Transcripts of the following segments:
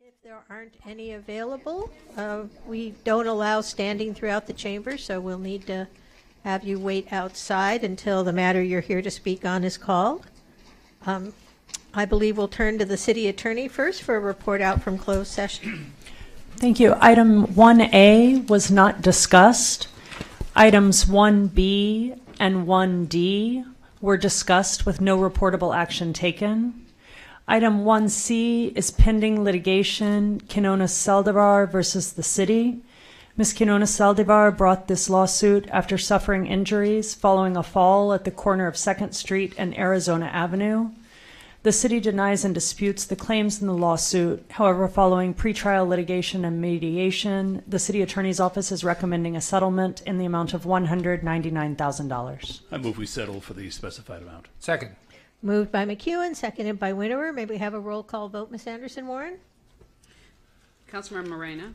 If there aren't any available, we don't allow standing throughout the chamber, so we'll need to have you wait outside until the matter you're here to speak on is called. I believe we'll turn to the city attorney first for a report out from closed session. Thank you. Item 1A was not discussed. Items 1B and 1D were discussed with no reportable action taken. Item 1C is pending litigation, Quinones Saldivar versus the city. Ms. Quinones Saldivar brought this lawsuit after suffering injuries following a fall at the corner of 2nd Street and Arizona Avenue. The city denies and disputes the claims in the lawsuit. However, following pretrial litigation and mediation, the city attorney's office is recommending a settlement in the amount of $199,000. I move we settle for the specified amount. Second. Moved by McEwen, seconded by Winterer. May we have a roll call vote, Ms. Anderson-Warren? Councilmember Moreno?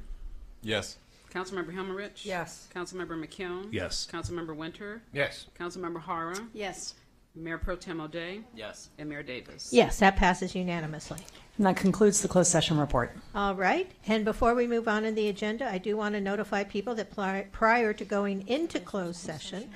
Yes. Councilmember Himmerich? Yes. Councilmember McKeown? Yes. Councilmember Winter? Yes. Councilmember Hara? Yes. Mayor Pro Tem O'Day? Yes. And Mayor Davis? Yes, that passes unanimously. And that concludes the closed session report. All right. And before we move on in the agenda, I do want to notify people that prior to going into closed session,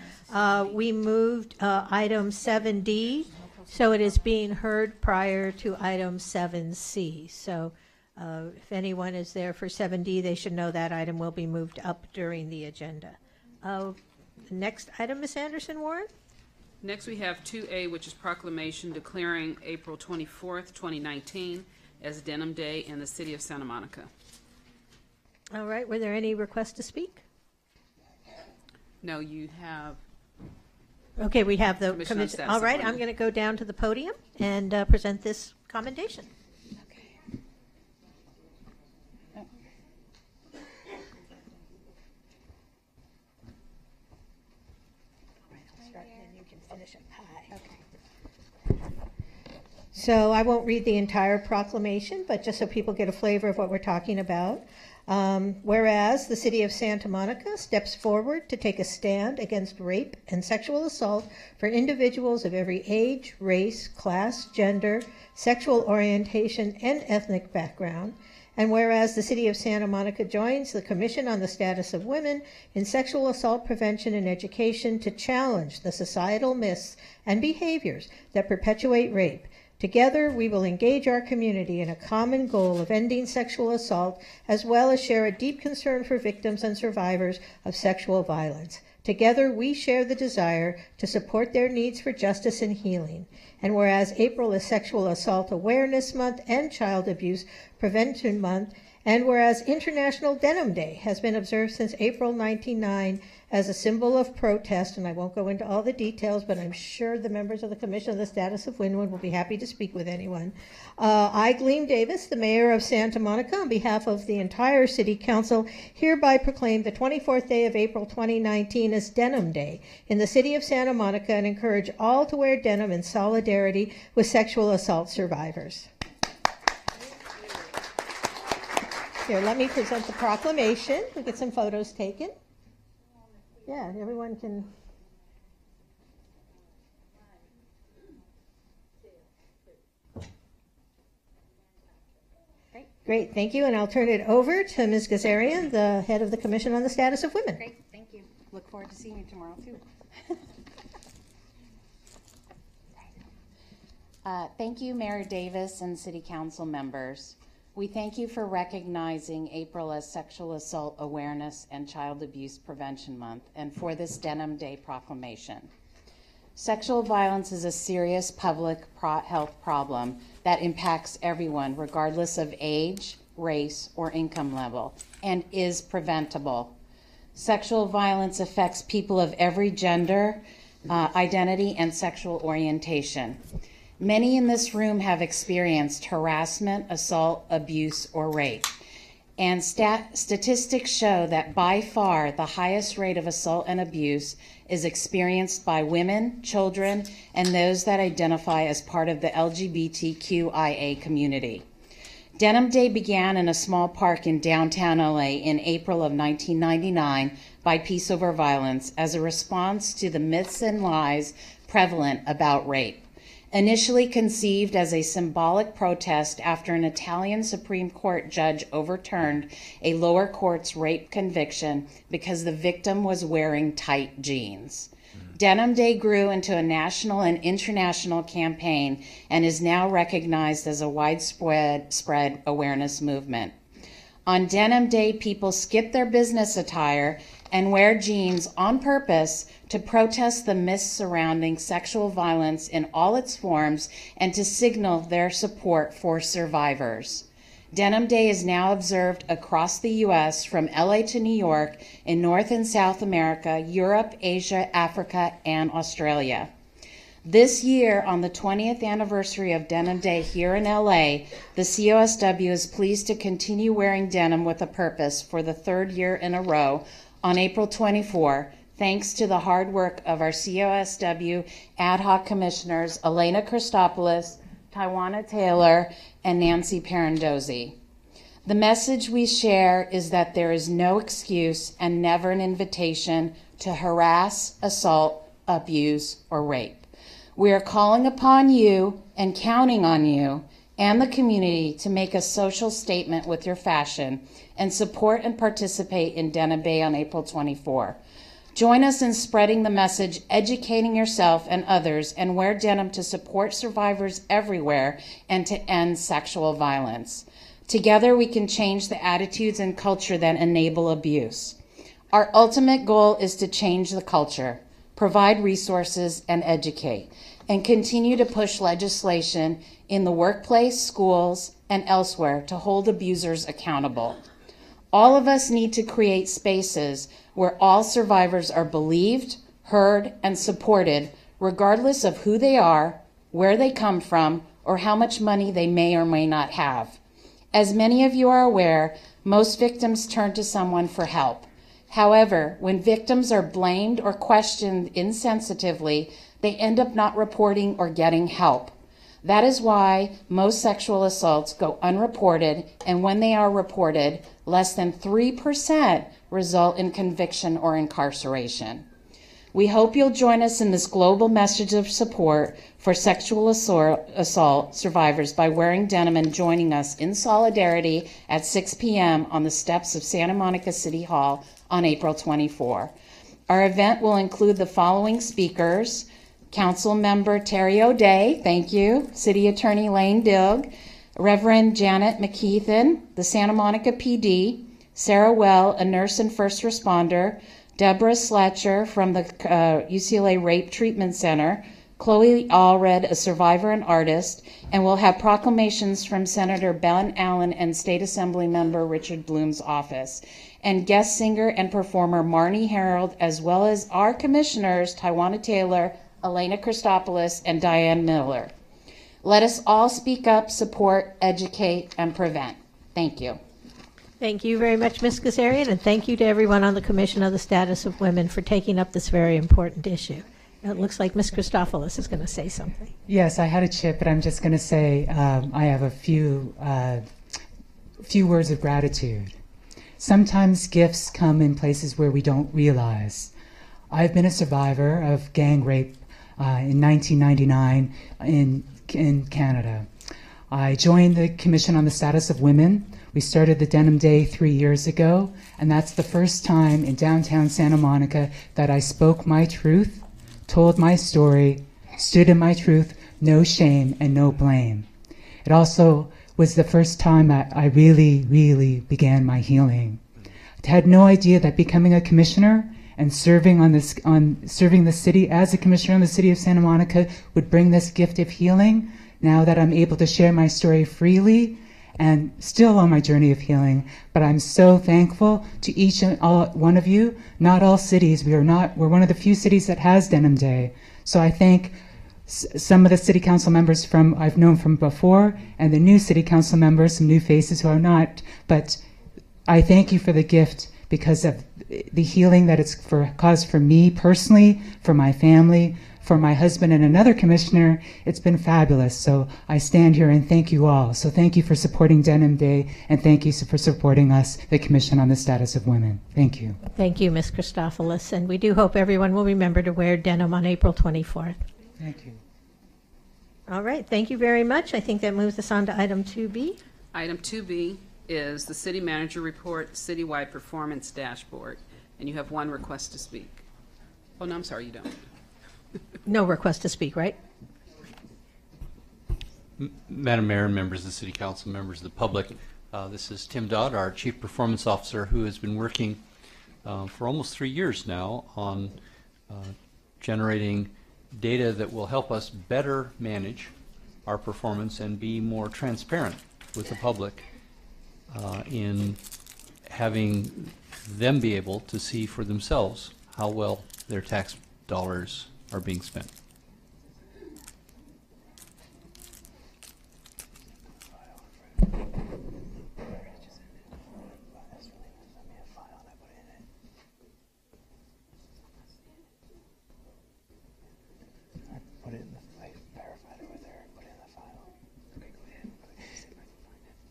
we moved item 7D, so it is being heard prior to item 7C. So if anyone is there for 7D, they should know that item will be moved up during the agenda. The next item, Ms. Anderson-Warren? Next, we have 2A, which is proclamation declaring April 24th, 2019 as Denim Day in the city of Santa Monica. All right. Were there any requests to speak? No, you have... Okay, we have the Commission on Status All right, I'm Appointment. going to go down to the podium and present this commendation. So I won't read the entire proclamation, but just so people get a flavor of what we're talking about. Whereas the city of Santa Monica steps forward to take a stand against rape and sexual assault for individuals of every age, race, class, gender, sexual orientation, and ethnic background. And whereas the city of Santa Monica joins the Commission on the Status of Women in Sexual Assault Prevention and Education to challenge the societal myths and behaviors that perpetuate rape. Together, we will engage our community in a common goal of ending sexual assault, as well as share a deep concern for victims and survivors of sexual violence. Together, we share the desire to support their needs for justice and healing. And whereas April is Sexual Assault Awareness Month and Child Abuse Prevention Month, and whereas International Denim Day has been observed since April 1999 as a symbol of protest, and I won't go into all the details, but I'm sure the members of the Commission on the Status of Women will be happy to speak with anyone. I, Gleam Davis, the mayor of Santa Monica, on behalf of the entire City Council, hereby proclaim the 24th day of April 2019 as Denim Day in the city of Santa Monica and encourage all to wear denim in solidarity with sexual assault survivors. Here, let me present the proclamation. We'll get some photos taken. Yeah, everyone can. Great, thank you. And I'll turn it over to Ms. Gazarian, the head of the Commission on the Status of Women. Great, thank you. Look forward to seeing you tomorrow, too. Thank you, Mayor Davis and City Council members. We thank you for recognizing April as Sexual Assault Awareness and Child Abuse Prevention Month and for this Denim Day proclamation. Sexual violence is a serious public health problem that impacts everyone regardless of age, race, or income level and is preventable. Sexual violence affects people of every gender, identity, and sexual orientation. Many in this room have experienced harassment, assault, abuse, or rape. And statistics show that by far the highest rate of assault and abuse is experienced by women, children, and those that identify as part of the LGBTQIA community. Denim Day began in a small park in downtown LA in April of 1999 by Peace Over Violence as a response to the myths and lies prevalent about rape. Initially conceived as a symbolic protest after an Italian Supreme Court judge overturned a lower court's rape conviction because the victim was wearing tight jeans. Denim Day grew into a national and international campaign and is now recognized as a widespread awareness movement. On Denim Day, people skip their business attire and wear jeans on purpose to protest the myths surrounding sexual violence in all its forms and to signal their support for survivors. Denim Day is now observed across the U.S. from LA to New York, in North and South America, Europe, Asia, Africa, and Australia. This year, on the 20th anniversary of Denim Day here in LA, the COSW is pleased to continue wearing denim with a purpose for the third year in a row on April 24, thanks to the hard work of our COSW ad hoc commissioners Elena Christopoulos, Tawana Taylor, and Nancy Parandozzi. The message we share is that there is no excuse and never an invitation to harass, assault, abuse, or rape. We are calling upon you and counting on you and the community to make a social statement with your fashion and support and participate in Denim Day on April 24. Join us in spreading the message, educating yourself and others, and wear denim to support survivors everywhere and to end sexual violence. Together, we can change the attitudes and culture that enable abuse. Our ultimate goal is to change the culture, provide resources, and educate, and continue to push legislation in the workplace, schools, and elsewhere to hold abusers accountable. All of us need to create spaces where all survivors are believed, heard, and supported, regardless of who they are, where they come from, or how much money they may or may not have. As many of you are aware, most victims turn to someone for help. However, when victims are blamed or questioned insensitively, they end up not reporting or getting help. That is why most sexual assaults go unreported, and when they are reported, less than 3% result in conviction or incarceration. We hope you'll join us in this global message of support for sexual assault survivors by wearing denim and joining us in solidarity at 6 p.m. on the steps of Santa Monica City Hall on April 24. Our event will include the following speakers: Council Member Terry O'Day, thank you, City Attorney Lane Dilg, Reverend Janet McKeithen, the Santa Monica PD, Sarah Well, a nurse and first responder, Deborah Sletcher from the UCLA Rape Treatment Center, Chloe Allred, a survivor and artist, and we'll have proclamations from Senator Ben Allen and State Assembly Member Richard Bloom's office, and guest singer and performer Marnie Harold, as well as our commissioners Tawana Taylor, Elena Christopoulos, and Diane Miller. Let us all speak up, support, educate, and prevent. Thank you. Thank you very much, Ms. Kazarian, and thank you to everyone on the Commission on the Status of Women for taking up this very important issue. It looks like Ms. Christopoulos is going to say something. Yes, I had a chip, but I'm just going to say I have a few words of gratitude. Sometimes gifts come in places where we don't realize. I've been a survivor of gang rape in 1999 in Canada. I joined the Commission on the Status of Women. We started the Denim Day 3 years ago, and that's the first time in downtown Santa Monica that I spoke my truth, told my story, stood in my truth, no shame and no blame. It also was the first time I really, really began my healing. I had no idea that becoming a commissioner and serving the city as a commissioner in the city of Santa Monica would bring this gift of healing. Now that I'm able to share my story freely and still on my journey of healing, but I'm so thankful to each and all one of you. Not all cities, we're one of the few cities that has Denim Day. So I thank some of the city council members I've known from before, and the new city council members, some new faces who are not, but I thank you for the gift because of the healing that it's caused for me personally, for my family, for my husband and another commissioner. It's been fabulous. So I stand here and thank you all. So thank you for supporting Denim Day, and thank you for supporting us, the Commission on the Status of Women. Thank you. Thank you, Ms. Christopoulos, and we do hope everyone will remember to wear denim on April 24th. Thank you. All right, thank you very much. I think that moves us on to item 2B. Item 2B is the city manager report, citywide performance dashboard, and you have one request to speak. Oh, no, I'm sorry, you don't. No request to speak, right? Madam Mayor, members of the City Council, members of the public, this is Tim Dodd, our Chief Performance Officer, who has been working for almost 3 years now on generating data that will help us better manage our performance and be more transparent with the public in having them be able to see for themselves how well their tax dollars are being spent.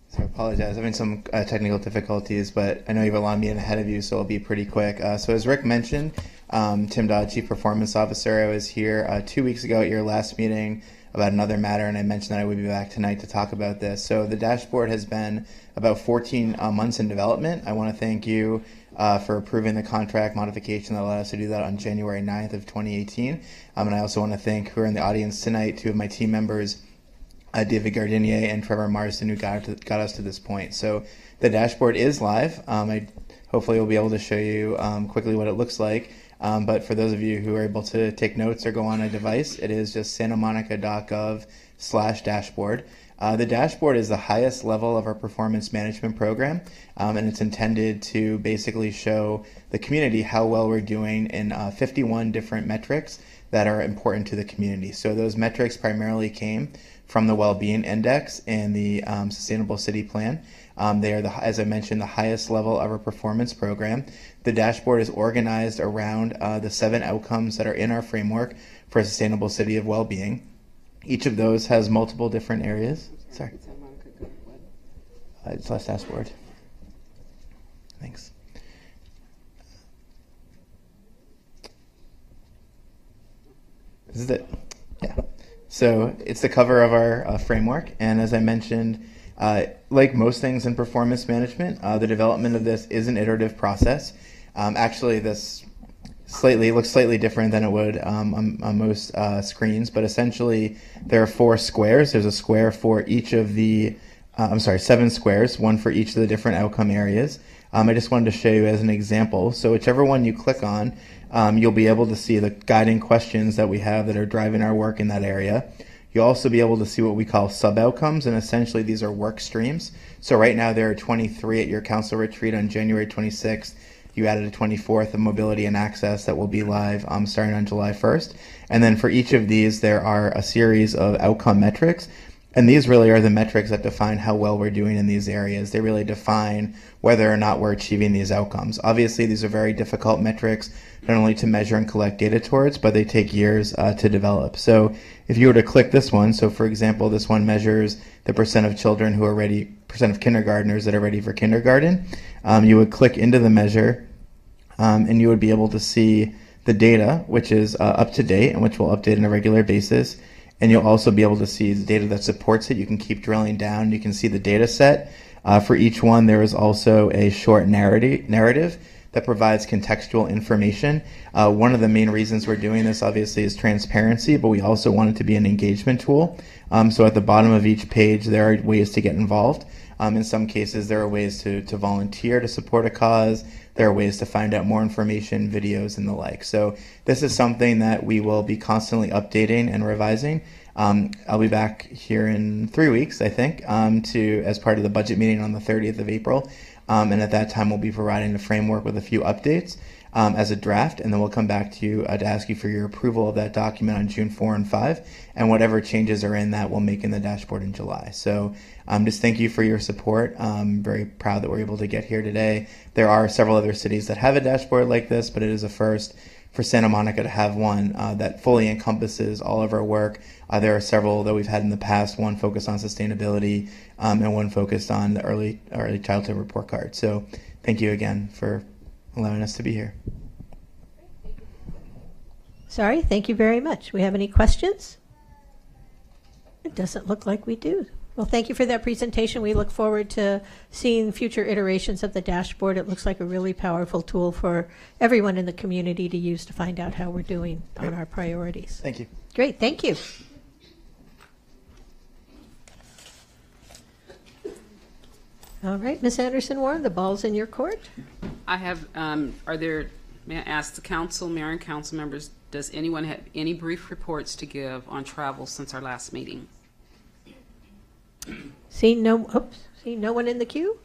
So I apologize. Having some technical difficulties, but I know you have a long meeting ahead of you, so I'll be pretty quick. So as Rick mentioned, Tim Dodd, Chief Performance Officer, I was here 2 weeks ago at your last meeting about another matter, and I mentioned that I would be back tonight to talk about this. So the dashboard has been about 14 months in development. I want to thank you for approving the contract modification that allowed us to do that on January 9th of 2018. And I also want to thank who are in the audience tonight, two of my team members, David Gardinier and Trevor Marsden, who got us to this point. So the dashboard is live. I hopefully will be able to show you quickly what it looks like. But for those of you who are able to take notes or go on a device, it is just santamonica.gov/dashboard. The dashboard is the highest level of our performance management program, and it's intended to basically show the community how well we're doing in 51 different metrics that are important to the community. So those metrics primarily came from the Well-Being Index and the Sustainable City Plan. They are, as I mentioned, the highest level of our performance program. The dashboard is organized around the 7 outcomes that are in our framework for a sustainable city of well-being. Each of those has multiple different areas. Sorry. It's last dashboard. Thanks. This is it. Yeah. So it's the cover of our framework, and as I mentioned, like most things in performance management, the development of this is an iterative process. Actually, this looks slightly different than it would on most screens, but essentially there are 4 squares. There's a square for each of the, 7 squares, one for each of the different outcome areas. I just wanted to show you as an example. So whichever one you click on, you'll be able to see the guiding questions that we have that are driving our work in that area. You'll also be able to see what we call sub-outcomes, and essentially these are work streams. So right now there are 23 at your council retreat on January 26th. You added a 24th of mobility and access that will be live starting on July 1st. And then for each of these, there are a series of outcome metrics. And these really are the metrics that define how well we're doing in these areas. They really define whether or not we're achieving these outcomes. Obviously, these are very difficult metrics, not only to measure and collect data towards, but they take years to develop. So if you were to click this one, so for example, this one measures the percent of children who are ready, percent of kindergartners that are ready for kindergarten. You would click into the measure, and you would be able to see the data, which is up to date and which we'll update on a regular basis. And you'll also be able to see the data that supports it. You can keep drilling down. You can see the data set. For each one, there is also a short narrative that provides contextual information. One of the main reasons we're doing this, obviously, is transparency, but we also want it to be an engagement tool. So at the bottom of each page, there are ways to get involved. In some cases, there are ways to volunteer to support a cause. There are ways to find out more information, videos, and the like. So this is something that we will be constantly updating and revising. I'll be back here in 3 weeks, I think, as part of the budget meeting on the 30th of April. And at that time, we'll be providing the framework with a few updates as a draft, and then we'll come back to you to ask you for your approval of that document on June 4 and 5, and whatever changes are in that we'll make in the dashboard in July. So just thank you for your support. I'm very proud that we're able to get here today. There are several other cities that have a dashboard like this, but it is a first for Santa Monica to have one that fully encompasses all of our work. There are several that we've had in the past, one focused on sustainability and one focused on the early childhood report card. So thank you again for allowing us to be here. Sorry, thank you very much. We have any questions? doesn't look like we do. Well, thank you for that presentation. We look forward to seeing future iterations of the dashboard. It looks like a really powerful tool for everyone in the community to use to find out how we're doing on our priorities. Thank you. Great, thank you. All right, Ms. Anderson-Warren, the ball's in your court. I have, may I ask the council, mayor and council members, does anyone have any brief reports to give on travel since our last meeting? Seeing no one in the queue?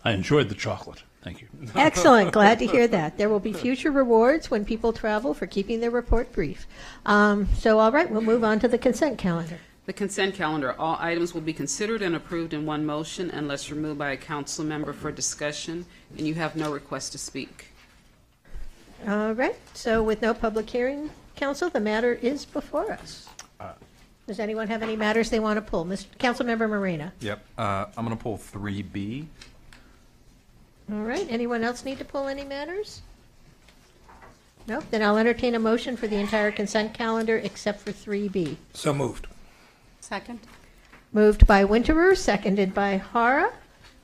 I enjoyed the chocolate. Thank you. Excellent. Glad to hear that. There will be future rewards when people travel for keeping their report brief. So, all right, we'll move on to the consent calendar. The consent calendar, all items will be considered and approved in one motion unless removed by a council member for discussion and you have no request to speak. All right. So with no public hearing, council, the matter is before us. Does anyone have any matters they want to pull? Councilmember Morena. Yep. I'm going to pull 3B. All right. Anyone else need to pull any matters? Nope. Then I'll entertain a motion for the entire consent calendar except for 3B. So moved. Second? Moved by Winterer, seconded by Hara.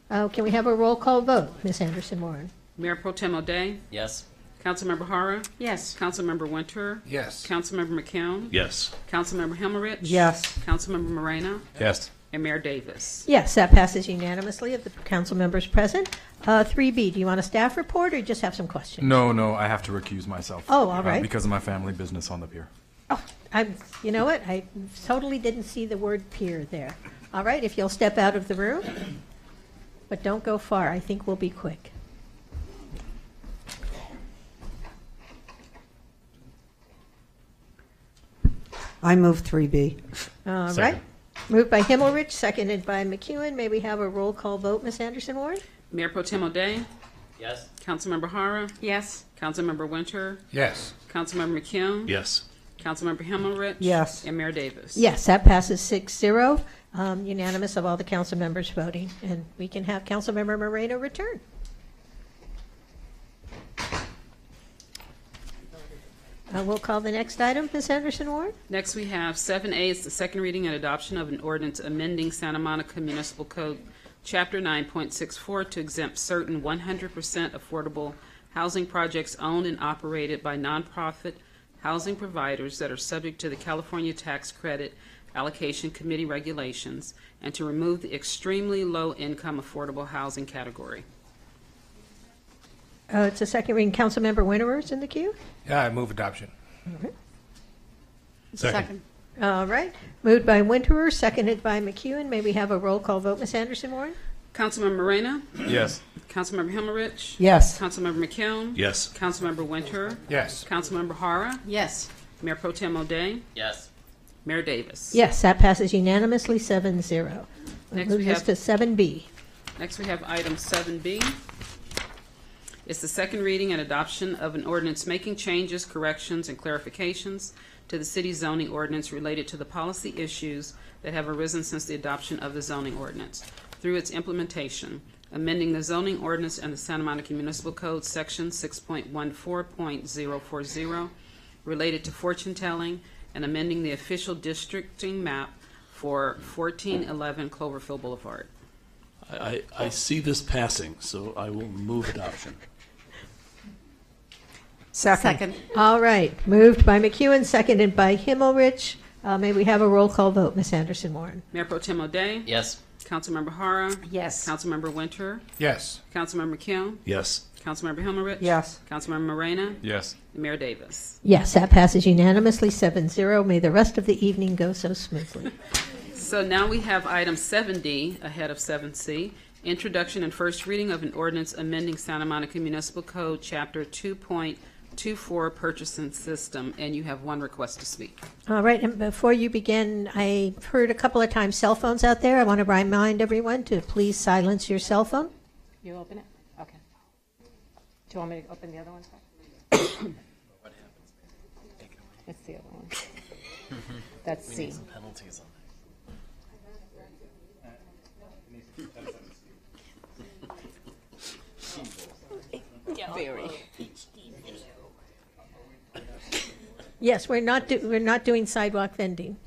Can we have a roll call vote, Ms. Anderson-Warren? Mayor Pro Tem O'Day? Yes. Councilmember Hara? Yes. Councilmember Winter? Yes. Councilmember McCown? Yes. Councilmember Himmelrich? Yes. Councilmember Morena? Yes. And Mayor Davis. Yes, that passes unanimously of the council members present. 3B, do you want a staff report or just have some questions? No, I have to recuse myself. Oh, all right. Because of my family business on the pier. Oh, you know what? I totally didn't see the word peer there. All right, if you'll step out of the room, but don't go far. I think we'll be quick. I move 3B. All Second. right. Moved by Himmelrich, seconded by McEwen. May we have a roll call vote, Ms. Anderson-Warren? Mayor Pro Tem O'Day? Yes. Councilmember Hara? Yes. Councilmember Winter? Yes. Councilmember McCown? Yes. Councilmember Himmelrich? Yes. And Mayor Davis. Yes, that passes 6-0, unanimous of all the council members voting. And we can have Councilmember Moreno return. We'll call the next item, Ms. Anderson-Warren. Next, we have 7A is the second reading and adoption of an ordinance amending Santa Monica Municipal Code, Chapter 9.64, to exempt certain 100% affordable housing projects owned and operated by nonprofit housing providers that are subject to the California Tax Credit Allocation Committee regulations, and to remove the extremely low-income affordable housing category. It's a second reading. Councilmember Winterer's in the queue. Yeah, I move adoption. Second. All right. Moved by Winterer, seconded by McEwen. May we have a roll call vote, Ms. Anderson-Warren? Councilmember Morena? Yes. Councilmember Himmelrich? Yes. Councilmember McCown? Yes. Councilmember Winter? Yes. Councilmember Hara? Yes. Mayor Pro Tem O'Day? Yes. Mayor Davis. Yes, that passes unanimously 7-0. Next Moves we us have- to 7B. Next, we have item 7B. It's the second reading and adoption of an ordinance making changes, corrections, and clarifications to the city zoning ordinance related to the policy issues that have arisen since the adoption of the zoning ordinance through its implementation, amending the zoning ordinance and the Santa Monica Municipal Code, Section 6.14.040, related to fortune telling, and amending the official districting map for 1411 Cloverfield Boulevard. I see this passing, so I will move adoption. Second. All right. Moved by McEwen, seconded by Himmelrich. May we have a roll call vote, Ms. Anderson-Warren? Mayor Pro Tem O'Day? Yes. Councilmember Hara? Yes. Councilmember Winter? Yes. Councilmember McCown? Yes. Councilmember Himmelrich? Yes. Councilmember Morena? Yes. And Mayor Davis. Yes, that passes unanimously 7-0. May the rest of the evening go so smoothly. So now we have item 7D ahead of 7C, introduction and first reading of an ordinance amending Santa Monica Municipal Code, Chapter 2.24, Purchasing System, and you have one request to speak. All right, and before you begin, I heard a couple of times cell phones out there. I want to remind everyone to please silence your cell phone. You open it? Okay. Do you want me to open the other one? It's the other one. That's C. Penalties on Very. Yes, we're not doing sidewalk vending.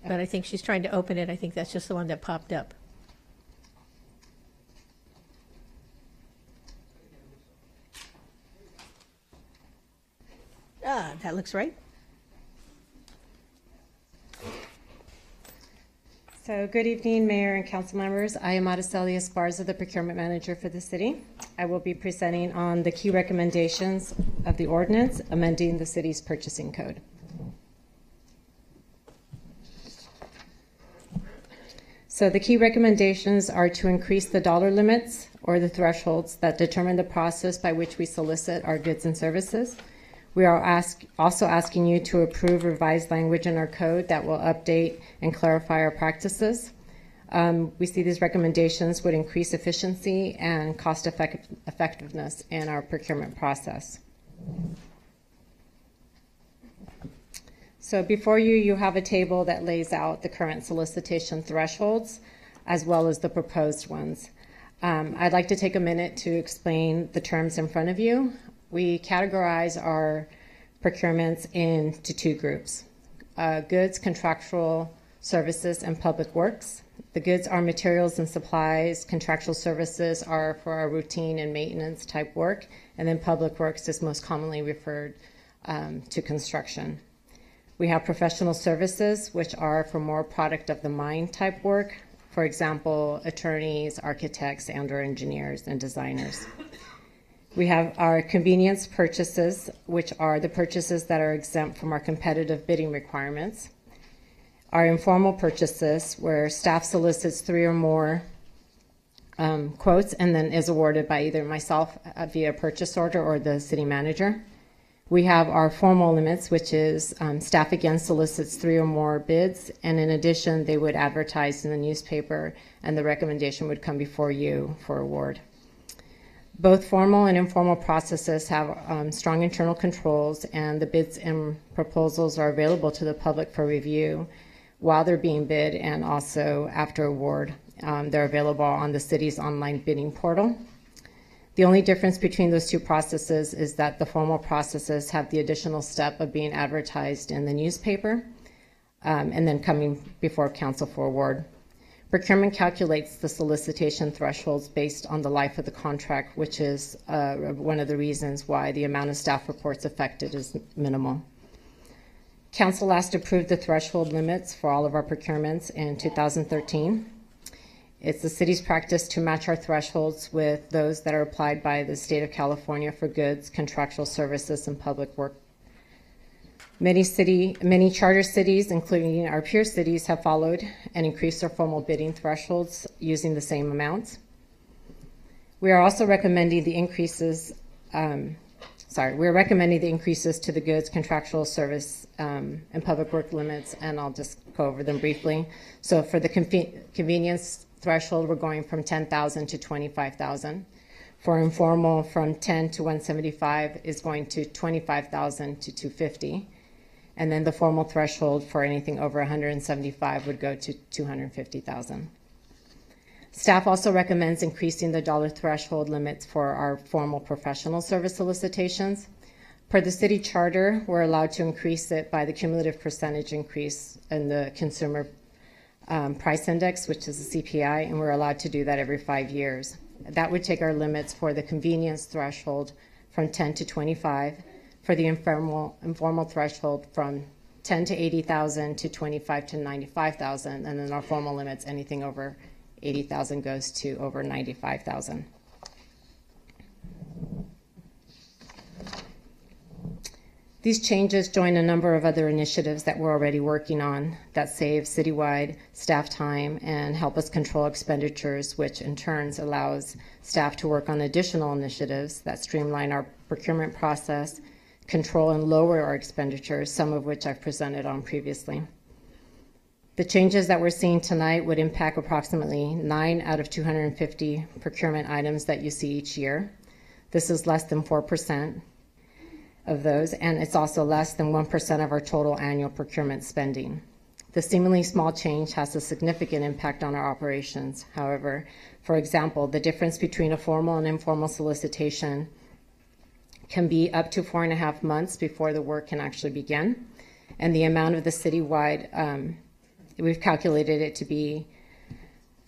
but I think she's trying to open it. I think that's just the one that popped up. That looks right. So good evening, Mayor and council members. I am Araceli Esparza, the procurement manager for the city. I will be presenting on the key recommendations of the ordinance amending the city's purchasing code. So the key recommendations are to increase the dollar limits or the thresholds that determine the process by which we solicit our goods and services. We are also asking you to approve revised language in our code that will update and clarify our practices. We see these recommendations would increase efficiency and cost effectiveness in our procurement process. So before you, you have a table that lays out the current solicitation thresholds as well as the proposed ones. I'd like to take a minute to explain the terms in front of you. We categorize our procurements into two groups, goods, contractual services, and public works. The goods are materials and supplies. Contractual services are for our routine and maintenance type work. And then public works is most commonly referred to construction. We have professional services, which are for more product of the mind type work. For example, attorneys, architects, and/or engineers and designers. We have our convenience purchases, which are the purchases that are exempt from our competitive bidding requirements. Our informal purchases, where staff solicits 3 or more quotes and then is awarded by either myself via purchase order or the city manager. We have our formal limits, which is staff again solicits 3 or more bids, and in addition, they would advertise in the newspaper, and the recommendation would come before you for award. Both formal and informal processes have strong internal controls, and the bids and proposals are available to the public for review while they're being bid and also after award. They're available on the city's online bidding portal. The only difference between those two processes is that the formal processes have the additional step of being advertised in the newspaper and then coming before council for award. Procurement calculates the solicitation thresholds based on the life of the contract, which is one of the reasons why the amount of staff reports affected is minimal. Council last approved the threshold limits for all of our procurements in 2013. It's the city's practice to match our thresholds with those that are applied by the state of California for goods, contractual services, and public work. Many charter cities, including our peer cities, have followed and increased their formal bidding thresholds using the same amounts. We are also recommending the increases. We're recommending the increases to the goods, contractual service, and public work limits, and I'll just go over them briefly. So for the convenience threshold, we're going from $10,000 to $25,000. For informal, from 10 to 175 is going to $25,000 to $250. And then the formal threshold for anything over 175 would go to $250,000. Staff also recommends increasing the dollar threshold limits for our formal professional service solicitations. Per the city charter, we're allowed to increase it by the cumulative percentage increase in the consumer price index, which is the CPI, and we're allowed to do that every 5 years. That would take our limits for the convenience threshold from 10 to 25, for the informal threshold from 10 to 80,000 to 25 to 95,000, and then our formal limits, anything over 80,000 goes to over 95,000. These changes join a number of other initiatives that we're already working on that save citywide staff time and help us control expenditures, which in turn allows staff to work on additional initiatives that streamline our procurement process, control and lower our expenditures, some of which I've presented on previously. The changes that we're seeing tonight would impact approximately 9 out of 250 procurement items that you see each year. This is less than 4% of those, and it's also less than 1% of our total annual procurement spending. The seemingly small change has a significant impact on our operations. However, for example, the difference between a formal and informal solicitation can be up to 4.5 months before the work can actually begin, and the amount of the citywide We've calculated it to be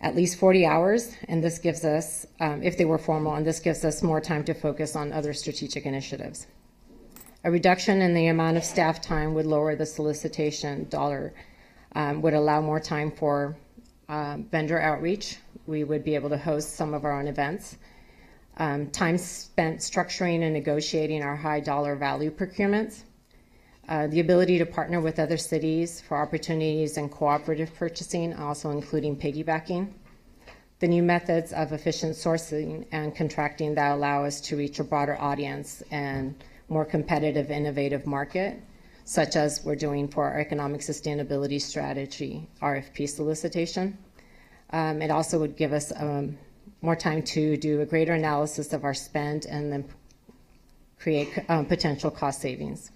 at least 40 hours, and this gives us, if they were formal, and this gives us more time to focus on other strategic initiatives. A reduction in the amount of staff time would lower the solicitation dollar, would allow more time for vendor outreach. We would be able to host some of our own events. Time spent structuring and negotiating our high dollar value procurements. The ability to partner with other cities for opportunities in cooperative purchasing, also including piggybacking. The new methods of efficient sourcing and contracting that allow us to reach a broader audience and more competitive, innovative market, such as we're doing for our economic sustainability strategy, RFP solicitation. It also would give us more time to do a greater analysis of our spend and then create potential cost savings.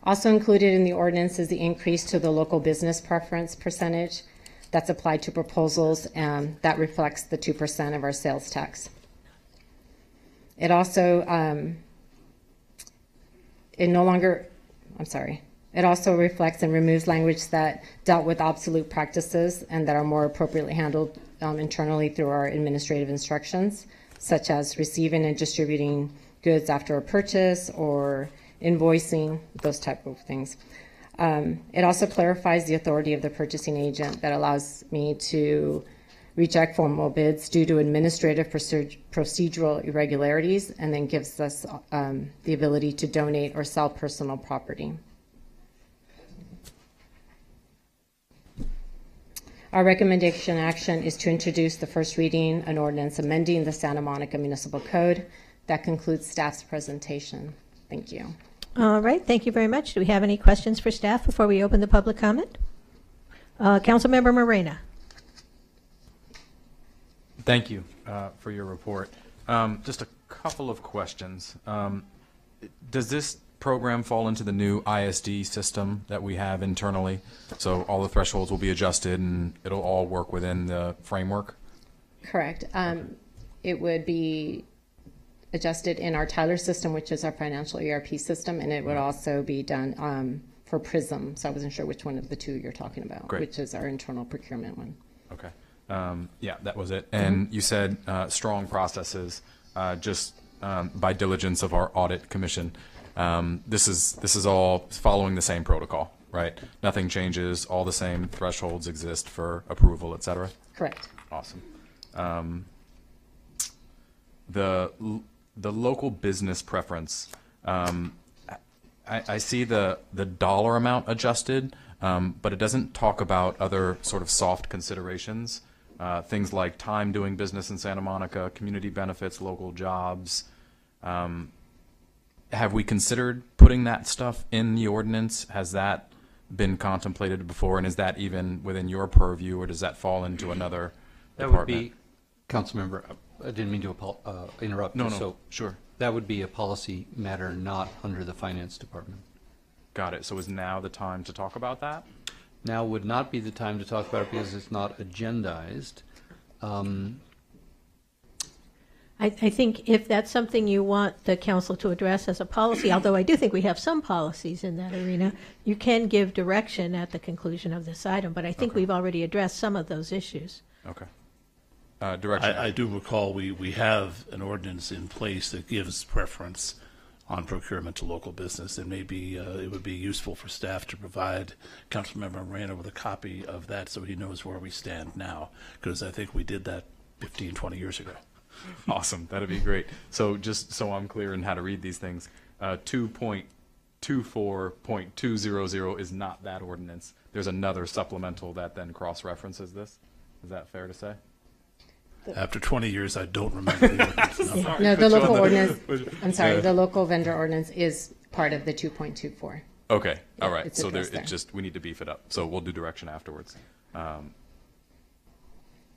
Also included in the ordinance is the increase to the local business preference percentage that's applied to proposals, and that reflects the 2% of our sales tax. It also, it also reflects and removes language that dealt with obsolete practices and that are more appropriately handled internally through our administrative instructions, such as receiving and distributing goods after a purchase or invoicing, those type of things. It also clarifies the authority of the purchasing agent that allows me to reject formal bids due to administrative procedural irregularities, and then gives us the ability to donate or sell personal property. Our recommendation action is to introduce the first reading, an ordinance amending the Santa Monica Municipal Code. That concludes staff's presentation. Thank you. All right, thank you very much. Do we have any questions for staff before we open the public comment? Councilmember Morena. Thank you for your report. Just a couple of questions. Does this program fall into the new ISD system that we have internally? So all the thresholds will be adjusted and it'll all work within the framework? Correct. It would be adjusted in our Tyler system, which is our financial ERP system, and it would also be done for PRISM. So I wasn't sure which one of the two you're talking about, Great. Which is our internal procurement one. Okay. Yeah, that was it. And you said strong processes just by diligence of our audit commission. This is all following the same protocol, right? Nothing changes. All the same thresholds exist for approval, et cetera? Correct. Awesome. The local business preference, I see the dollar amount adjusted, but it doesn't talk about other sort of soft considerations, things like time doing business in Santa Monica, community benefits, local jobs. Have we considered putting that stuff in the ordinance? Has that been contemplated before, and is that even within your purview, or does that fall into another department? That would be, Councilmember, I didn't mean to interrupt you. No, So sure. that would be a policy matter not under the Finance Department. Got it. So is now the time to talk about that? Now would not be the time to talk about it because it's not agendized. I think if that's something you want the council to address as a policy, although I do think we have some policies in that arena, you can give direction at the conclusion of this item, but I think we've already addressed some of those issues. Okay. Direction. I do recall we have an ordinance in place that gives preference on procurement to local business, and maybe it would be useful for staff to provide Councilmember Moreno with a copy of that so he knows where we stand now, because I think we did that 15, 20 years ago. Awesome. That'd be great. So just so I'm clear in how to read these things, 2.24.200 is not that ordinance. There's another supplemental that then cross-references this. Is that fair to say? After 20 years, I don't remember the ordinance number. No, the local ordinance, I'm sorry, the local vendor ordinance is part of the 2.24. Okay. All right. It's So addressed there. it's just, we need to beef it up. So we'll do direction afterwards. And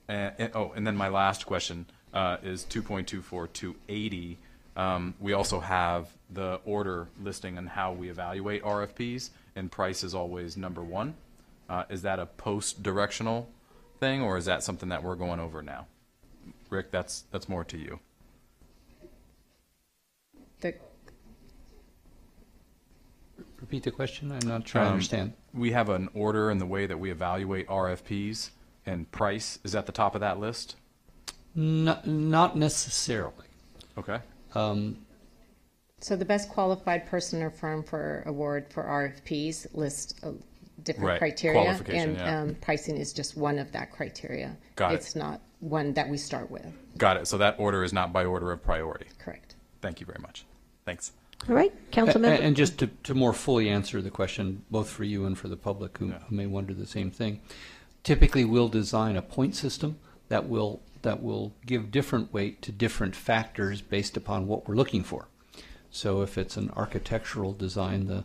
then my last question is 2.24.280. We also have the order listing on how we evaluate RFPs, and price is always number one. Is that a post-directional thing, or is that something that we're going over now? Rick, that's more to you. Repeat the question. I'm not sure I understand. We have an order in the way that we evaluate RFPs, and price is at the top of that list. Not necessarily. Okay. So the best qualified person or firm for award for RFPs list different Right. criteria, Qualification, and yeah. Pricing is just one of that criteria. Got it. It's not one that we start with. Got it. So that order is not by order of priority. Correct. Thank you very much. Thanks. All right, Councilmember. And just to more fully answer the question, both for you and for the public who may wonder the same thing, typically we'll design a point system that will give different weight to different factors based upon what we're looking for. So if it's an architectural design,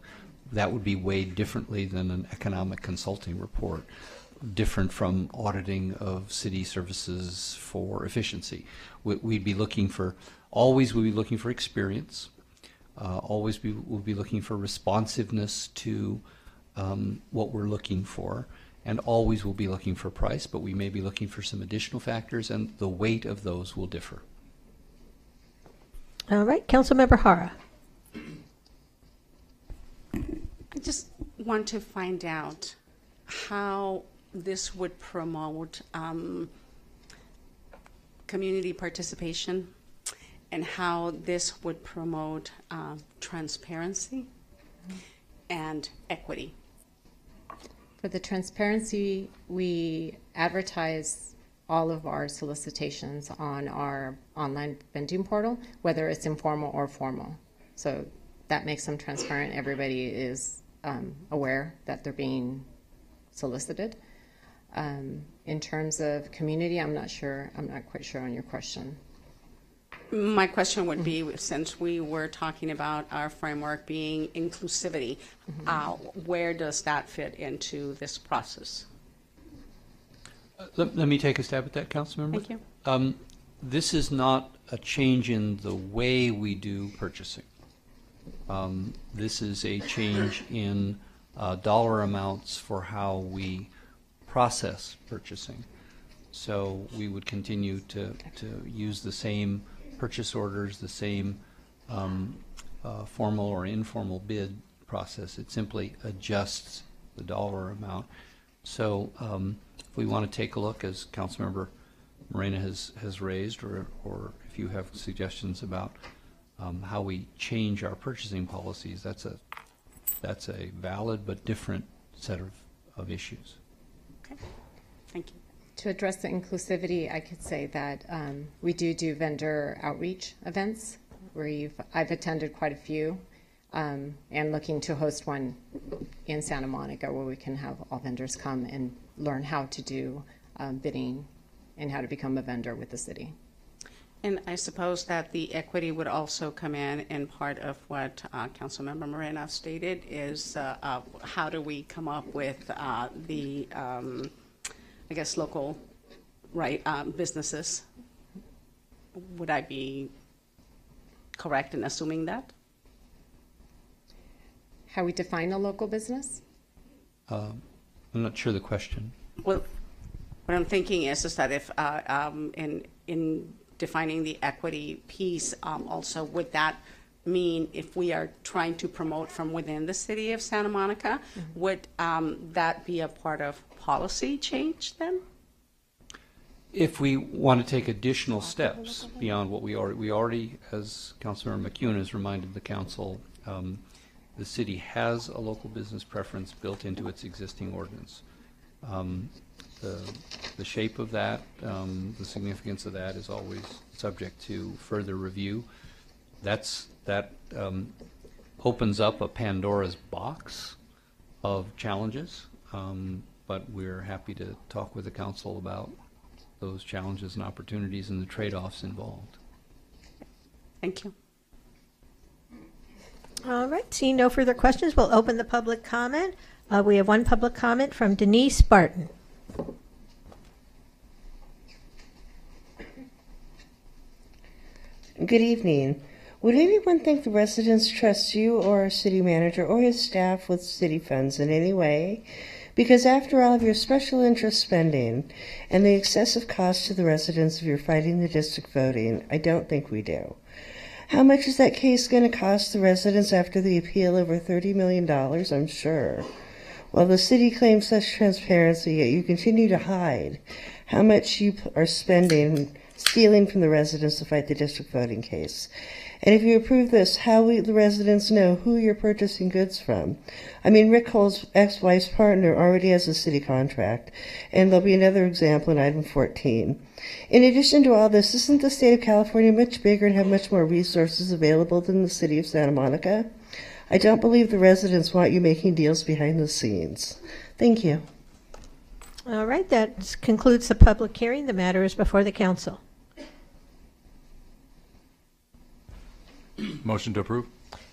that would be weighed differently than an economic consulting report, different from auditing of city services for efficiency. We'd be looking for experience. Always we'll be looking for responsiveness to what we're looking for, and always we'll be looking for price, but we may be looking for some additional factors, and the weight of those will differ. All right, Councilmember Hara. I just want to find out how this would promote community participation and how this would promote transparency and equity. For the transparency, we advertise all of our solicitations on our online vending portal, whether it's informal or formal. So that makes them transparent. Everybody is aware that they're being solicited. In terms of community, I'm not quite sure on your question. My question would be, since we were talking about our framework being inclusivity, where does that fit into this process? Let me take a stab at that, Councilmember. Thank you. This is not a change in the way we do purchasing. This is a change in dollar amounts for how we process purchasing. So we would continue to use the same purchase orders, the same formal or informal bid process. It simply adjusts the dollar amount. So if we want to take a look, as Councilmember Morena has raised, or if you have suggestions about how we change our purchasing policies, that's a valid but different set of issues. Okay, thank you. To address the inclusivity, I could say that we do vendor outreach events where I've attended quite a few, and looking to host one in Santa Monica where we can have all vendors come and learn how to do bidding and how to become a vendor with the city. And I suppose that the equity would also come in, and part of what Councilmember Morena stated is how do we come up with the I guess local, right, businesses. Would I be correct in assuming that? How we define a local business? I'm not sure the question. Well, what I'm thinking is that if in defining the equity piece, also would that mean if we are trying to promote from within the city of Santa Monica, would that be a part of policy change then? If we want to take additional steps beyond what we already, as Councilmember McEwen has reminded the council, the city has a local business preference built into its existing ordinance. The shape of that, the significance of that is always subject to further review. That opens up a Pandora's box of challenges, but we're happy to talk with the council about those challenges and opportunities and the trade-offs involved. Thank you. All right, seeing no further questions, we'll open the public comment. We have one public comment from Denise Barton. Good evening. Would anyone think the residents trust you or our city manager or his staff with city funds in any way? Because after all of your special interest spending and the excessive cost to the residents of your fighting the district voting, I don't think we do. How much is that case going to cost the residents after the appeal? Over $30 million, I'm sure. While the city claims such transparency, yet you continue to hide how much you are spending, stealing from the residents to fight the district voting case. And if you approve this, how will the residents know who you're purchasing goods from? I mean, Rick Cole's ex-wife's partner already has a city contract, and there'll be another example in item 14. In addition to all this, isn't the state of California much bigger and have much more resources available than the city of Santa Monica? I don't believe the residents want you making deals behind the scenes. Thank you. All right, that concludes the public hearing. The matter is before the council. Motion to approve.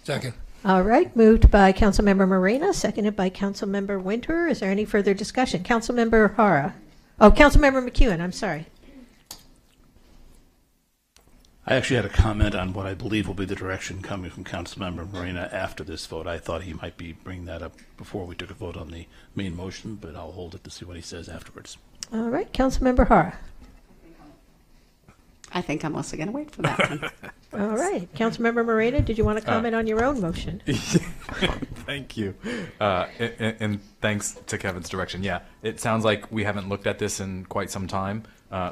Second. All right, moved by Councilmember Moreno, seconded by Councilmember Winter. Is there any further discussion? Councilmember Hara. Oh, Councilmember McEwen, I'm sorry. I actually had a comment on what I believe will be the direction coming from Councilmember Moreno after this vote. I thought he might be bringing that up before we took a vote on the main motion, but I'll hold it to see what he says afterwards. All right, Councilmember Hara. I think I'm also going to wait for that one. All right, Councilmember Moreno, did you want to comment on your own motion? Thank you. And thanks to Kevin's direction. Yeah, it sounds like we haven't looked at this in quite some time.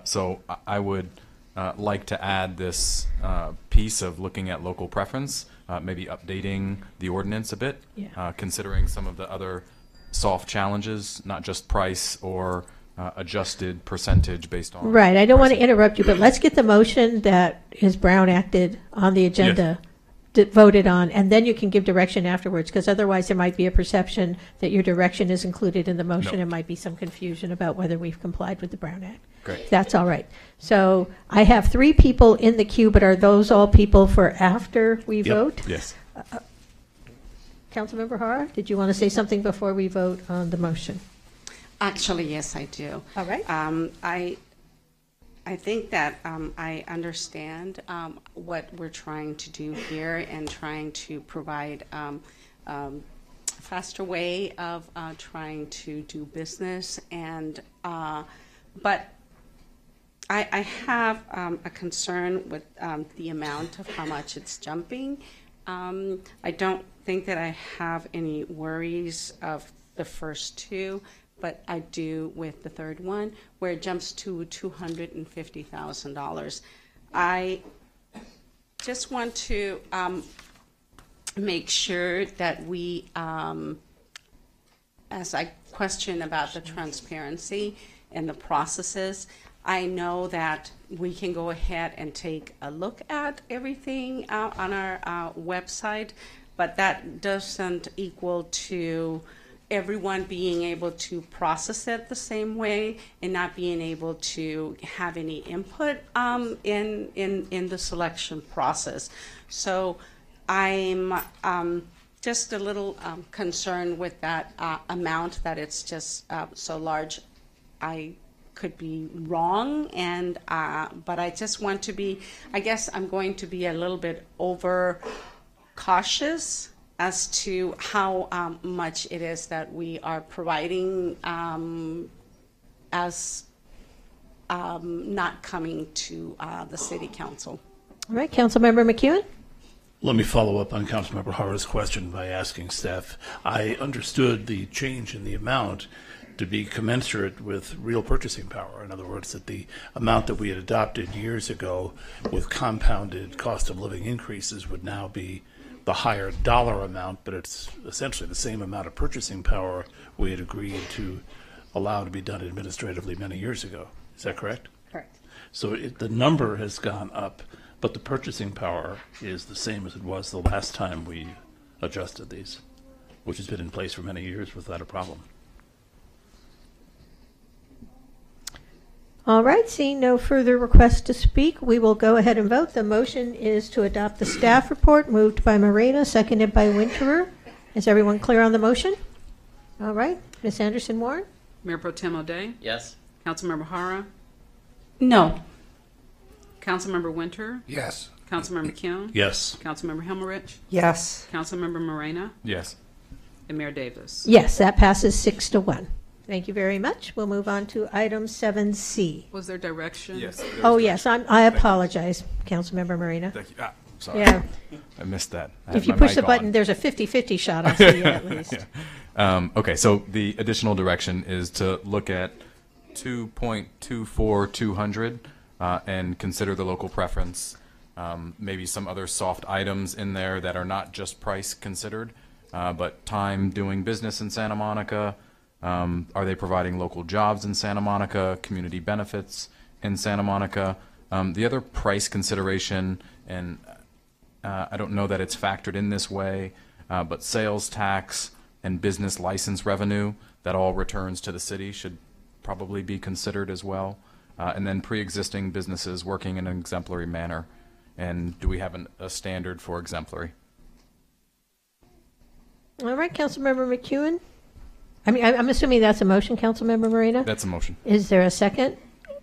So I would like to add this piece of looking at local preference, maybe updating the ordinance a bit, considering some of the other soft challenges, not just price or adjusted percentage based on. Right, I don't want to interrupt you, but let's get the motion that is Brown acted on the agenda voted on, and then you can give direction afterwards, because otherwise there might be a perception that your direction is included in the motion. There might be some confusion about whether we've complied with the Brown Act. Great. That's all right. So I have 3 people in the queue, but are those all people for after we vote? Yes. Councilmember Hara, did you want to say something before we vote on the motion? Actually, yes, I do. All right. I think that I understand what we're trying to do here and trying to provide a faster way of trying to do business. And but I have a concern with the amount of how much it's jumping. I don't think that I have any worries of the first 2. But I do with the third one, where it jumps to $250,000. I just want to make sure that we, as I question about the transparency and the processes, I know that we can go ahead and take a look at everything on our website, but that doesn't equal to everyone being able to process it the same way and not being able to have any input in the selection process. So I'm just a little concerned with that amount, that it's just so large. I could be wrong, and but I just want to be, I guess I'm going to be a little bit over cautious as to how much it is that we are providing as not coming to the city council. All right, Councilmember McEwen? Let me follow up on Councilmember Hara's question by asking staff. I understood the change in the amount to be commensurate with real purchasing power. In other words, that the amount that we had adopted years ago with compounded cost of living increases would now be the higher dollar amount, but it's essentially the same amount of purchasing power we had agreed to allow to be done administratively many years ago. Is that correct? Correct. So the number has gone up, but the purchasing power is the same as it was the last time we adjusted these, which has been in place for many years without a problem. All right, seeing no further requests to speak, we will go ahead and vote. The motion is to adopt the staff report, moved by Moreno, seconded by Winterer. Is everyone clear on the motion? All right, Ms. Anderson-Warren? Mayor Pro Tem O'Day? Yes. Councilmember Hara? No. Councilmember Winter? Yes. Councilmember McKeown? Yes. Councilmember Himmelrich? Yes. Councilmember Moreno? Yes. And Mayor Davis? Yes, that passes 6-1. Thank you very much. We'll move on to item 7C. Was there direction? Yes. Oh, yes, I apologize, Councilmember Moreno. Thank you. Sorry. Yeah. I missed that. I had If you my push mic the button, on. there's a 50-50 shot I'll see you at least. Okay, so the additional direction is to look at 2.24200 and consider the local preference. Maybe some other soft items in there that are not just price considered, but time doing business in Santa Monica. Are they providing local jobs in Santa Monica, community benefits in Santa Monica? The other price consideration, and I don't know that it's factored in this way, but sales tax and business license revenue that all returns to the city should probably be considered as well. And then pre-existing businesses working in an exemplary manner. And do we have a standard for exemplary? All right, Councilmember McEwen. I mean, I'm assuming that's a motion, Councilmember Moreno? That's a motion. Is there a second?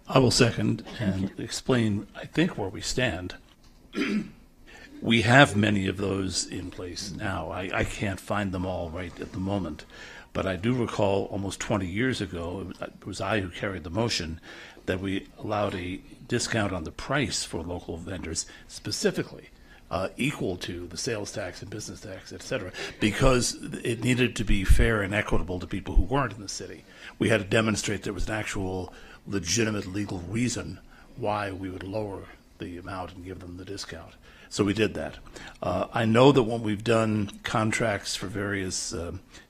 I will second and explain, I think, where we stand. We have many of those in place now. I can't find them all right at the moment, but I do recall almost 20 years ago, it was I who carried the motion, that we allowed a discount on the price for local vendors specifically equal to the sales tax and business tax, et cetera, because it needed to be fair and equitable to people who weren't in the city. We had to demonstrate there was an actual legitimate legal reason why we would lower the amount and give them the discount. So we did that. I know that when we've done contracts for various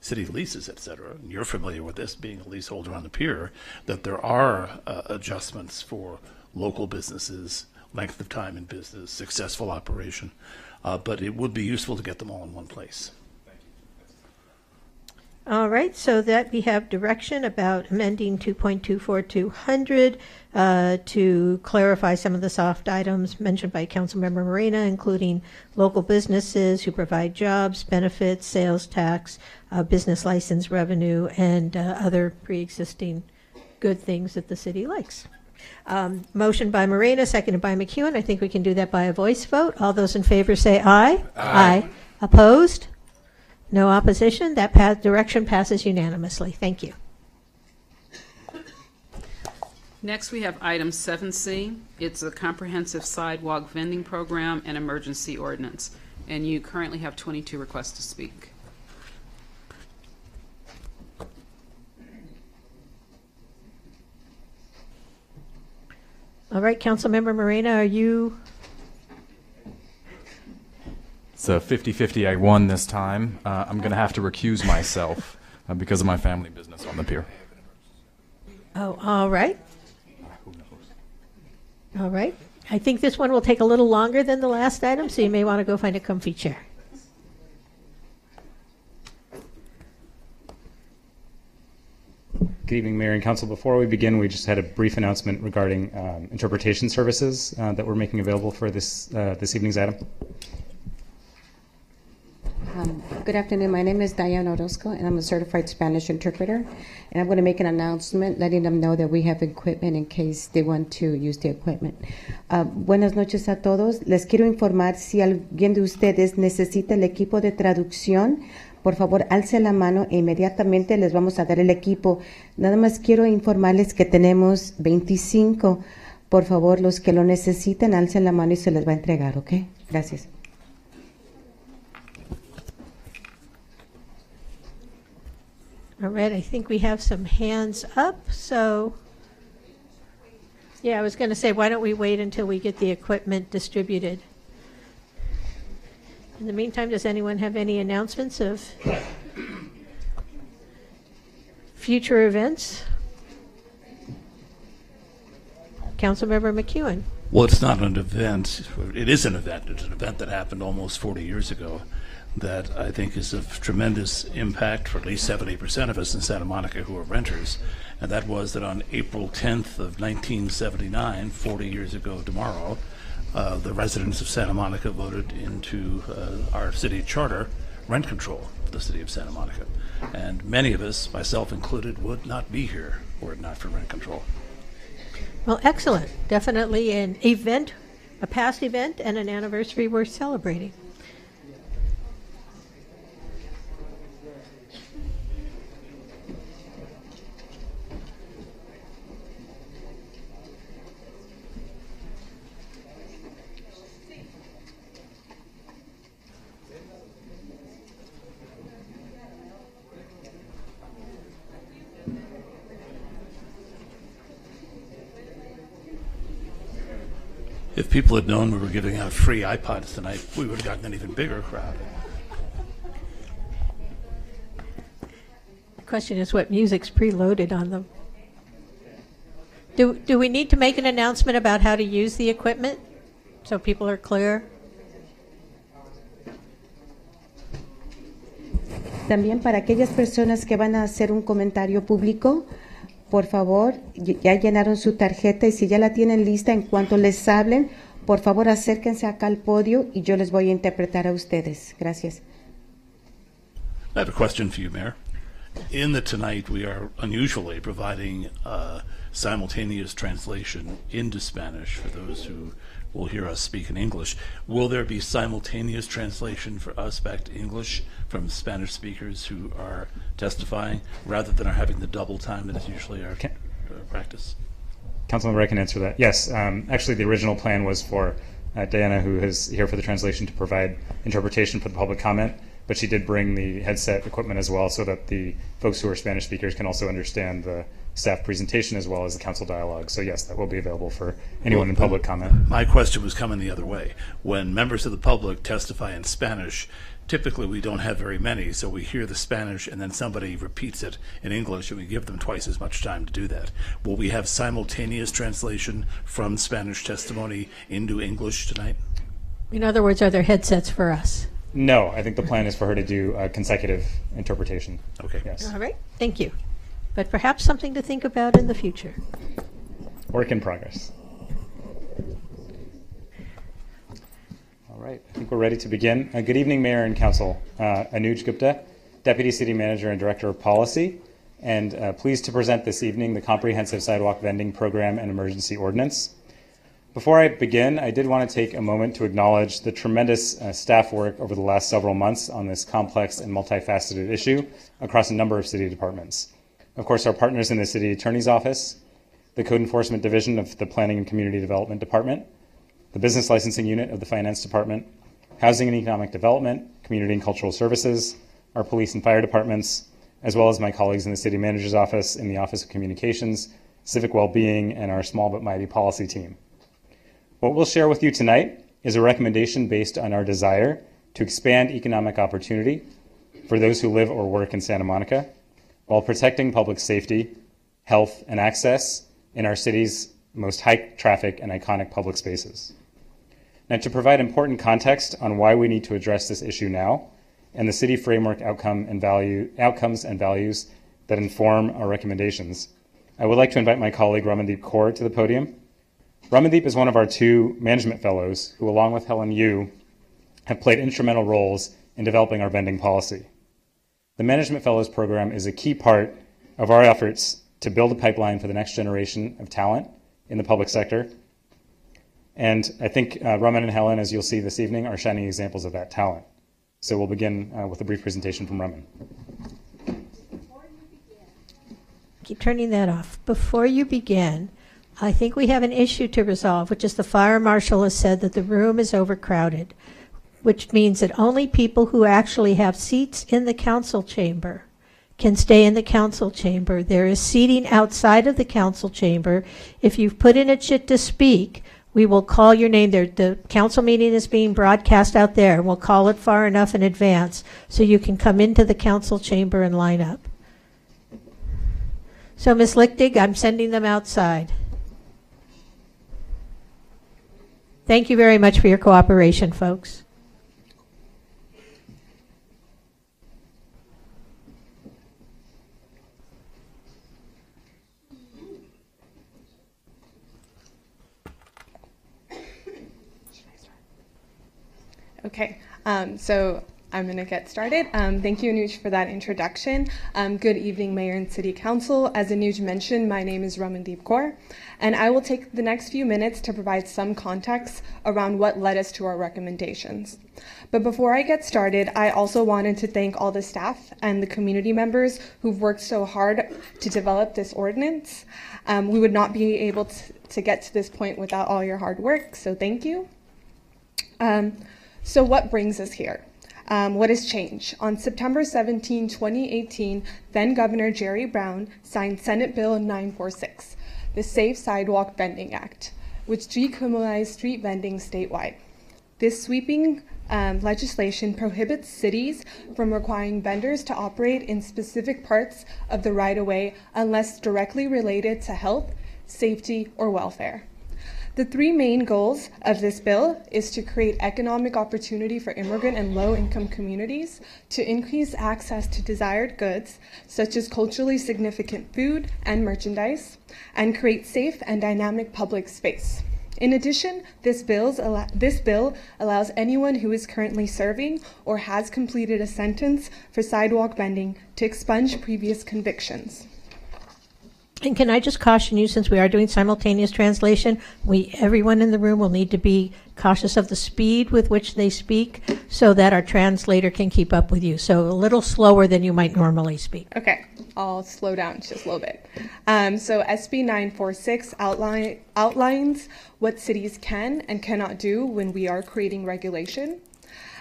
city leases, et cetera, and you're familiar with this, being a leaseholder on the pier, that there are adjustments for local businesses, length of time in business, successful operation. But it would be useful to get them all in one place. All right, so that we have direction about amending 2.24200 to clarify some of the soft items mentioned by Councilmember Moreno, including local businesses who provide jobs, benefits, sales tax, business license revenue, and other pre-existing good things that the city likes. Motion by Moreno, seconded by McEwen. I think we can do that by a voice vote. All those in favor say aye. Aye. Opposed? No opposition. That direction passes unanimously. Thank you. Next, we have item 7C. It's a comprehensive sidewalk vending program and emergency ordinance. And you currently have 22 requests to speak. All right, Councilmember Moreno, are you? It's a 50-50. I won this time. I'm going to have to recuse myself because of my family business on the pier. Oh, all right. All right. I think this one will take a little longer than the last item, so you may want to go find a comfy chair. Good evening, Mayor and Council. Before we begin, we just had a brief announcement regarding interpretation services that we're making available for this evening's item. Good afternoon. My name is Diane Orozco, and I'm a certified Spanish interpreter. And I'm going to make an announcement letting them know that we have equipment in case they want to use the equipment. Buenas noches a todos. Les quiero informar si alguien de ustedes necesita el equipo de traducción. Por favor, alce la mano e inmediatamente les vamos a dar el equipo. Nada más quiero informarles que tenemos 25. Por favor, los que lo necesiten, alcen la mano y se les va a entregar, ¿ok? Gracias. All right, I think we have some hands up, so yeah, I was going to say, why don't we wait until we get the equipment distributed? In the meantime, does anyone have any announcements of future events? Councilmember McEwen. Well, it's not an event. It is an event. It's an event that happened almost 40 years ago that I think is of tremendous impact for at least 70% of us in Santa Monica who are renters. And that was that on April 10th of 1979, 40 years ago tomorrow, the residents of Santa Monica voted into our city charter rent control for the city of Santa Monica. And many of us, myself included, would not be here were it not for rent control. Well, excellent. Definitely an event, a past event, and an anniversary worth celebrating. If people had known we were giving out free iPods tonight, we would have gotten an even bigger crowd. The question is what music's preloaded on them. Do we need to make an announcement about how to use the equipment so people are clear? También para aquellas personas que van a hacer un comentario público, por favor, ya llenaron su tarjeta y si ya la tienen lista, en cuanto les hablen, por favor acérquense acá al podio y yo les voy a interpretar a ustedes. Gracias. I have a question for you, Mayor. In the tonight, we are unusually providing simultaneous translation into Spanish for those who will hear us speak in English. Will there be simultaneous translation for us back to English from Spanish speakers who are testifying, rather than having the double time that is usually our practice? Councilmember, I can answer that. Yes, actually the original plan was for Diana, who is here for the translation, to provide interpretation for the public comment, but she did bring the headset equipment as well so that the folks who are Spanish speakers can also understand the staff presentation as well as the council dialogue. So yes, that will be available for anyone in public comment. My question was coming the other way. When members of the public testify in Spanish, typically we don't have very many, so we hear the Spanish and then somebody repeats it in English and we give them twice as much time to do that. Will we have simultaneous translation from Spanish testimony into English tonight? In other words, are there headsets for us? No, I think the plan is for her to do consecutive interpretation. Okay. Yes. All right, thank you. But perhaps something to think about in the future. Work in progress. All right, I think we're ready to begin. Good evening, Mayor and Council. Anuj Gupta, Deputy City Manager and Director of Policy, and pleased to present this evening the Comprehensive Sidewalk Vending Program and Emergency Ordinance. Before I begin, I did want to take a moment to acknowledge the tremendous staff work over the last several months on this complex and multifaceted issue across a number of city departments. Of course, our partners in the City Attorney's Office, the Code Enforcement Division of the Planning and Community Development Department, the Business Licensing Unit of the Finance Department, Housing and Economic Development, Community and Cultural Services, our police and fire departments, as well as my colleagues in the City Manager's Office, in the Office of Communications, Civic Wellbeing, and our small but mighty policy team. What we'll share with you tonight is a recommendation based on our desire to expand economic opportunity for those who live or work in Santa Monica, while protecting public safety, health, and access in our city's most high-traffic and iconic public spaces. Now, to provide important context on why we need to address this issue now, and the city framework outcomes and values that inform our recommendations, I would like to invite my colleague Ramandeep Kaur to the podium. Ramandeep is one of our two management fellows who, along with Helen Yu, have played instrumental roles in developing our vending policy. The Management Fellows Program is a key part of our efforts to build a pipeline for the next generation of talent in the public sector. And I think Raman and Helen, as you'll see this evening, are shining examples of that talent. So we'll begin with a brief presentation from Raman. Keep turning that off. Before you begin, I think we have an issue to resolve, which is the fire marshal has said that the room is overcrowded, which means that only people who actually have seats in the council chamber can stay in the council chamber. There is seating outside of the council chamber. If you've put in a chit to speak, we will call your name there. The council meeting is being broadcast out there, and we'll call it far enough in advance so you can come into the council chamber and line up. So, Ms. Lichtig, I'm sending them outside. Thank you very much for your cooperation, folks. Okay, so I'm going to get started. Thank you, Anuj, for that introduction. Good evening, Mayor and City Council. As Anuj mentioned, my name is Ramandeep Kaur, and I will take the next few minutes to provide some context around what led us to our recommendations. But before I get started, I also wanted to thank all the staff and the community members who've worked so hard to develop this ordinance. We would not be able to get to this point without all your hard work, so thank you. So what brings us here? What has changed? On September 17, 2018, then Governor Jerry Brown signed Senate Bill 946, the Safe Sidewalk Vending Act. which decriminalized street vending statewide. This sweeping legislation prohibits cities from requiring vendors to operate in specific parts of the right-of-way unless directly related to health, safety, or welfare. The three main goals of this bill is to create economic opportunity for immigrant and low-income communities, to increase access to desired goods, such as culturally significant food and merchandise, and create safe and dynamic public space. In addition, this bill allows anyone who is currently serving or has completed a sentence for sidewalk vending to expunge previous convictions. And can I just caution you, since we are doing simultaneous translation, everyone in the room will need to be cautious of the speed with which they speak so that our translator can keep up with you. So a little slower than you might normally speak. Okay, I'll slow down just a little bit. So SB 946 outlines what cities can and cannot do when we are creating regulation.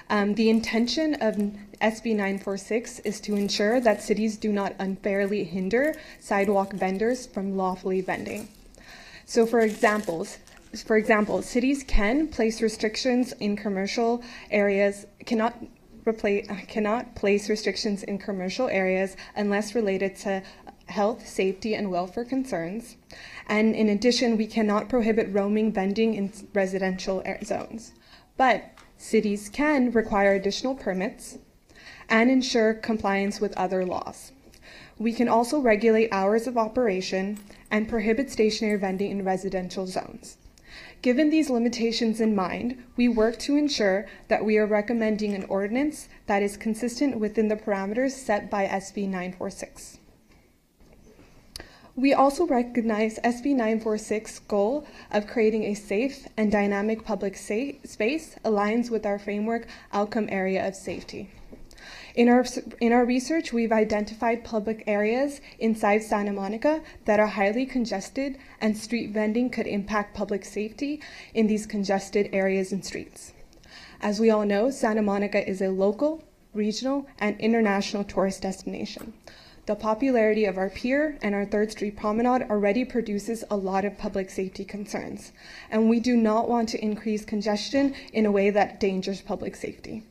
The intention of SB 946 is to ensure that cities do not unfairly hinder sidewalk vendors from lawfully vending. So for example, cities can place restrictions in commercial areas, cannot place restrictions in commercial areas unless related to health, safety, and welfare concerns. And in addition, we cannot prohibit roaming vending in residential zones. But cities can require additional permits and ensure compliance with other laws. We can also regulate hours of operation and prohibit stationary vending in residential zones. Given these limitations in mind, we work to ensure that we are recommending an ordinance that is consistent within the parameters set by SB 946. We also recognize SB 946's goal of creating a safe and dynamic public space aligns with our framework outcome area of safety. In our research, we've identified public areas inside Santa Monica that are highly congested, and street vending could impact public safety in these congested areas and streets. As we all know, Santa Monica is a local, regional, and international tourist destination. The popularity of our pier and our 3rd Street Promenade already produces a lot of public safety concerns, and we do not want to increase congestion in a way that endangers public safety.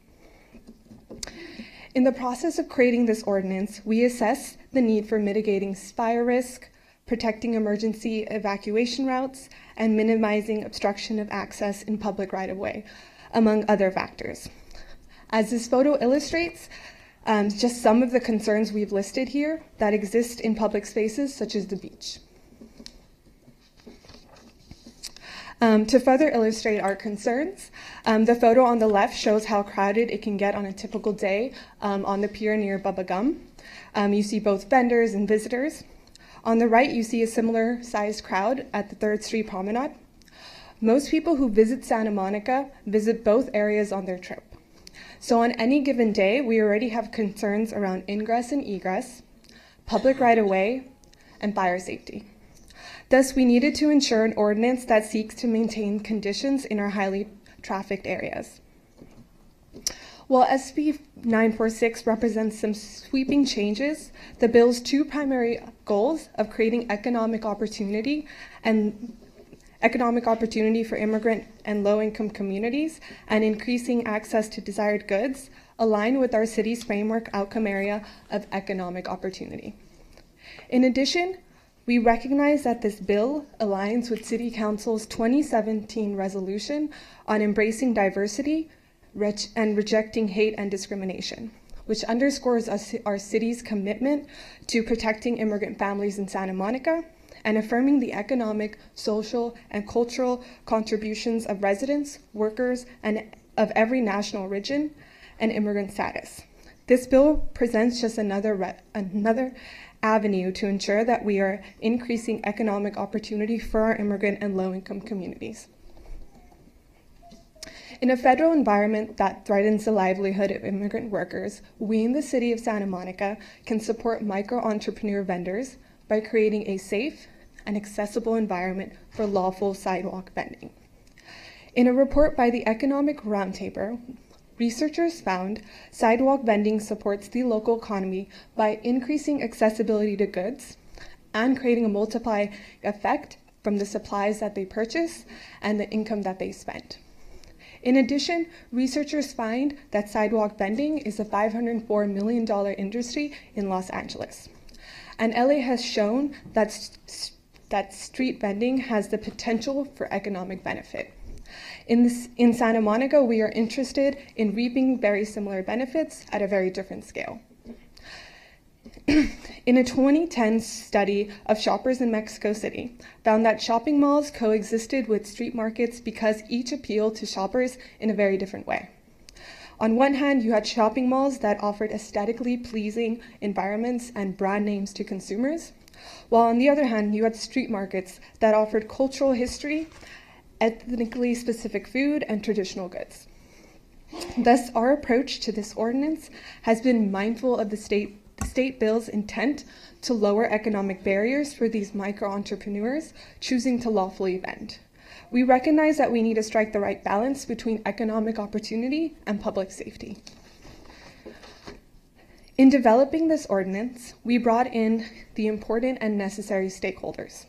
In the process of creating this ordinance, we assess the need for mitigating fire risk, protecting emergency evacuation routes, and minimizing obstruction of access in public right-of-way, among other factors. As this photo illustrates, just some of the concerns we've listed here that exist in public spaces such as the beach. To further illustrate our concerns, the photo on the left shows how crowded it can get on a typical day on the pier near Bubba Gum. You see both vendors and visitors. On the right, you see a similar sized crowd at the 3rd Street Promenade. Most people who visit Santa Monica visit both areas on their trip. So on any given day, we already have concerns around ingress and egress, public right-of-way, and fire safety. Thus, we needed to ensure an ordinance that seeks to maintain conditions in our highly trafficked areas. While SB 946 represents some sweeping changes, the bill's two primary goals of creating economic opportunity for immigrant and low-income communities and increasing access to desired goods align with our city's framework outcome area of economic opportunity. In addition, we recognize that this bill aligns with City Council's 2017 resolution on embracing diversity and rejecting hate and discrimination, which underscores our city's commitment to protecting immigrant families in Santa Monica and affirming the economic, social, and cultural contributions of residents, workers, and of every national origin and immigrant status. This bill presents just another avenue to ensure that we are increasing economic opportunity for our immigrant and low-income communities. In a federal environment that threatens the livelihood of immigrant workers, we in the city of Santa Monica can support micro-entrepreneur vendors by creating a safe and accessible environment for lawful sidewalk vending. In a report by the Economic Roundtable, researchers found sidewalk vending supports the local economy by increasing accessibility to goods and creating a multiplier effect from the supplies that they purchase and the income that they spend. In addition, researchers find that sidewalk vending is a $504 million industry in Los Angeles. And LA has shown that street vending has the potential for economic benefit. In Santa Monica, we are interested in reaping very similar benefits at a very different scale. In a 2010 study of shoppers in Mexico City, found that shopping malls coexisted with street markets because each appealed to shoppers in a very different way. On one hand, you had shopping malls that offered aesthetically pleasing environments and brand names to consumers, while on the other hand, you had street markets that offered cultural history, ethnically specific food, and traditional goods. Thus, our approach to this ordinance has been mindful of the state bill's intent to lower economic barriers for these micro-entrepreneurs choosing to lawfully vend. We recognize that we need to strike the right balance between economic opportunity and public safety. In developing this ordinance, we brought in the important and necessary stakeholders.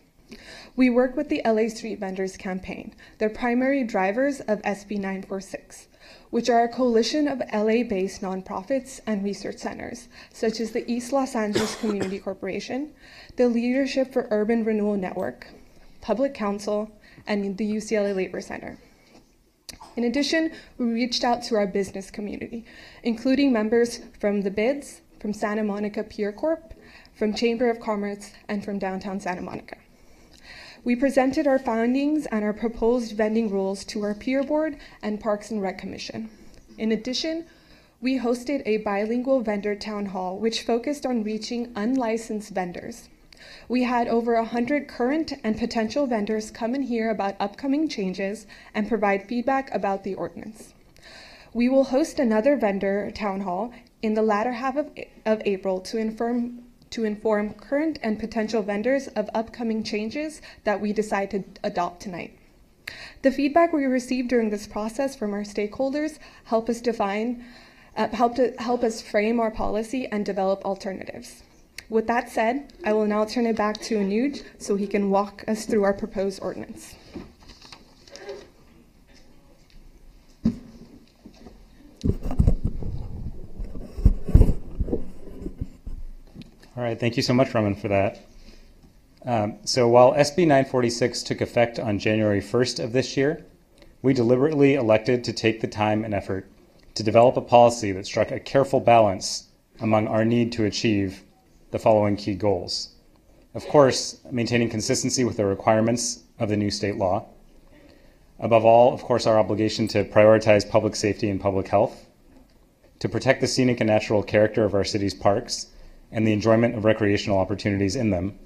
We work with the LA Street Vendors Campaign, the primary drivers of SB 946, which are a coalition of LA-based nonprofits and research centers, such as the East Los Angeles Community Corporation, the Leadership for Urban Renewal Network, Public Council, and the UCLA Labor Center. In addition, we reached out to our business community, including members from the BIDS, from Santa Monica Pier Corp, from Chamber of Commerce, and from downtown Santa Monica. We presented our findings and our proposed vending rules to our peer board and Parks and Rec Commission. In addition, we hosted a bilingual vendor town hall, which focused on reaching unlicensed vendors. We had over 100 current and potential vendors come and hear about upcoming changes and provide feedback about the ordinance. We will host another vendor town hall in the latter half of April to inform current and potential vendors of upcoming changes that we decide to adopt tonight. The feedback we received during this process from our stakeholders help us frame our policy and develop alternatives. With that said, I will now turn it back to Anuj so he can walk us through our proposed ordinance. All right, thank you so much, Raman, for that. So while SB 946 took effect on January 1st of this year, we deliberately elected to take the time and effort to develop a policy that struck a careful balance among our need to achieve the following key goals. Of course, maintaining consistency with the requirements of the new state law. Above all, of course, our obligation to prioritize public safety and public health, to protect the scenic and natural character of our city's parks and the enjoyment of recreational opportunities in them,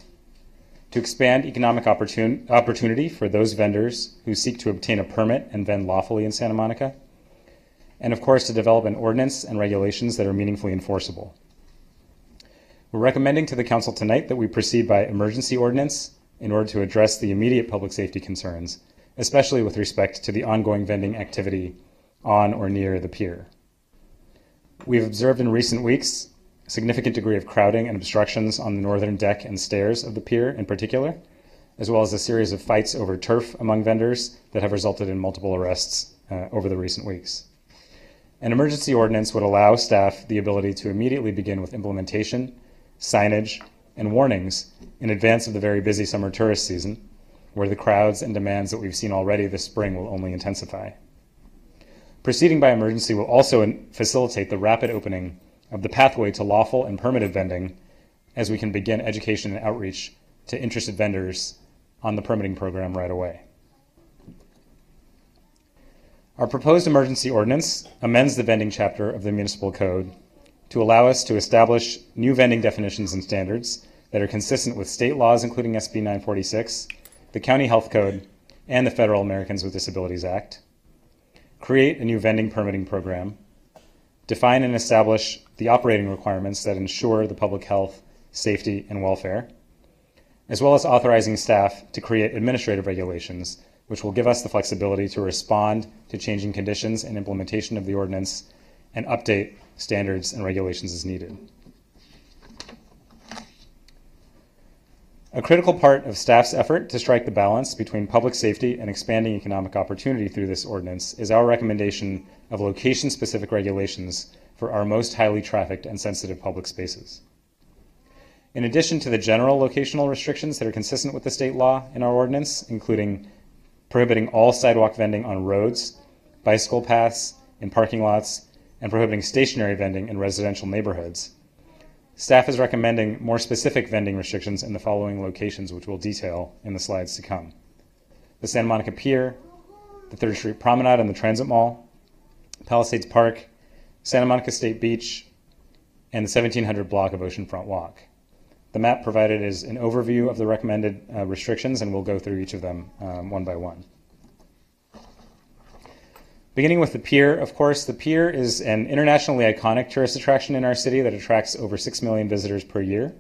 to expand economic opportunity for those vendors who seek to obtain a permit and vend lawfully in Santa Monica, and of course to develop an ordinance and regulations that are meaningfully enforceable. We're recommending to the Council tonight that we proceed by emergency ordinance in order to address the immediate public safety concerns, especially with respect to the ongoing vending activity on or near the pier. We've observed in recent weeks a significant degree of crowding and obstructions on the northern deck and stairs of the pier in particular, as well as a series of fights over turf among vendors that have resulted in multiple arrests over the recent weeks. An emergency ordinance would allow staff the ability to immediately begin with implementation, signage, and warnings in advance of the very busy summer tourist season, where the crowds and demands that we've seen already this spring will only intensify. Proceeding by emergency will also facilitate the rapid opening of the pathway to lawful and permitted vending as we can begin education and outreach to interested vendors on the permitting program right away. Our proposed emergency ordinance amends the vending chapter of the municipal code to allow us to establish new vending definitions and standards that are consistent with state laws, including SB 946, the County Health Code, and the Federal Americans with Disabilities Act, create a new vending permitting program, define and establish the operating requirements that ensure the public health, safety, and welfare, as well as authorizing staff to create administrative regulations, which will give us the flexibility to respond to changing conditions and implementation of the ordinance and update standards and regulations as needed. A critical part of staff's effort to strike the balance between public safety and expanding economic opportunity through this ordinance is our recommendation of location-specific regulations for our most highly trafficked and sensitive public spaces. In addition to the general locational restrictions that are consistent with the state law in our ordinance, including prohibiting all sidewalk vending on roads, bicycle paths, in parking lots, and prohibiting stationary vending in residential neighborhoods, staff is recommending more specific vending restrictions in the following locations, which we'll detail in the slides to come: the Santa Monica Pier, the 3rd Street Promenade and the Transit Mall, Palisades Park, Santa Monica State Beach, and the 1700 block of Oceanfront Walk. The map provided is an overview of the recommended restrictions, and we'll go through each of them one by one. Beginning with the pier, of course, the pier is an internationally iconic tourist attraction in our city that attracts over 6 million visitors per year.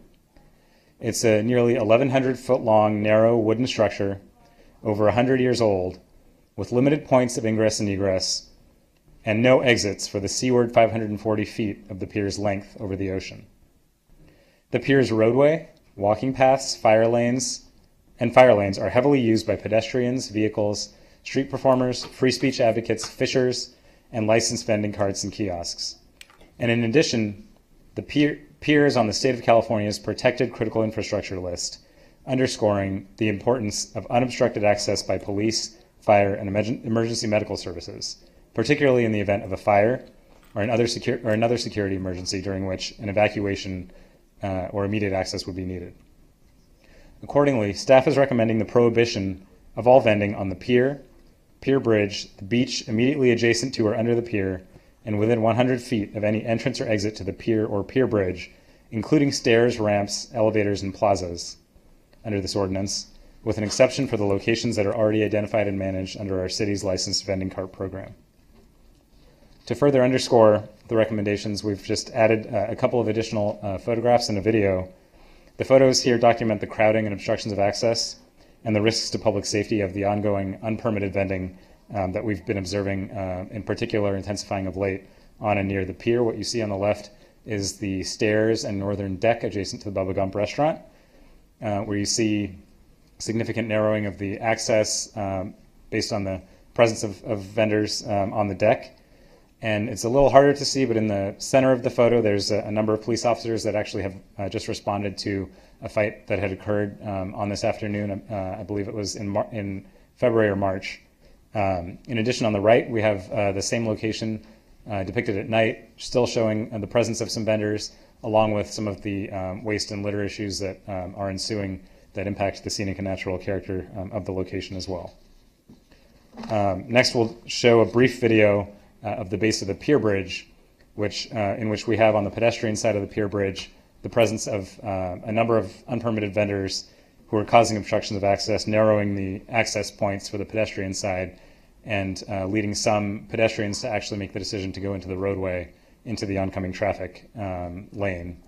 It's a nearly 1,100-foot long, narrow wooden structure, over 100 years old, with limited points of ingress and egress, and no exits for the seaward 540 feet of the pier's length over the ocean. The pier's roadway, walking paths, fire lanes are heavily used by pedestrians, vehicles, street performers, free speech advocates, fishers, and licensed vending carts and kiosks. And in addition, the pier is on the state of California's protected critical infrastructure list, underscoring the importance of unobstructed access by police, fire, and emergency medical services, particularly in the event of a fire or another security emergency during which an evacuation or immediate access would be needed. Accordingly, staff is recommending the prohibition of all vending on the pier bridge, the beach immediately adjacent to or under the pier, and within 100 feet of any entrance or exit to the pier or pier bridge, including stairs, ramps, elevators, and plazas under this ordinance, with an exception for the locations that are already identified and managed under our city's licensed vending cart program. To further underscore the recommendations, we've just added a couple of additional photographs and a video. The photos here document the crowding and obstructions of access and the risks to public safety of the ongoing unpermitted vending that we've been observing, in particular intensifying of late on and near the pier. What you see on the left is the stairs and northern deck adjacent to the Bubba Gump restaurant, where you see significant narrowing of the access based on the presence of vendors on the deck. And it's a little harder to see, but in the center of the photo, there's a number of police officers that actually have just responded to a fight that had occurred on this afternoon. I believe it was in February or March. In addition, on the right, we have the same location depicted at night, still showing the presence of some vendors, along with some of the waste and litter issues that are ensuing that impact the scenic and natural character of the location as well. Next, we'll show a brief video of the base of the pier bridge, in which we have on the pedestrian side of the pier bridge the presence of a number of unpermitted vendors who are causing obstructions of access, narrowing the access points for the pedestrian side, and leading some pedestrians to actually make the decision to go into the roadway, into the oncoming traffic lane.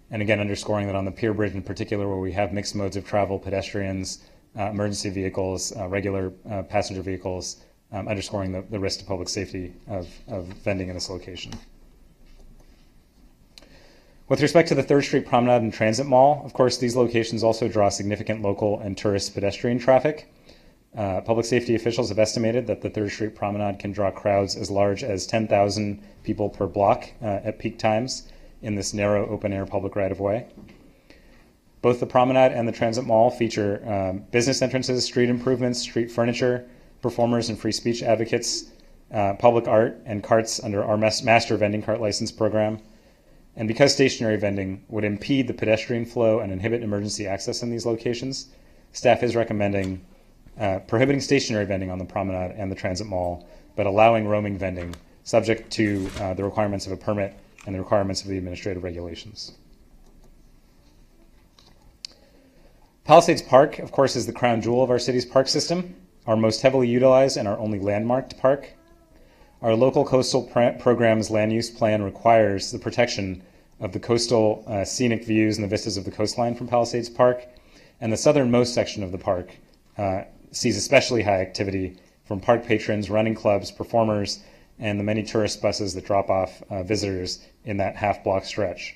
And again, underscoring that on the pier bridge in particular, where we have mixed modes of travel, pedestrians, emergency vehicles, regular passenger vehicles, underscoring the risk to public safety of vending in this location. With respect to the 3rd Street Promenade and Transit Mall, of course, these locations also draw significant local and tourist pedestrian traffic. Public safety officials have estimated that the 3rd Street Promenade can draw crowds as large as 10,000 people per block at peak times in this narrow open-air public right-of-way. Both the Promenade and the Transit Mall feature business entrances, street improvements, street furniture, performers and free speech advocates, public art, and carts under our master vending cart license program. And because stationary vending would impede the pedestrian flow and inhibit emergency access in these locations, staff is recommending prohibiting stationary vending on the Promenade and the Transit Mall, but allowing roaming vending, subject to the requirements of a permit and the requirements of the administrative regulations. Palisades Park, of course, is the crown jewel of our city's park system, our most heavily utilized and our only landmarked park. Our local coastal program's land use plan requires the protection of the coastal scenic views and the vistas of the coastline from Palisades Park, and the southernmost section of the park sees especially high activity from park patrons, running clubs, performers, and the many tourist buses that drop off visitors in that half-block stretch.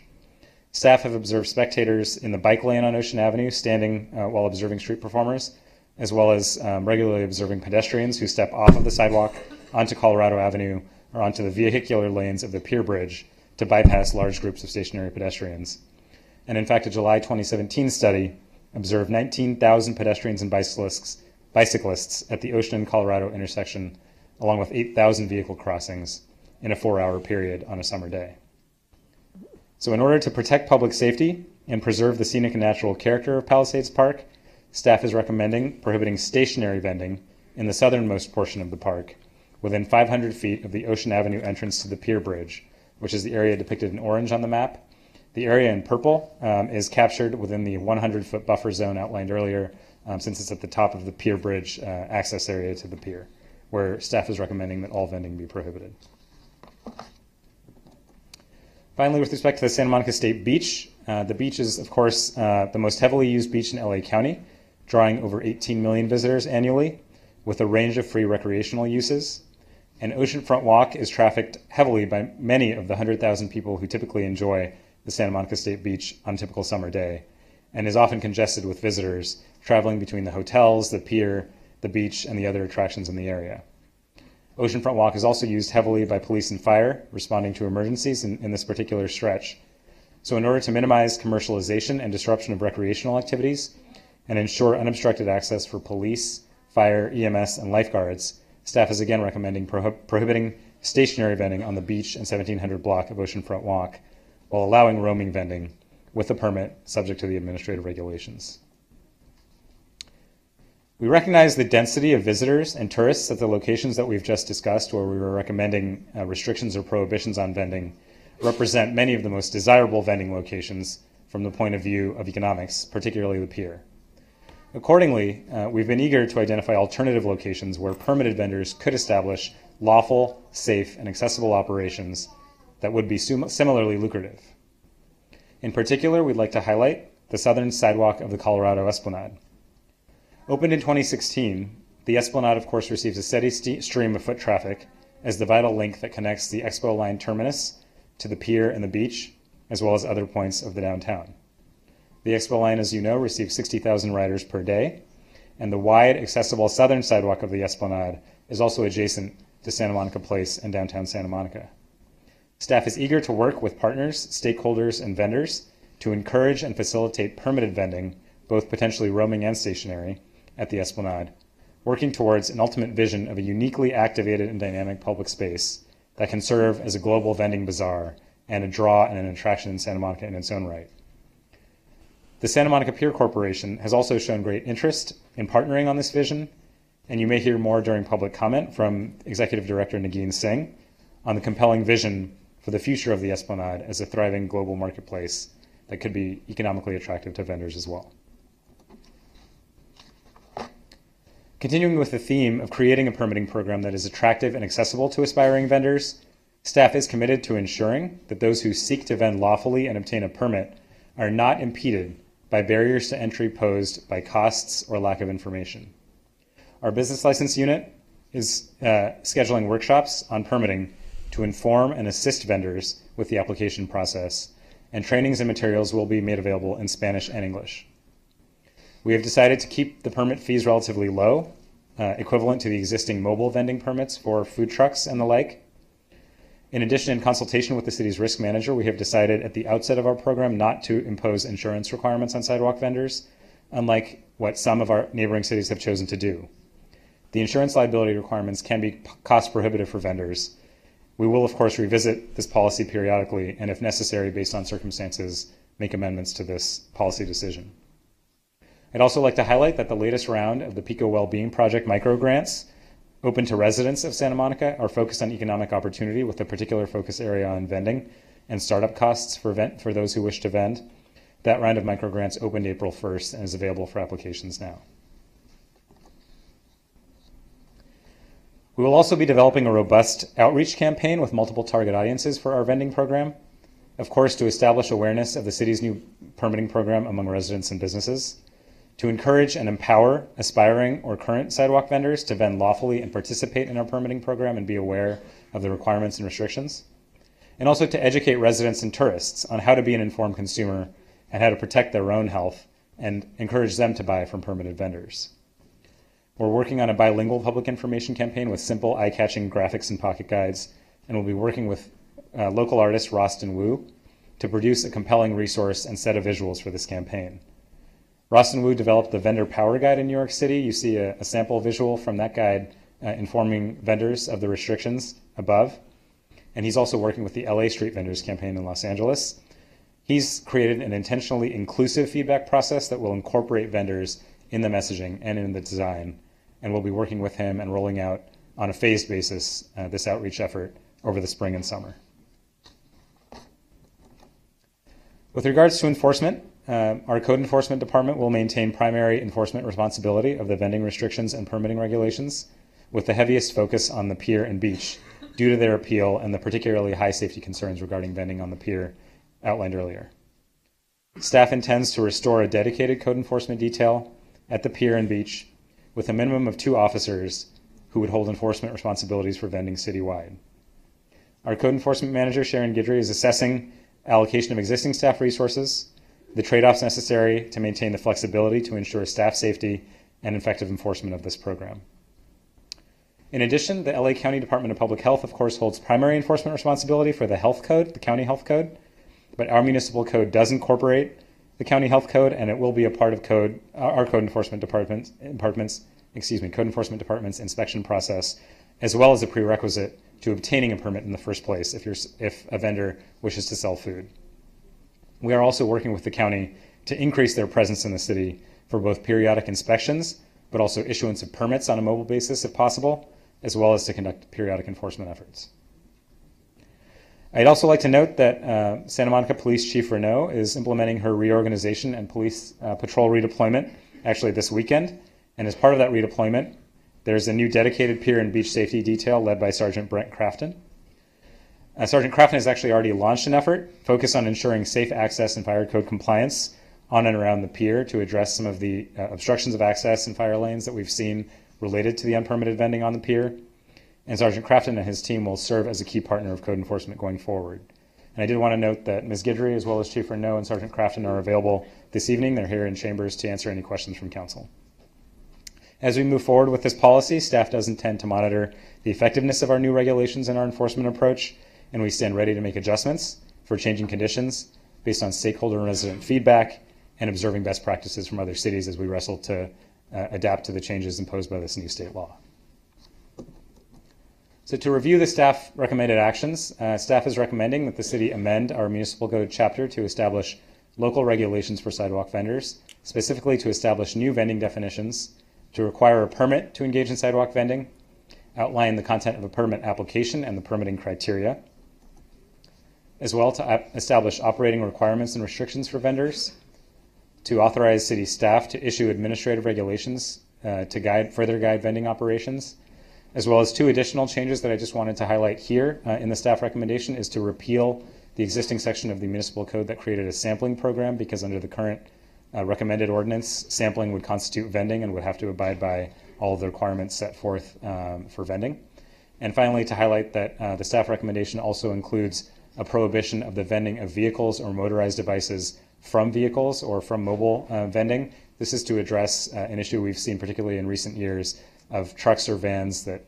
Staff have observed spectators in the bike lane on Ocean Avenue standing while observing street performers, as well as regularly observing pedestrians who step off of the sidewalk onto Colorado Avenue or onto the vehicular lanes of the Pier Bridge to bypass large groups of stationary pedestrians. And in fact, a July 2017 study observed 19,000 pedestrians and bicyclists at the Ocean and Colorado intersection, along with 8,000 vehicle crossings in a 4-hour period on a summer day. So in order to protect public safety and preserve the scenic and natural character of Palisades Park, staff is recommending prohibiting stationary vending in the southernmost portion of the park, within 500 feet of the Ocean Avenue entrance to the Pier Bridge, which is the area depicted in orange on the map. The area in purple is captured within the 100-foot buffer zone outlined earlier, since it's at the top of the Pier Bridge access area to the pier, where staff is recommending that all vending be prohibited. Finally, with respect to the Santa Monica State Beach, the beach is, of course, the most heavily used beach in LA County, drawing over 18 million visitors annually, with a range of free recreational uses. And Oceanfront Walk is trafficked heavily by many of the 100,000 people who typically enjoy the Santa Monica State Beach on a typical summer day, and is often congested with visitors traveling between the hotels, the pier, the beach, and the other attractions in the area. Oceanfront Walk is also used heavily by police and fire, responding to emergencies in this particular stretch. So in order to minimize commercialization and disruption of recreational activities and ensure unobstructed access for police, fire, EMS, and lifeguards, staff is again recommending prohibiting stationary vending on the beach and 1700 block of Oceanfront Walk, while allowing roaming vending with a permit subject to the administrative regulations. We recognize the density of visitors and tourists at the locations that we've just discussed, where we were recommending restrictions or prohibitions on vending, represent many of the most desirable vending locations from the point of view of economics, particularly the pier. Accordingly, we've been eager to identify alternative locations where permitted vendors could establish lawful, safe, and accessible operations that would be similarly lucrative. In particular, we'd like to highlight the southern sidewalk of the Colorado Esplanade. Opened in 2016, the Esplanade, of course, receives a steady stream of foot traffic as the vital link that connects the Expo Line terminus to the pier and the beach, as well as other points of the downtown. The Expo Line, as you know, receives 60,000 riders per day, and the wide, accessible southern sidewalk of the Esplanade is also adjacent to Santa Monica Place and downtown Santa Monica. Staff is eager to work with partners, stakeholders, and vendors to encourage and facilitate permitted vending, both potentially roaming and stationary, at the Esplanade, working towards an ultimate vision of a uniquely activated and dynamic public space that can serve as a global vending bazaar and a draw and an attraction in Santa Monica in its own right. The Santa Monica Pier Corporation has also shown great interest in partnering on this vision, and you may hear more during public comment from Executive Director Nagin Singh on the compelling vision for the future of the Esplanade as a thriving global marketplace that could be economically attractive to vendors as well. Continuing with the theme of creating a permitting program that is attractive and accessible to aspiring vendors, staff is committed to ensuring that those who seek to vend lawfully and obtain a permit are not impeded by barriers to entry posed by costs or lack of information. Our business license unit is scheduling workshops on permitting to inform and assist vendors with the application process, and trainings and materials will be made available in Spanish and English. We have decided to keep the permit fees relatively low, equivalent to the existing mobile vending permits for food trucks and the like. In addition, in consultation with the city's risk manager, we have decided at the outset of our program not to impose insurance requirements on sidewalk vendors, unlike what some of our neighboring cities have chosen to do. The insurance liability requirements can be cost prohibitive for vendors. We will, of course, revisit this policy periodically, and if necessary, based on circumstances, make amendments to this policy decision. I'd also like to highlight that the latest round of the PICO Wellbeing Project microgrants open to residents of Santa Monica are focused on economic opportunity with a particular focus area on vending and startup costs for those who wish to vend. That round of microgrants opened April 1st and is available for applications now. We will also be developing a robust outreach campaign with multiple target audiences for our vending program, of course, to establish awareness of the city's new permitting program among residents and businesses. to encourage and empower aspiring or current sidewalk vendors to vend lawfully and participate in our permitting program and be aware of the requirements and restrictions, and also to educate residents and tourists on how to be an informed consumer and how to protect their own health and encourage them to buy from permitted vendors. We're working on a bilingual public information campaign with simple, eye-catching graphics and pocket guides, and we'll be working with local artist Rostin Wu to produce a compelling resource and set of visuals for this campaign. Rostin Wu developed the Vendor Power Guide in New York City. You see a sample visual from that guide informing vendors of the restrictions above. And he's also working with the LA Street Vendors campaign in Los Angeles. He's created an intentionally inclusive feedback process that will incorporate vendors in the messaging and in the design. And we'll be working with him and rolling out on a phased basis this outreach effort over the spring and summer. With regards to enforcement, our code enforcement department will maintain primary enforcement responsibility of the vending restrictions and permitting regulations, with the heaviest focus on the pier and beach due to their appeal and the particularly high safety concerns regarding vending on the pier outlined earlier. Staff intends to restore a dedicated code enforcement detail at the pier and beach with a minimum of 2 officers who would hold enforcement responsibilities for vending citywide. Our code enforcement manager, Sharon Guidry, is assessing allocation of existing staff resources, the trade-offs necessary to maintain the flexibility to ensure staff safety and effective enforcement of this program. In addition, the LA County Department of Public Health, of course, holds primary enforcement responsibility for the health code, the county health code, but our municipal code does incorporate the county health code, and it will be a part of our code enforcement department's inspection process, as well as a prerequisite to obtaining a permit in the first place if a vendor wishes to sell food. We are also working with the county to increase their presence in the city for both periodic inspections, but also issuance of permits on a mobile basis if possible, as well as to conduct periodic enforcement efforts. I'd also like to note that Santa Monica Police Chief Renaud is implementing her reorganization and police patrol redeployment actually this weekend. And as part of that redeployment, there's a new dedicated pier and beach safety detail led by Sergeant Brent Crafton. Sergeant Crafton has actually already launched an effort focused on ensuring safe access and fire code compliance on and around the pier to address some of the obstructions of access and fire lanes that we've seen related to the unpermitted vending on the pier. And Sergeant Crafton and his team will serve as a key partner of code enforcement going forward. And I did want to note that Ms. Guidry, as well as Chief Renaud and Sergeant Crafton, are available this evening. They're here in chambers to answer any questions from council. As we move forward with this policy, staff does intend to monitor the effectiveness of our new regulations and our enforcement approach, and we stand ready to make adjustments for changing conditions based on stakeholder and resident feedback and observing best practices from other cities as we wrestle to adapt to the changes imposed by this new state law. So to review the staff recommended actions, staff is recommending that the city amend our municipal code chapter to establish local regulations for sidewalk vendors, specifically to establish new vending definitions, to require a permit to engage in sidewalk vending, outline the content of a permit application and the permitting criteria, as well to establish operating requirements and restrictions for vendors, to authorize city staff to issue administrative regulations to further guide vending operations, as well as 2 additional changes that I just wanted to highlight here in the staff recommendation is to repeal the existing section of the municipal code that created a sampling program, because under the current recommended ordinance, sampling would constitute vending and would have to abide by all of the requirements set forth for vending. And finally, to highlight that the staff recommendation also includes a prohibition of the vending of vehicles or motorized devices from vehicles or from mobile vending. This is to address an issue we've seen particularly in recent years of trucks or vans that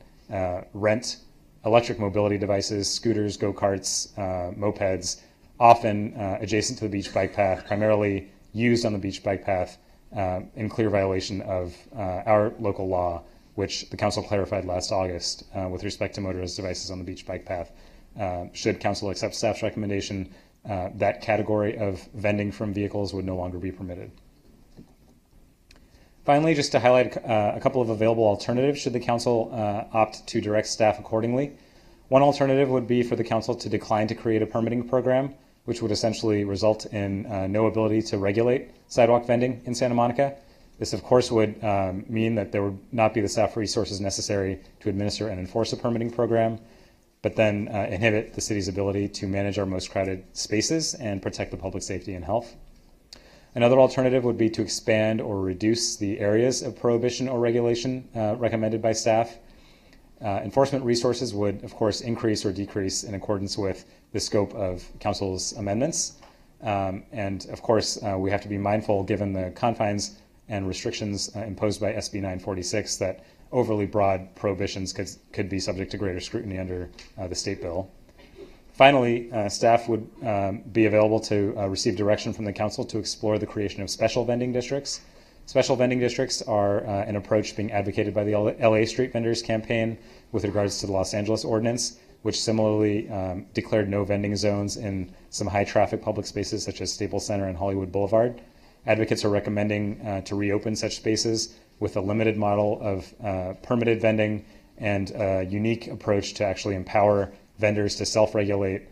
rent electric mobility devices, scooters, go-karts, mopeds, often adjacent to the beach bike path, primarily used on the beach bike path in clear violation of our local law, which the council clarified last August with respect to motorized devices on the beach bike path. Should council accept staff's recommendation, that category of vending from vehicles would no longer be permitted. Finally, just to highlight a couple of available alternatives should the council opt to direct staff accordingly. One alternative would be for the council to decline to create a permitting program, which would essentially result in no ability to regulate sidewalk vending in Santa Monica. This, of course, would mean that there would not be the staff resources necessary to administer and enforce a permitting program, but then inhibit the city's ability to manage our most crowded spaces and protect the public safety and health. Another alternative would be to expand or reduce the areas of prohibition or regulation recommended by staff. Enforcement resources would, of course, increase or decrease in accordance with the scope of council's amendments. And of course, we have to be mindful, given the confines and restrictions imposed by SB 946, that overly broad prohibitions could be subject to greater scrutiny under the state bill. Finally, staff would be available to receive direction from the council to explore the creation of special vending districts. Special vending districts are an approach being advocated by the LA Street Vendors campaign with regards to the Los Angeles ordinance, which similarly declared no vending zones in some high traffic public spaces such as Staples Center and Hollywood Boulevard. Advocates are recommending to reopen such spaces with a limited model of permitted vending and a unique approach to actually empower vendors to self-regulate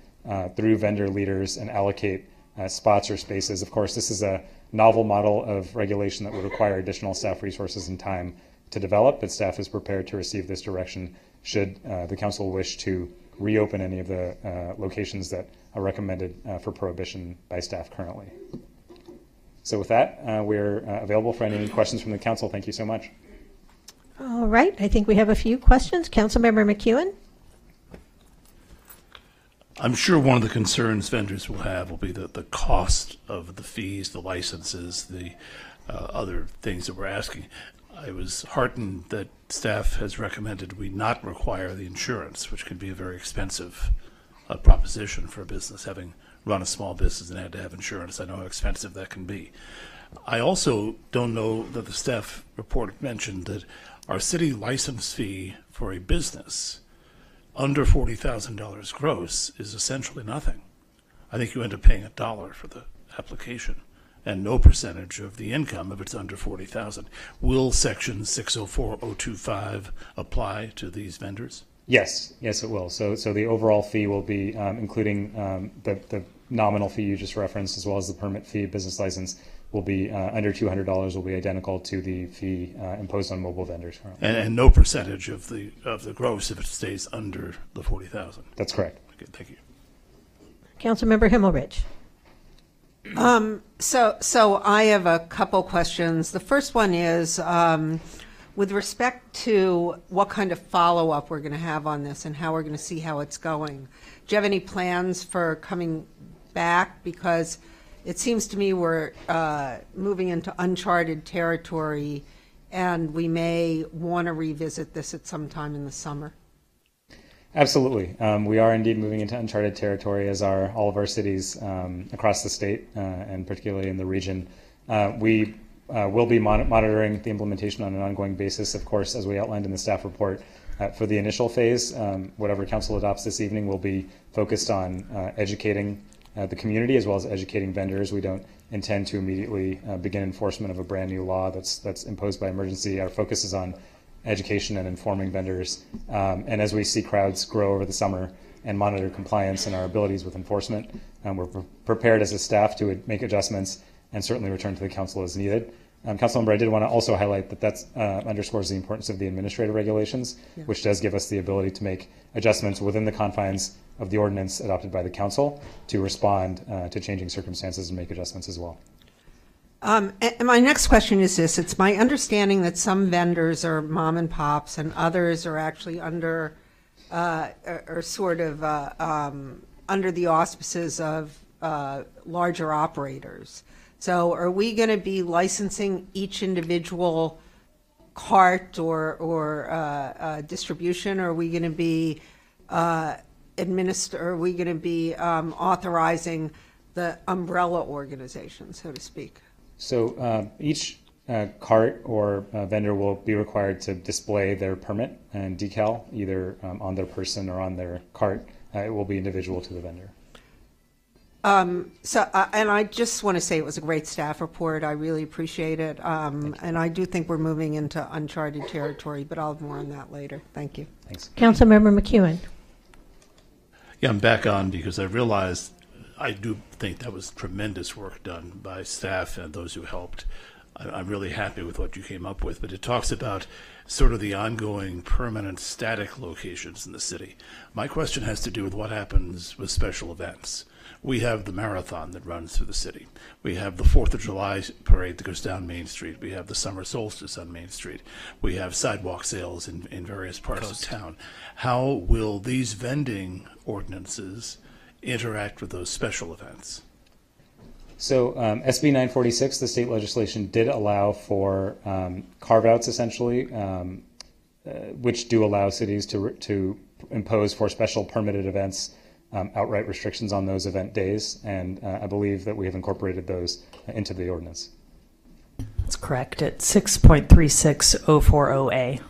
through vendor leaders and allocate spots or spaces. Of course, this is a novel model of regulation that would require additional staff resources and time to develop, but staff is prepared to receive this direction should the council wish to reopen any of the locations that are recommended for prohibition by staff currently. So with that, we're available for any questions from the council. Thank you so much. All right, I think we have a few questions. Councilmember McEwen? I'm sure one of the concerns vendors will have will be the cost of the fees, the licenses, the other things that we're asking. I was heartened that staff has recommended we not require the insurance, which can be a very expensive proposition for a business, having run a small business and had to have insurance. I know how expensive that can be. I also don't know that the staff report mentioned that our city license fee for a business under $40,000 gross is essentially nothing. I think you end up paying $1 for the application and no percentage of the income if it's under $40,000. Will section 604025 apply to these vendors? Yes, yes, it will. So the overall fee will be, including the nominal fee you just referenced, as well as the permit fee, business license, will be under $200, will be identical to the fee imposed on mobile vendors currently. And no percentage of the gross if it stays under the 40,000. That's correct. Okay, thank you. Councilmember Himmelrich. So I have a couple questions. The first one is with respect to what kind of follow-up we're going to have on this and how we're going to see how it's going. Do you have any plans for coming back? Because it seems to me we're moving into uncharted territory, and we may want to revisit this at some time in the summer. Absolutely. We are indeed moving into uncharted territory, as are all of our cities across the state, and particularly in the region. We will be monitoring the implementation on an ongoing basis, of course, as we outlined in the staff report. For the initial phase, whatever council adopts this evening will be focused on educating the community as well as educating vendors. We don't intend to immediately begin enforcement of a brand new law that's imposed by emergency. Our focus is on education and informing vendors. And as we see crowds grow over the summer and monitor compliance and our abilities with enforcement, we're prepared as a staff to make adjustments and certainly return to the council as needed. Councilmember, I did want to also highlight that that underscores the importance of the administrative regulations, which does give us the ability to make adjustments within the confines of the ordinance adopted by the council to respond to changing circumstances and make adjustments as well. And my next question is this. It's my understanding that some vendors are mom and pops and others are actually under under the auspices of larger operators. So are we going to be licensing each individual cart or distribution? Or are we going to be authorizing the umbrella organization, so to speak? So each cart or vendor will be required to display their permit and decal either on their person or on their cart. It will be individual to the vendor. And I just want to say it was a great staff report. I really appreciate it. And I do think we're moving into uncharted territory, but I'll have more on that later. Thank you. Thanks. Councilmember McEwen. Yeah, I'm back on because I realized I do think that was tremendous work done by staff and those who helped. I'm really happy with what you came up with, but it talks about sort of the ongoing permanent static locations in the city. My question has to do with what happens with special events. We have the marathon that runs through the city. We have the 4th of July parade that goes down Main Street. We have the summer solstice on Main Street. We have sidewalk sales in various parts of town. How will these vending ordinances interact with those special events? So SB 946, the state legislation did allow for carve-outs essentially, which do allow cities to impose for special permitted events outright restrictions on those event days, and I believe that we have incorporated those into the ordinance. That's correct. At 6.36040A.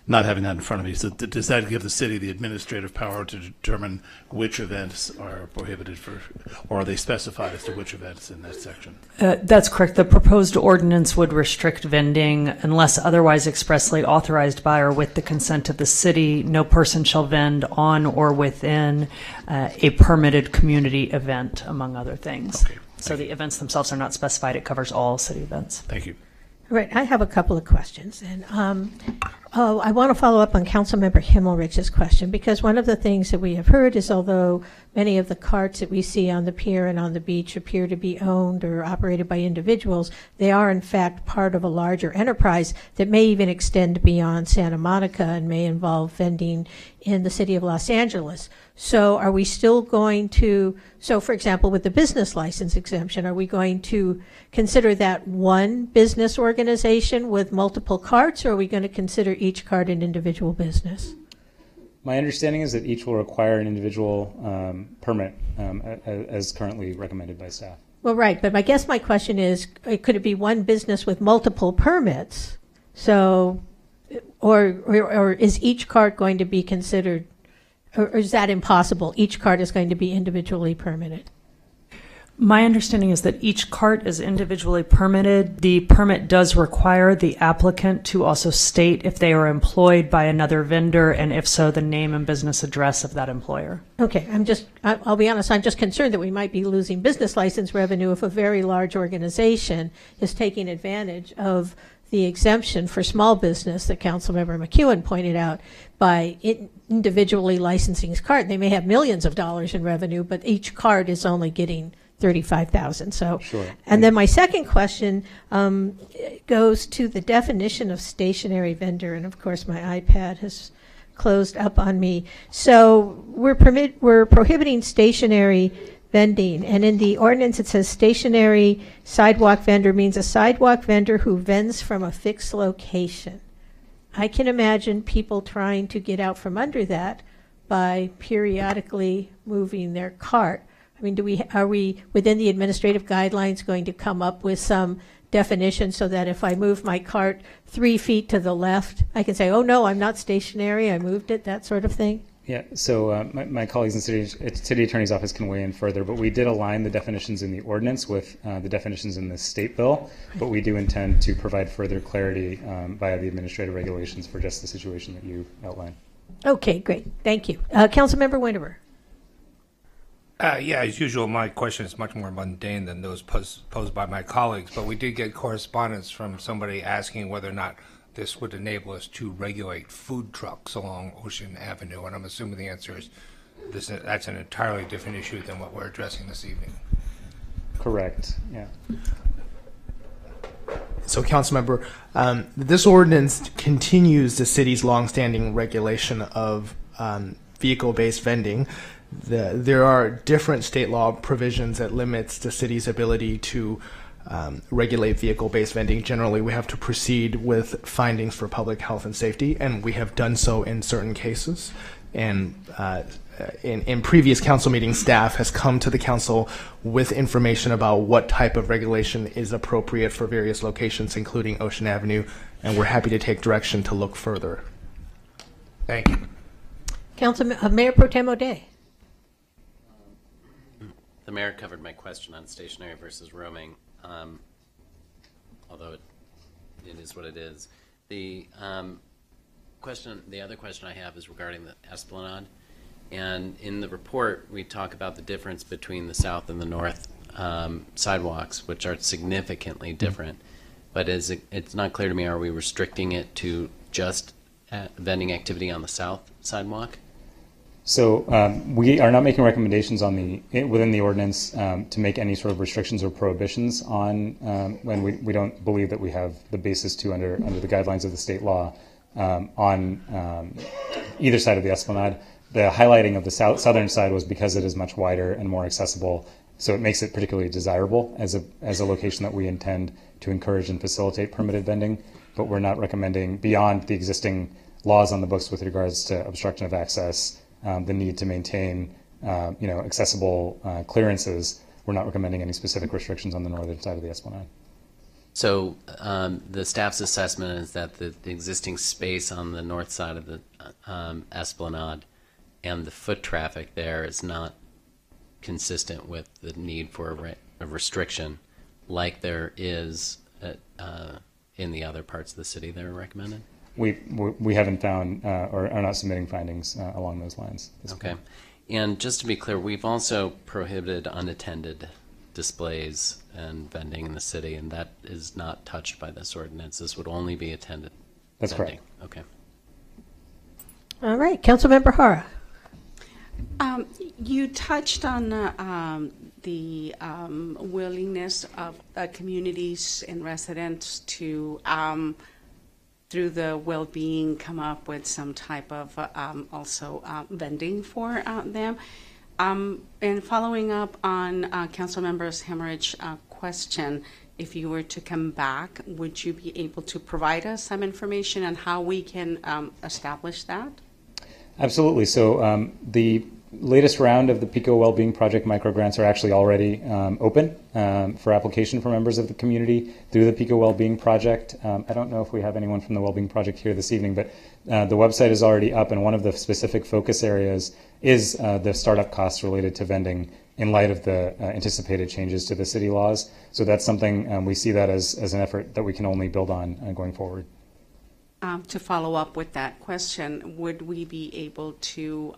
Not having that in front of me, so does that give the city the administrative power to determine which events are prohibited for, or are they specified as to which events in that section? That's correct. The proposed ordinance would restrict vending unless otherwise expressly authorized by or with the consent of the city. No person shall vend on or within a permitted community event, among other things. Okay. So the events themselves are not specified. It covers all city events. Thank you. All right, I have a couple of questions, and I want to follow up on Councilmember Himmelrich's question, because one of the things that we have heard is although many of the carts that we see on the pier and on the beach appear to be owned or operated by individuals, they are in fact part of a larger enterprise that may even extend beyond Santa Monica and may involve vending in the city of Los Angeles. So are we still going to, so for example, with the business license exemption, are we going to consider that one business organization with multiple carts, or are we going to consider each cart an individual business? My understanding is that each will require an individual permit as currently recommended by staff. Well, right, but I guess my question is, could it be one business with multiple permits? So, or is each cart going to be considered, or is that impossible? Each cart is going to be individually permitted? My understanding is that each cart is individually permitted. The permit does require the applicant to also state if they are employed by another vendor, and if so, the name and business address of that employer. Okay, I'll be honest, I'm just concerned that we might be losing business license revenue if a very large organization is taking advantage of the exemption for small business that Councilmember McEwen pointed out by individually licensing his cart. They may have millions of dollars in revenue, but each cart is only getting $35,000. So, sure. And then my second question goes to the definition of stationary vendor, and of course my iPad has closed up on me. So we're prohibiting stationary vending, and in the ordinance it says stationary sidewalk vendor means a sidewalk vendor who vends from a fixed location. I can imagine people trying to get out from under that by periodically moving their cart. I mean, are we within the administrative guidelines going to come up with some definition so that if I move my cart 3 feet to the left, I can say, oh no, I'm not stationary, I moved it, that sort of thing? Yeah, so my colleagues in city attorney's office can weigh in further, but we did align the definitions in the ordinance with the definitions in the state bill, but we do intend to provide further clarity via the administrative regulations for just the situation that you outlined. Okay, great, thank you. Councilmember Winterberg. Yeah, as usual, my question is much more mundane than those posed by my colleagues, but we did get correspondence from somebody asking whether or not this would enable us to regulate food trucks along Ocean Avenue, and I'm assuming the answer is that's an entirely different issue than what we're addressing this evening. Correct, yeah. So, Councilmember, this ordinance continues the city's longstanding regulation of vehicle-based vending. There are different state law provisions that limits the city's ability to regulate vehicle-based vending. Generally, we have to proceed with findings for public health and safety, and we have done so in certain cases. And in previous council meetings, staff has come to the council with information about what type of regulation is appropriate for various locations, including Ocean Avenue, and we're happy to take direction to look further. Thank you. Mayor Pro Tem O'Day. The mayor covered my question on stationary versus roaming, although it is what it is. The other question I have is regarding the Esplanade, and in the report we talk about the difference between the south and the north sidewalks, which are significantly different. But it's not clear to me, are we restricting it to just vending activity on the south sidewalk? So we are not making recommendations on within the ordinance to make any sort of restrictions or prohibitions on when we don't believe that we have the basis to under the guidelines of the state law on either side of the Esplanade. The highlighting of the southern side was because it is much wider and more accessible, so it makes it particularly desirable as a location that we intend to encourage and facilitate permitted vending. But we're not recommending, beyond the existing laws on the books with regards to obstruction of access, the need to maintain accessible clearances. We're not recommending any specific restrictions on the northern side of the Esplanade. So the staff's assessment is that the existing space on the north side of the Esplanade and the foot traffic there is not consistent with the need for a restriction like there is in the other parts of the city that are recommended? We haven't found or are not submitting findings along those lines. Okay. And just to be clear, we've also prohibited unattended displays and vending in the city, and that is not touched by this ordinance. This would only be attended That's vending. correct. Okay. All right, Councilmember Hara. You touched on the willingness of communities and residents to, through the well-being, come up with some type of also vending for them. And following up on Councilmember Hemorrhage question, if you were to come back, would you be able to provide us some information on how we can establish that? Absolutely. So the latest round of the PICO Wellbeing Project microgrants are actually already open for application for members of the community through the PICO Wellbeing Project. I don't know if we have anyone from the Wellbeing Project here this evening, but the website is already up, and one of the specific focus areas is the startup costs related to vending in light of the anticipated changes to the city laws. So that's something we see that as an effort that we can only build on going forward. To follow up with that question, would we be able to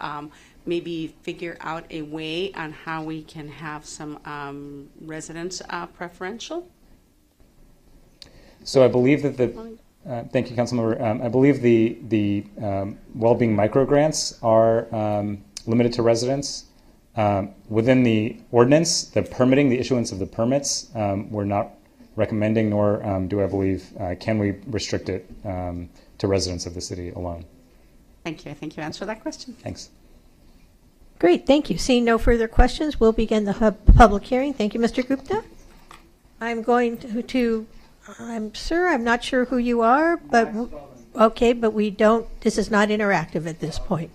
maybe figure out a way on how we can have some residents preferential? So I believe that thank you, Councilmember. I believe the well-being microgrants are limited to residents. Within the ordinance, the issuance of the permits, we're not recommending, nor do I believe can we restrict it to residents of the city alone. Thank you. I think you answered that question. Thanks. Great, thank you. Seeing no further questions, we'll begin the public hearing. Thank you, Mr. Gupta. I'm going to I'm not sure who you are, but okay, but this is not interactive at this point.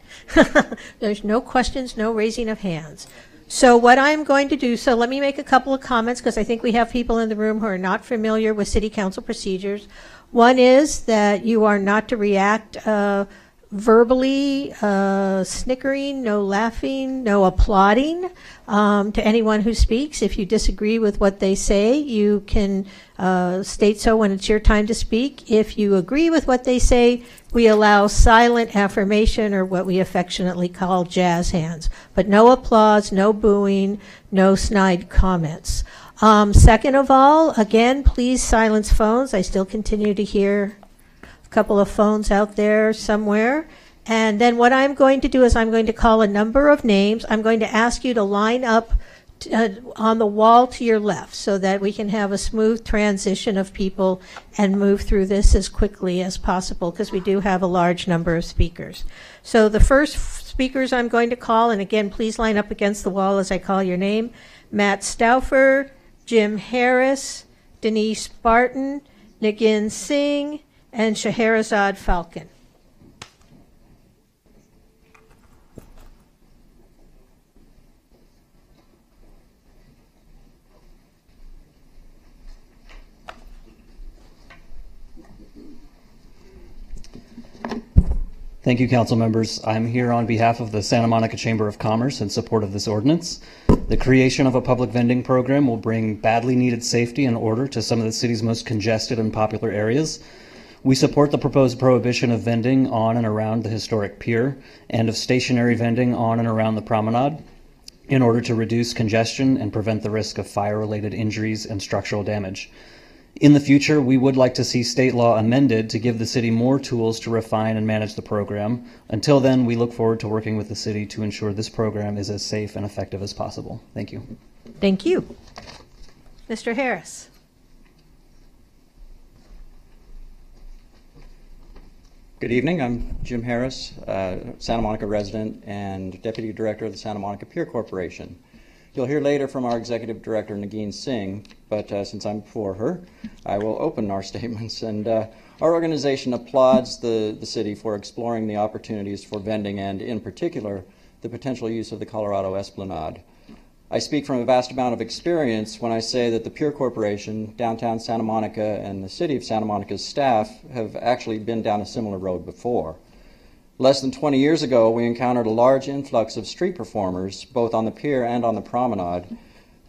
There's no questions, no raising of hands. So what I'm going to do, let me make a couple of comments because I think we have people in the room who are not familiar with City Council procedures. One is that you are not to react verbally, snickering, no laughing, no applauding to anyone who speaks. If you disagree with what they say, you can state so when it's your time to speak. If you agree with what they say, we allow silent affirmation, or what we affectionately call jazz hands, but no applause, no booing, no snide comments. Second of all, again, please silence phones. I still continue to hear a couple of phones out there somewhere. And then what I'm going to do is I'm going to call a number of names. I'm going to ask you to line up on the wall to your left so that we can have a smooth transition of people and move through this as quickly as possible, because we do have a large number of speakers. So the first speakers I'm going to call, and again, please line up against the wall as I call your name: Matt Stauffer, Jim Harris, Denise Barton, Nagin Singh, and Scheherazade Falcon. Thank you, council members. I'm here on behalf of the Santa Monica Chamber of Commerce in support of this ordinance. The creation of a public vending program will bring badly needed safety and order to some of the city's most congested and popular areas. We support the proposed prohibition of vending on and around the historic pier and of stationary vending on and around the promenade. in order to reduce congestion and prevent the risk of fire-related injuries and structural damage. In the future, we would like to see state law amended to give the city more tools to refine and manage the program. Until then, we look forward to working with the city to ensure this program is as safe and effective as possible. Thank you. Thank you. Mr. Harris. Good evening. I'm Jim Harris, Santa Monica resident and Deputy Director of the Santa Monica Pier Corporation. You'll hear later from our Executive Director, Nagin Singh, but since I'm before her, I will open our statements. And our organization applauds the city for exploring the opportunities for vending and, in particular, the potential use of the Colorado Esplanade. I speak from a vast amount of experience when I say that the Pier Corporation, downtown Santa Monica, and the City of Santa Monica's staff have actually been down a similar road before. Less than 20 years ago, we encountered a large influx of street performers, both on the pier and on the promenade,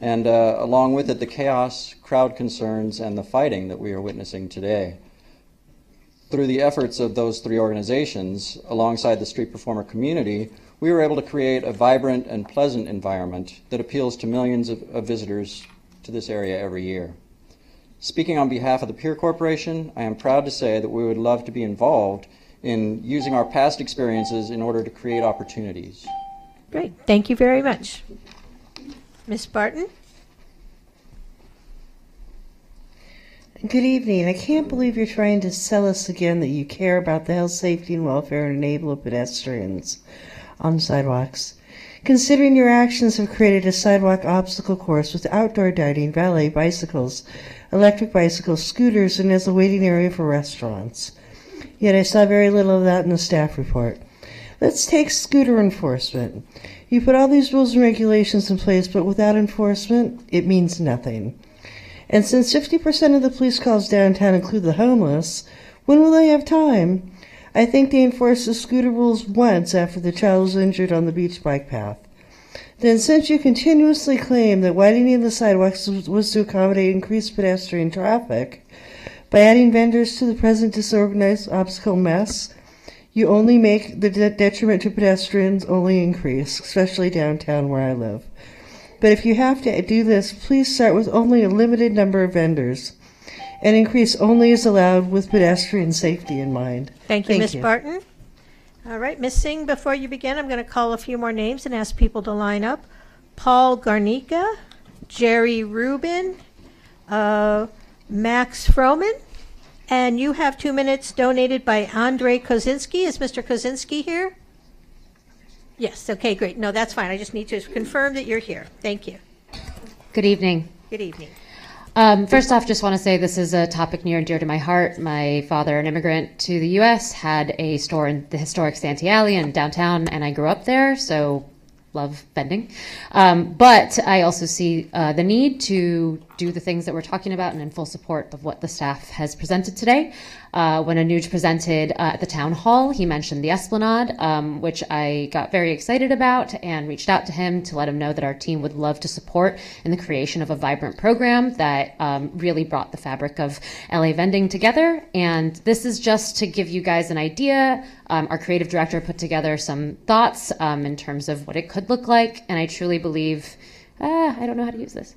and along with it, the chaos, crowd concerns, and the fighting that we are witnessing today. Through the efforts of those three organizations, alongside the street performer community, we were able to create a vibrant and pleasant environment that appeals to millions of visitors to this area every year. Speaking on behalf of the Pier Corporation, I am proud to say that we would love to be involved in using our past experiences in order to create opportunities. Great. Thank you very much. Ms. Barton? Good evening. I can't believe you're trying to sell us again that you care about the health, safety, and welfare and enable of pedestrians on sidewalks. Considering your actions have created a sidewalk obstacle course with outdoor dining, valet bicycles, electric bicycles, scooters, and as a waiting area for restaurants. Yet I saw very little of that in the staff report. Let's take scooter enforcement. You put all these rules and regulations in place, but without enforcement, it means nothing. And since 50% of the police calls downtown include the homeless, when will they have time? I think they enforced the scooter rules once after the child was injured on the beach bike path. Then, since you continuously claim that widening the sidewalks was to accommodate increased pedestrian traffic, by adding vendors to the present disorganized obstacle mess, you only make the detriment to pedestrians only increase, especially downtown where I live. But if you have to do this, please start with only a limited number of vendors, and increase only as allowed with pedestrian safety in mind. Thank you, Ms. Barton. All right, Ms. Singh, before you begin, I'm going to call a few more names and ask people to line up. Paul Garnica, Jerry Rubin, Max Froman, and you have 2 minutes donated by Andre Kozinski. Is Mr. Kozinski here? Yes, okay, great. No, that's fine. I just need to confirm that you're here. Thank you. Good evening. Good evening. First off, just want to say this is a topic near and dear to my heart. My father, an immigrant to the U.S., had a store in the historic Santee Alley in downtown, and I grew up there, so love vending. But I also see the need to do the things that we're talking about and in full support of what the staff has presented today. When Anuj presented at the town hall, he mentioned the Esplanade, which I got very excited about and reached out to him to let him know that our team would love to support in the creation of a vibrant program that really brought the fabric of LA vending together. And this is just to give you guys an idea. Our creative director put together some thoughts in terms of what it could look like, and I truly believe, I don't know how to use this.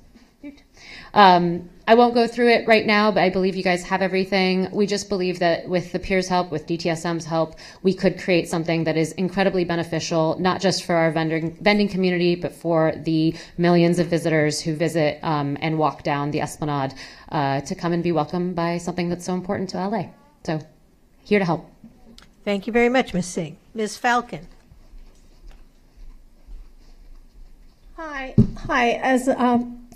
I won't go through it right now, but I believe you guys have everything. We just believe that with the peers' help, with DTSM's help, we could create something that is incredibly beneficial, not just for our vending community, but for the millions of visitors who visit and walk down the Esplanade to come and be welcomed by something that's so important to LA. So, here to help. Thank you very much, Ms. Singh. Ms. Falcon. Hi. As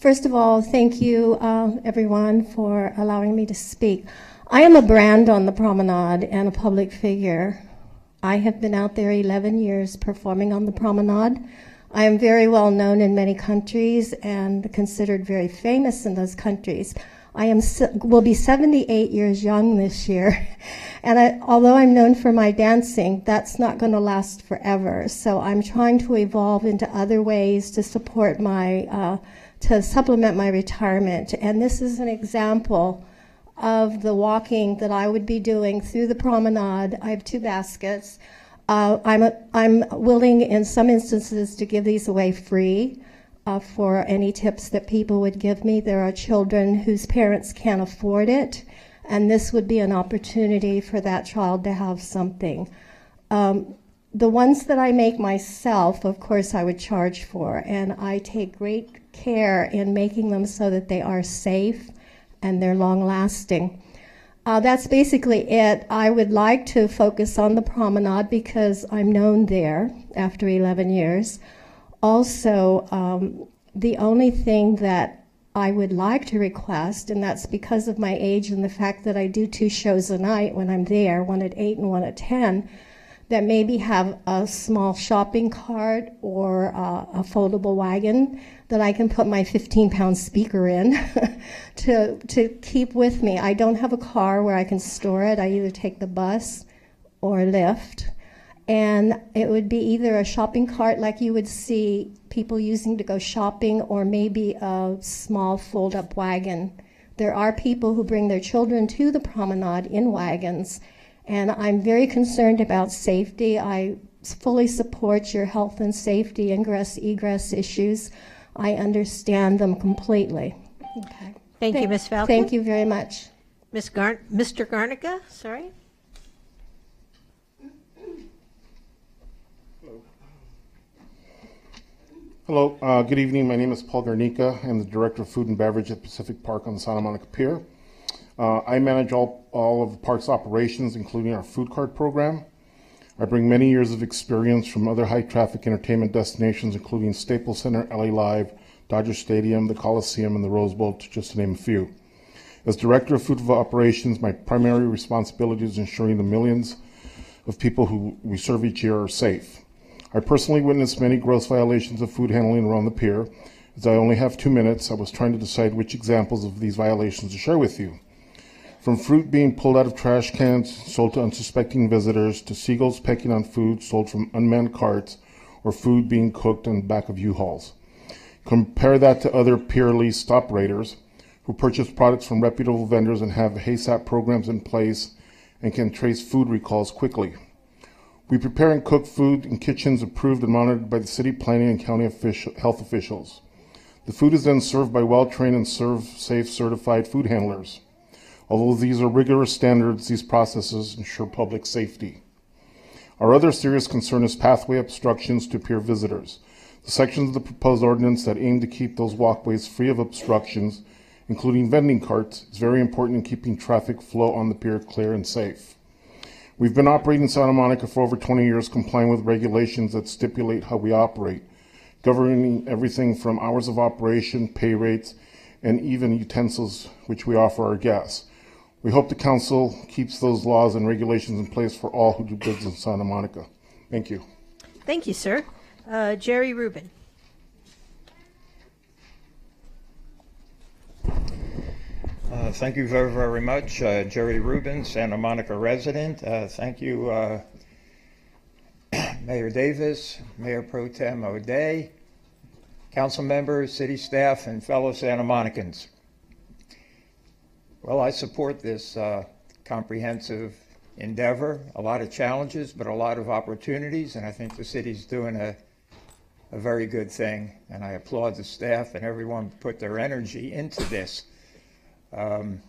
first of all, thank you, everyone, for allowing me to speak. I am a brand on the promenade and a public figure. I have been out there 11 years performing on the promenade. I am very well known in many countries and considered very famous in those countries. I will be 78 years young this year, and although I'm known for my dancing, that's not going to last forever. So I'm trying to evolve into other ways to support to supplement my retirement. And this is an example of the walking that I would be doing through the promenade. I have 2 baskets. I'm willing in some instances to give these away free for any tips that people would give me. There are children whose parents can't afford it, and this would be an opportunity for that child to have something. The ones that I make myself, of course, I would charge for, and I take great care in making them so that they are safe and they're long-lasting. That's basically it. I would like to focus on the promenade because I'm known there after 11 years. Also, the only thing that I would like to request, and that's because of my age and the fact that I do 2 shows a night when I'm there, one at 8 and one at 10, that maybe have a small shopping cart or a foldable wagon that I can put my 15-pound speaker in to keep with me. I don't have a car where I can store it. I either take the bus or Lyft. And it would be either a shopping cart like you would see people using to go shopping, or maybe a small fold-up wagon. There are people who bring their children to the promenade in wagons, and I'm very concerned about safety. I fully support your health and safety, ingress, egress issues. I understand them completely. Okay. Thank you, Ms. Falcon. Thank you very much. Mr. Garnica, sorry. Hello, good evening. My name is Paul Garnica. I'm the Director of Food and Beverage at Pacific Park on the Santa Monica Pier. I manage all of the park's operations, including our food cart program. I bring many years of experience from other high-traffic entertainment destinations, including Staples Center, LA Live, Dodger Stadium, the Coliseum, and the Rose Bowl, just to name a few. As Director of Food Operations, my primary responsibility is ensuring the millions of people who we serve each year are safe. I personally witnessed many gross violations of food handling around the pier. As I only have 2 minutes, I was trying to decide which examples of these violations to share with you. From fruit being pulled out of trash cans sold to unsuspecting visitors, to seagulls pecking on food sold from unmanned carts, or food being cooked on the back of U-Hauls. Compare that to other pier leased operators who purchase products from reputable vendors and have HACCP programs in place and can trace food recalls quickly. We prepare and cook food in kitchens approved and monitored by the city planning and county health officials. The food is then served by well-trained and serve-safe certified food handlers. Although these are rigorous standards, these processes ensure public safety. Our other serious concern is pathway obstructions to pier visitors. The sections of the proposed ordinance that aim to keep those walkways free of obstructions, including vending carts, is very important in keeping traffic flow on the pier clear and safe. We've been operating in Santa Monica for over 20 years, complying with regulations that stipulate how we operate, governing everything from hours of operation, pay rates, and even utensils which we offer our guests. We hope the council keeps those laws and regulations in place for all who do business in Santa Monica. Thank you. Thank you, sir. Jerry Rubin. Thank you very, very much. Jerry Rubin, Santa Monica resident. Thank you, Mayor Davis, Mayor Pro Tem O'Day, council members, city staff, and fellow Santa Monicans. Well, I support this comprehensive endeavor. A lot of challenges, but a lot of opportunities, and I think the city's doing a very good thing, and I applaud the staff and everyone who put their energy into this. I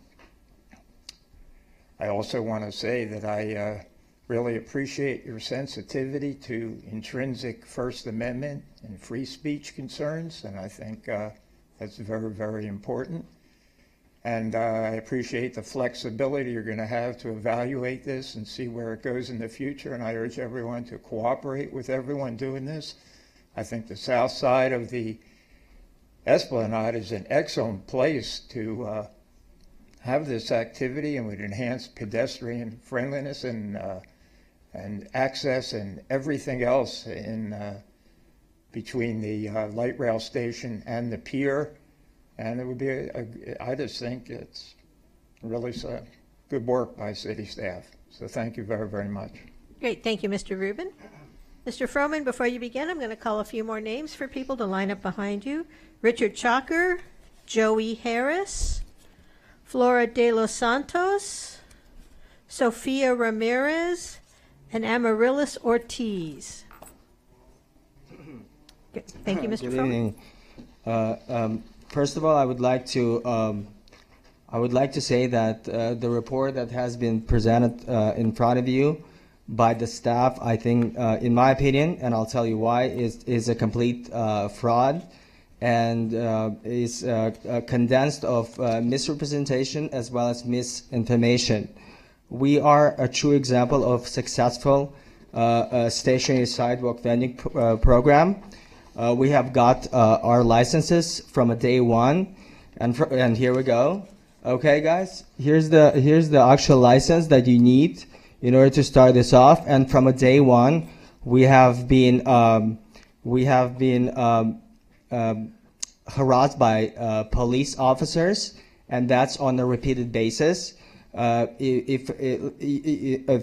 also want to say that I really appreciate your sensitivity to intrinsic First Amendment and free speech concerns, and I think that's very, very important. And I appreciate the flexibility you're going to have to evaluate this and see where it goes in the future, and I urge everyone to cooperate with everyone doing this. I think the south side of the Esplanade is an excellent place to have this activity, and would enhance pedestrian friendliness and access and everything else in between the light rail station and the pier. And it would be, I just think it's really good work by city staff. So thank you very, very much. Great. Thank you, Mr. Rubin. Mr. Froman, before you begin, I'm going to call a few more names for people to line up behind you. Richard Chalker, Joey Harris, Flora de los Santos, Sofia Ramirez, and Amaryllis Ortiz. Thank you, Mr. Good Fromm. evening. First of all, I would like to say that the report that has been presented in front of you by the staff, I think, in my opinion, and I'll tell you why, is a complete fraud, and is condensed of misrepresentation as well as misinformation. We are a true example of successful stationary sidewalk vending program. We have got our licenses from a day one, and here we go. Okay, guys, here's the actual license that you need in order to start this off. And from a day one, we have been harassed by police officers, and that's on a repeated basis.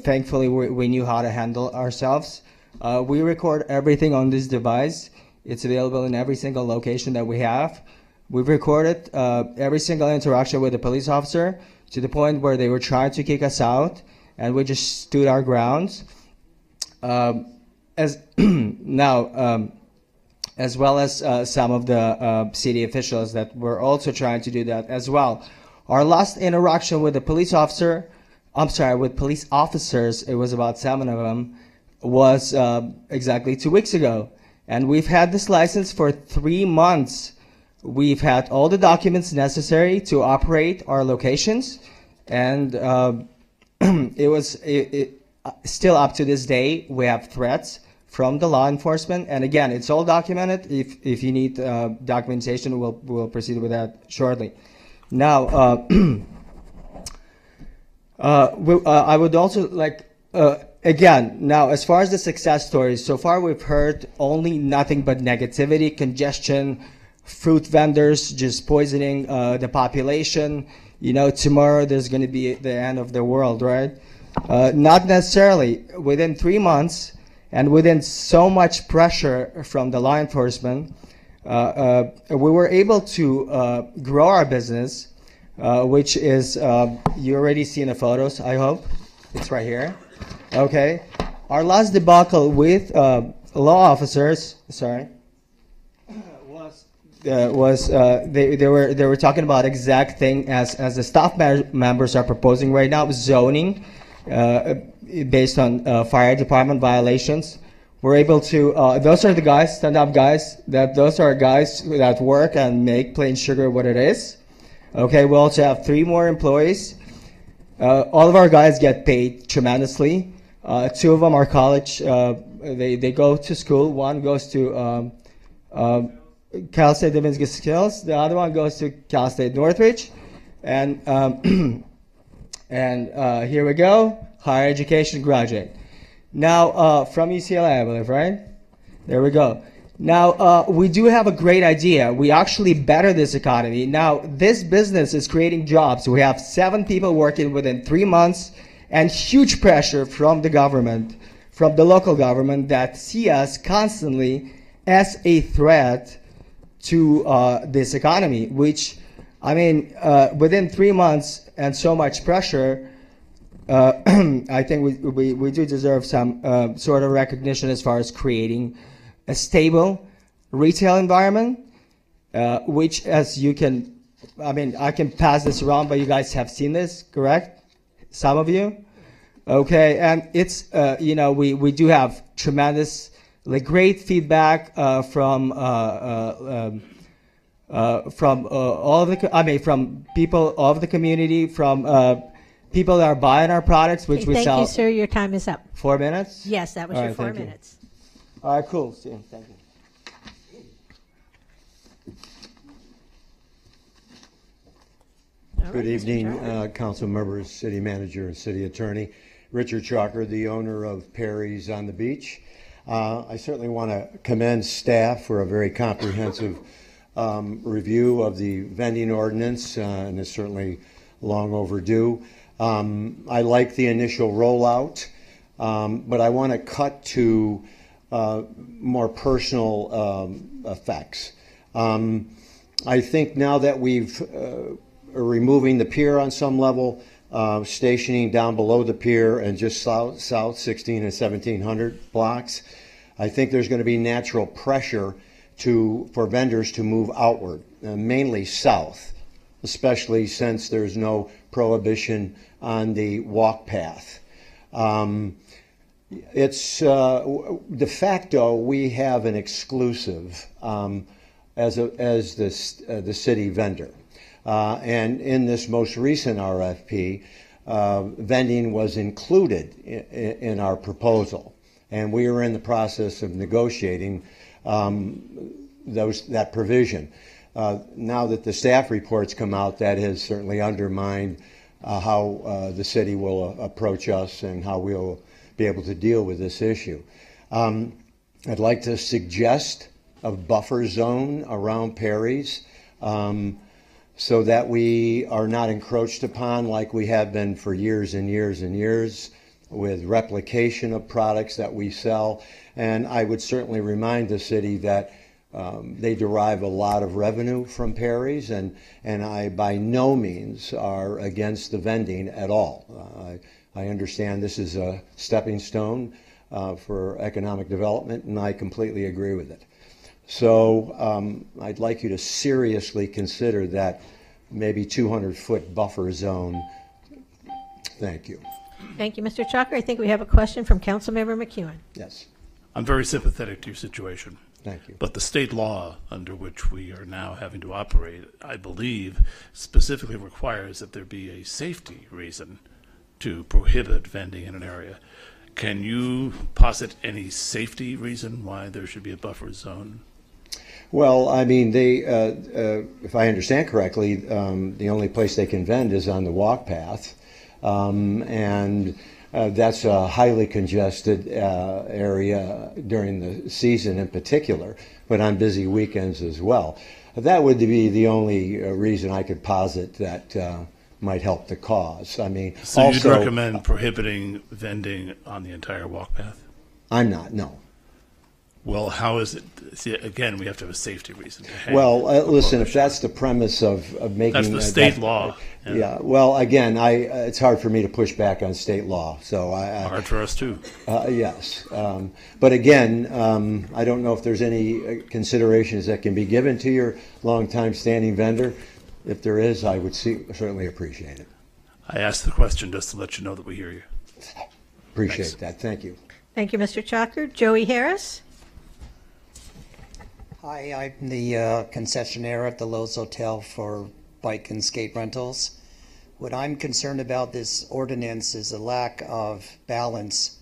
Thankfully, we knew how to handle ourselves. We record everything on this device. It's available in every single location that we have. We've recorded every single interaction with the police officer to the point where they were trying to kick us out, and we just stood our grounds. As well as some of the city officials that were also trying to do that as well. Our last interaction with the police officer, with police officers, it was about 7 of them, was exactly 2 weeks ago. And we've had this license for 3 months. We've had all the documents necessary to operate our locations, and still up to this day, we have threats from the law enforcement. And again, it's all documented. If you need documentation, we'll proceed with that shortly. Now, I would also like, again, now as far as the success stories, so far we've heard only nothing but negativity, congestion, fruit vendors just poisoning the population. You know, tomorrow there's going to be the end of the world, right? Not necessarily. Within 3 months, and within so much pressure from the law enforcement, we were able to grow our business, which is, you already seen the photos, I hope. It's right here. Okay. Our last debacle with law officers, they were talking about exact thing as the staff members are proposing right now, zoning based on fire department violations. We're able to, those are the guys, stand-up guys, those are guys that work and make plain sugar what it is. Okay, we also have 3 more employees. All of our guys get paid tremendously. 2 of them are college, they go to school. One goes to Cal State Dominguez Skills. The other one goes to Cal State Northridge. And here we go, higher education graduate. Now, from UCLA, I believe, right? There we go. Now, we do have a great idea. We actually better this economy. Now, this business is creating jobs. We have 7 people working within 3 months, and huge pressure from the government, from the local government, that see us constantly as a threat to this economy, which, I mean, within 3 months and so much pressure, I think we do deserve some sort of recognition as far as creating a stable retail environment, which, as you can, I mean, I can pass this around, but you guys have seen this, correct? Some of you? Okay, and it's, you know, we do have tremendous, like, great feedback from all of the, I mean, from people of the community, from people that are buying our products, which we sell. Thank you, sir. Your time is up. 4 minutes? Yes, that was All your right, 4 thank you. minutes. All right, cool. See you. Thank you. Good evening, council members, city manager, and city attorney. Richard Chalker, the owner of Perry's on the Beach. I certainly want to commend staff for a very comprehensive review of the vending ordinance, and it's certainly long overdue. I like the initial rollout, but I want to cut to more personal effects. I think now that we've removing the pier on some level, stationing down below the pier and just south 16 and 1700 blocks, I think there's going to be natural pressure for vendors to move outward, mainly south, especially since there's no prohibition on the walk path. It's de facto we have an exclusive as the city vendor. And in this most recent RFP, vending was included in our proposal. And we are in the process of negotiating that provision. Now that the staff reports come out, that has certainly undermined how the city will approach us and how we'll be able to deal with this issue. I'd like to suggest a buffer zone around Perry's, so that we are not encroached upon like we have been for years and years and years with replication of products that we sell. And I would certainly remind the city that they derive a lot of revenue from Perry's, and I by no means are against the vending at all. I understand this is a stepping stone for economic development, and I completely agree with it. So I'd like you to seriously consider that maybe 200-foot buffer zone. Thank you. Thank you, Mr. Chalker. I think we have a question from Councilmember McEwen. Yes. I'm very sympathetic to your situation. Thank you. But the state law under which we are now having to operate, I believe, specifically requires that there be a safety reason to prohibit vending in an area. Can you posit any safety reason why there should be a buffer zone? Well, I mean, if I understand correctly, the only place they can vend is on the walk path, and that's a highly congested area during the season in particular, but on busy weekends as well. That would be the only reason I could posit that might help the cause. I mean, so also, you'd recommend prohibiting vending on the entire walk path? I'm not, no. Well, how is it? See, again, we have to have a safety reason to hang. Well, listen, if that's the premise of making... That's the state law. Yeah, well, again, it's hard for me to push back on state law. So hard for us, too. Yes. But again, I don't know if there's any considerations that can be given to your longtime standing vendor. If there is, I would certainly appreciate it. I asked the question just to let you know that we hear you. Appreciate that. Thank you. Thank you, Mr. Chalker. Joey Harris. Hi, I'm the concessionaire at the Lowe's Hotel for bike and skate rentals. What I'm concerned about this ordinance is a lack of balance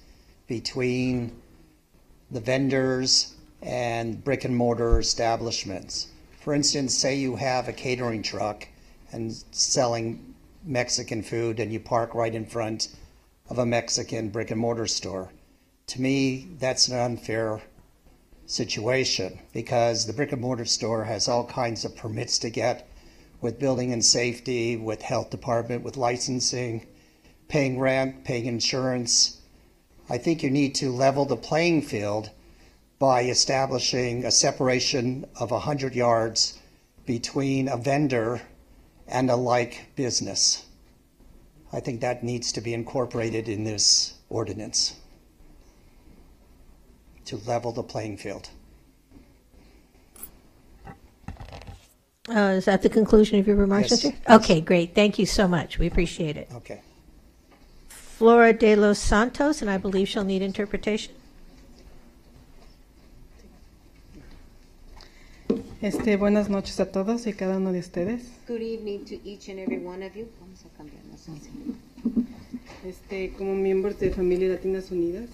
between the vendors and brick and mortar establishments. For instance, say you have a catering truck and selling Mexican food and you park right in front of a Mexican brick and mortar store. To me, that's an unfair situation because the brick and mortar store has all kinds of permits to get with building and safety, with health department, with licensing, paying rent, paying insurance. I think you need to level the playing field by establishing a separation of 100 yards between a vendor and a like business. I think that needs to be incorporated in this ordinance to level the playing field. Is that the conclusion of your remarks, Yes. Mr.? Okay, great. Thank you so much. We appreciate it. Okay. Flora de los Santos, and I believe she'll need interpretation. Buenas noches a todos y cada uno de ustedes. Good evening to each and every one of you. Vamos a cambiarnos así. Como miembros de Familias Latinas Unidas,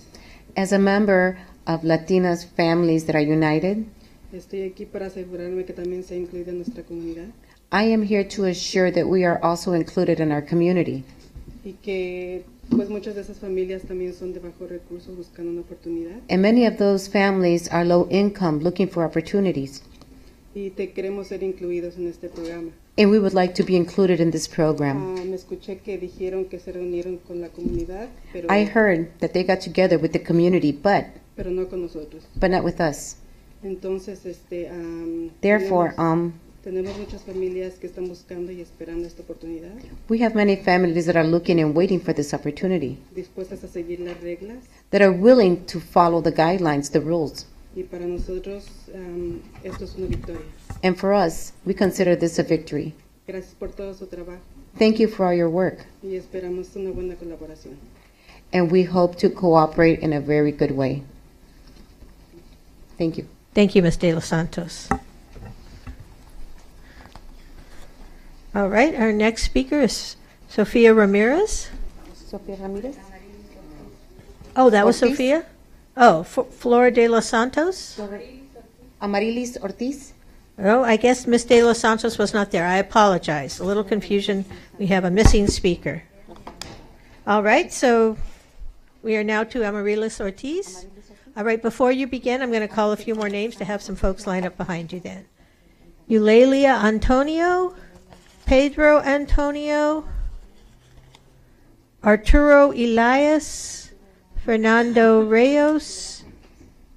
As a member of Latinas families that are united, estoy aquí para asegurarme que también sea incluida en nuestra comunidad I am here to assure that we are also included in our community. y que pues muchas de esas familias también son de bajos recursos buscando una oportunidad And many of those families are low income looking for opportunities. y queremos ser incluidos en este programa. And we would like to be included in this program. Me escuché que dijeron que se reunieron con la comunidad, pero I heard that they got together with the community, but no con nosotros. not with us. Entonces, Therefore, Tenemos muchas familias que están buscando y esperando esta oportunidad, We have many families that are looking and waiting for this opportunity, dispuestas a seguir las reglas, that are willing to follow the guidelines, the rules. y para nosotros esto es una victoria. And for us, we consider this a victory. Gracias por todo su trabajo Thank you for all your work, y esperamos una buena colaboración. and we hope to cooperate in a very good way. Thank you. Thank you, Ms. De Los Santos. All right, our next speaker is Sofia Ramirez. Sofia Ramirez? Oh, that was Ortiz? Sofia? Oh, Flora de Los Santos? Amarilis Ortiz? Oh, I guess Ms. De Los Santos was not there. I apologize. A little confusion. We have a missing speaker. All right, so we are now to Amarilis Ortiz. All right, before you begin, I'm going to call a few more names to have some folks line up behind you then. Eulalia Antonio, Pedro Antonio, Arturo Elias, Fernando Reyes,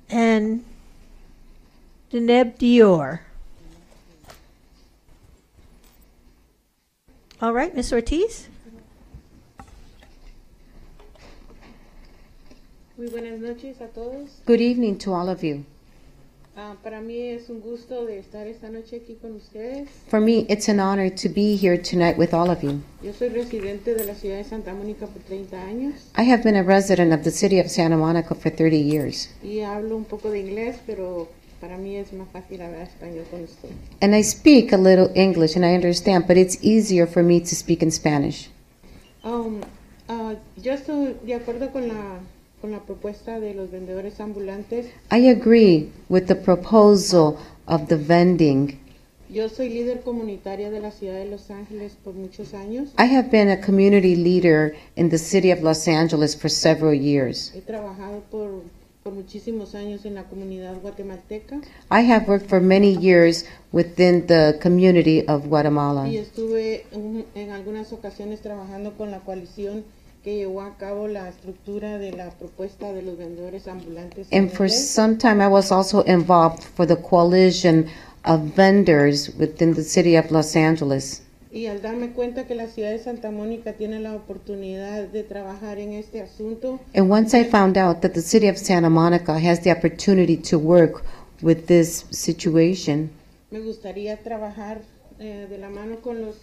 and Deneb Dior. All right, Ms. Ortiz. Muy buenas noches a todos. Good evening to all of you. Para mí es un gusto de estar esta noche aquí con ustedes. For me, it's an honor to be here tonight with all of you. Yo soy residente de la ciudad de Santa Mónica por 30 años I have been a resident of the city of Santa Monica for 30 years, y hablo un poco de inglés, pero para mí es más fácil hablar español con usted. and I speak a little English, and I understand, but it's easier for me to speak in Spanish. Yo estoy de acuerdo con la propuesta de los vendedores ambulantes. I agree with the proposal of the vending. Yo soy líder comunitaria de la ciudad de Los Ángeles por muchos años. I have been a community leader in the city of Los Angeles for several years. He trabajado por muchísimos años en la comunidad guatemalteca I have worked for many years within the community of Guatemala. y estuve en algunas ocasiones trabajando con la coalición que llevó a cabo la estructura de la propuesta de los vendedores ambulantes. And for some time, I was also involved for the coalition of vendors within the city of Los Angeles. Y al darme cuenta que la ciudad de Santa Mónica tiene la oportunidad de trabajar en este asunto, And once I found out that the city of Santa Monica has the opportunity to work with this situation, me gustaría trabajar de la mano con los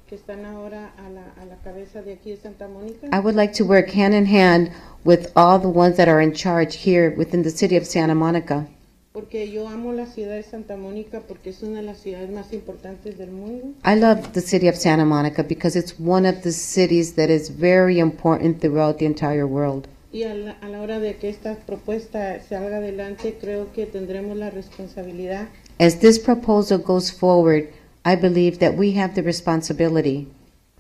que están ahora a la cabeza de aquí de Santa Mónica. I would like to work hand in hand with all the ones that are in charge here within the city of Santa Monica. Porque yo amo la ciudad de Santa Mónica porque es una de las ciudades más importantes del mundo. I love the city of Santa Monica because it's one of the cities that is very important throughout the entire world. Y a la hora de que esta propuesta salga adelante, creo que tendremos la responsabilidad As this proposal goes forward, I believe that we have the responsibility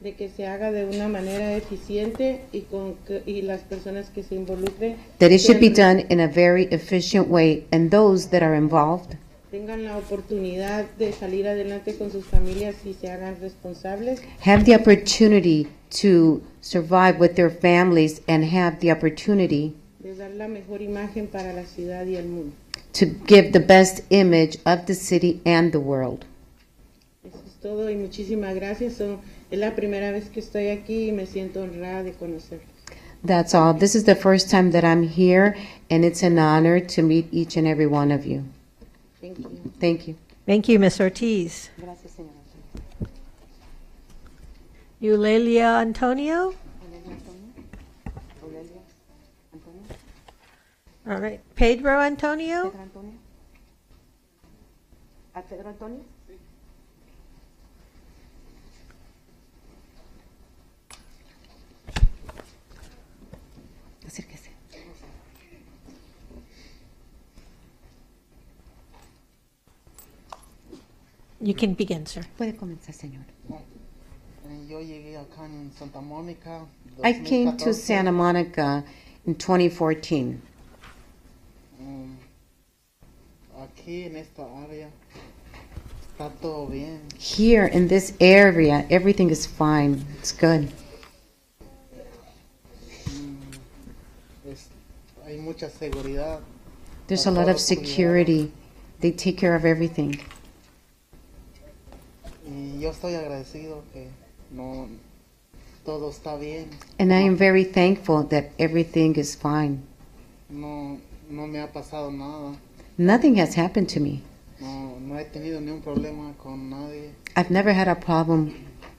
de que se haga de una manera eficiente y las personas que se involucren that it should be done in a very efficient way, and those that are involved tengan la oportunidad de salir adelante con sus familias y se hagan responsables. have the opportunity to survive with their families and have the opportunity De dar la mejor imagen para la ciudad y el mundo. to give the best image of the city and the world. Eso es todo y muchísimas gracias. Es la primera vez que estoy aquí y me siento honrada de conocerlos. That's all. This is the first time that I'm here, and it's an honor to meet each and every one of you. Thank you. Thank you. Thank you, Ms. Ortiz. Gracias, señora. Eulalia Antonio. All right. Pedro Antonio. Pedro Antonio? Acérquese. You can begin, sir. Puede comenzar, señor. Yo llegué acá en Santa Mónica. I came to Santa Monica in 2014. Aquí en esta área está todo bien. Here in this area, everything is fine. It's good. Hay mucha seguridad. There's a lot of security. They take care of everything. estoy agradecido que no todo está bien. And I am very thankful that everything is fine. No me ha pasado nada. Nothing has happened to me. No he tenido ni un problema con nadie. I've never had a problem.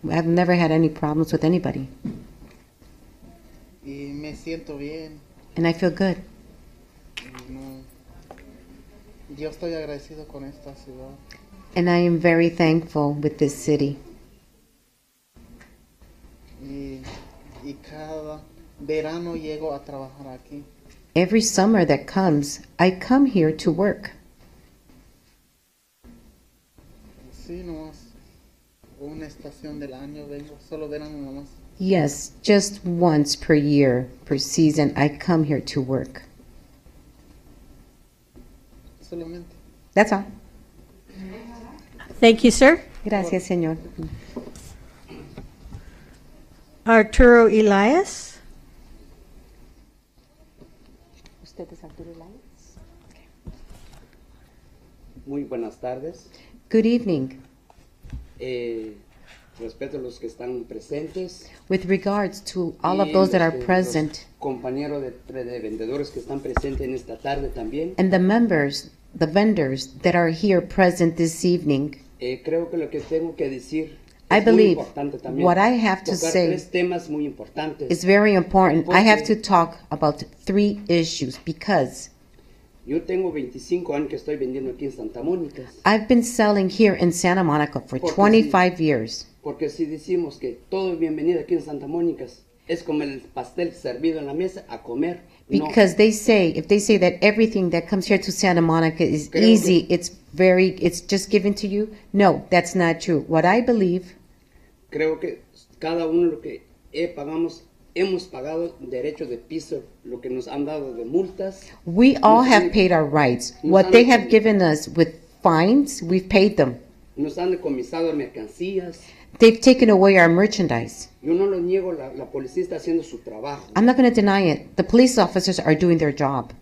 I've never had any problems with anybody. Y me siento bien. And I feel good. Yo estoy agradecido con esta ciudad. And I am very thankful with this city. Y cada verano llego a trabajar aquí. Every summer that comes, I come here to work. Sí, nomás una estación del año vengo, solo verano nomás. Yes, just once per year, per season, I come here to work. Solamente. That's all. Thank you, sir. Gracias, señor. Arturo Elias. ¿Usted es Arturo Elias? Muy buenas tardes. Good evening. Respeto a los que están presentes. With regards to all of those that are present, Compañeros de vendedores que están presentes en esta tarde también. and the members, the vendors that are here present this evening, Creo que lo que tengo que decir I es muy believe importante también. what I have to Tocar say tres temas muy importantes. is very important. I have Porque to talk about 3 issues because yo tengo 25 años que estoy vendiendo aquí en Santa Mónica. I've been selling here in Santa Monica for Porque 25 years. Porque si decimos que todo es bienvenido aquí en Santa Mónica, es como el pastel servido en la mesa a comer. No. Because they say, if they say that everything that comes here to Santa Monica is Creo easy, it's just given to you. No, that's not true. What I believe, Creo que cada uno lo que hemos pagado derechos de piso, lo que nos han dado de multas. we all Nos have han- paid our rights. nos What han they have decom- given us with fines, we've paid them. Nos han decomisado mercancías. They've taken away our merchandise. Yo no lo niego, la policía está haciendo su trabajo. I'm not going to deny it. The police officers are doing their job.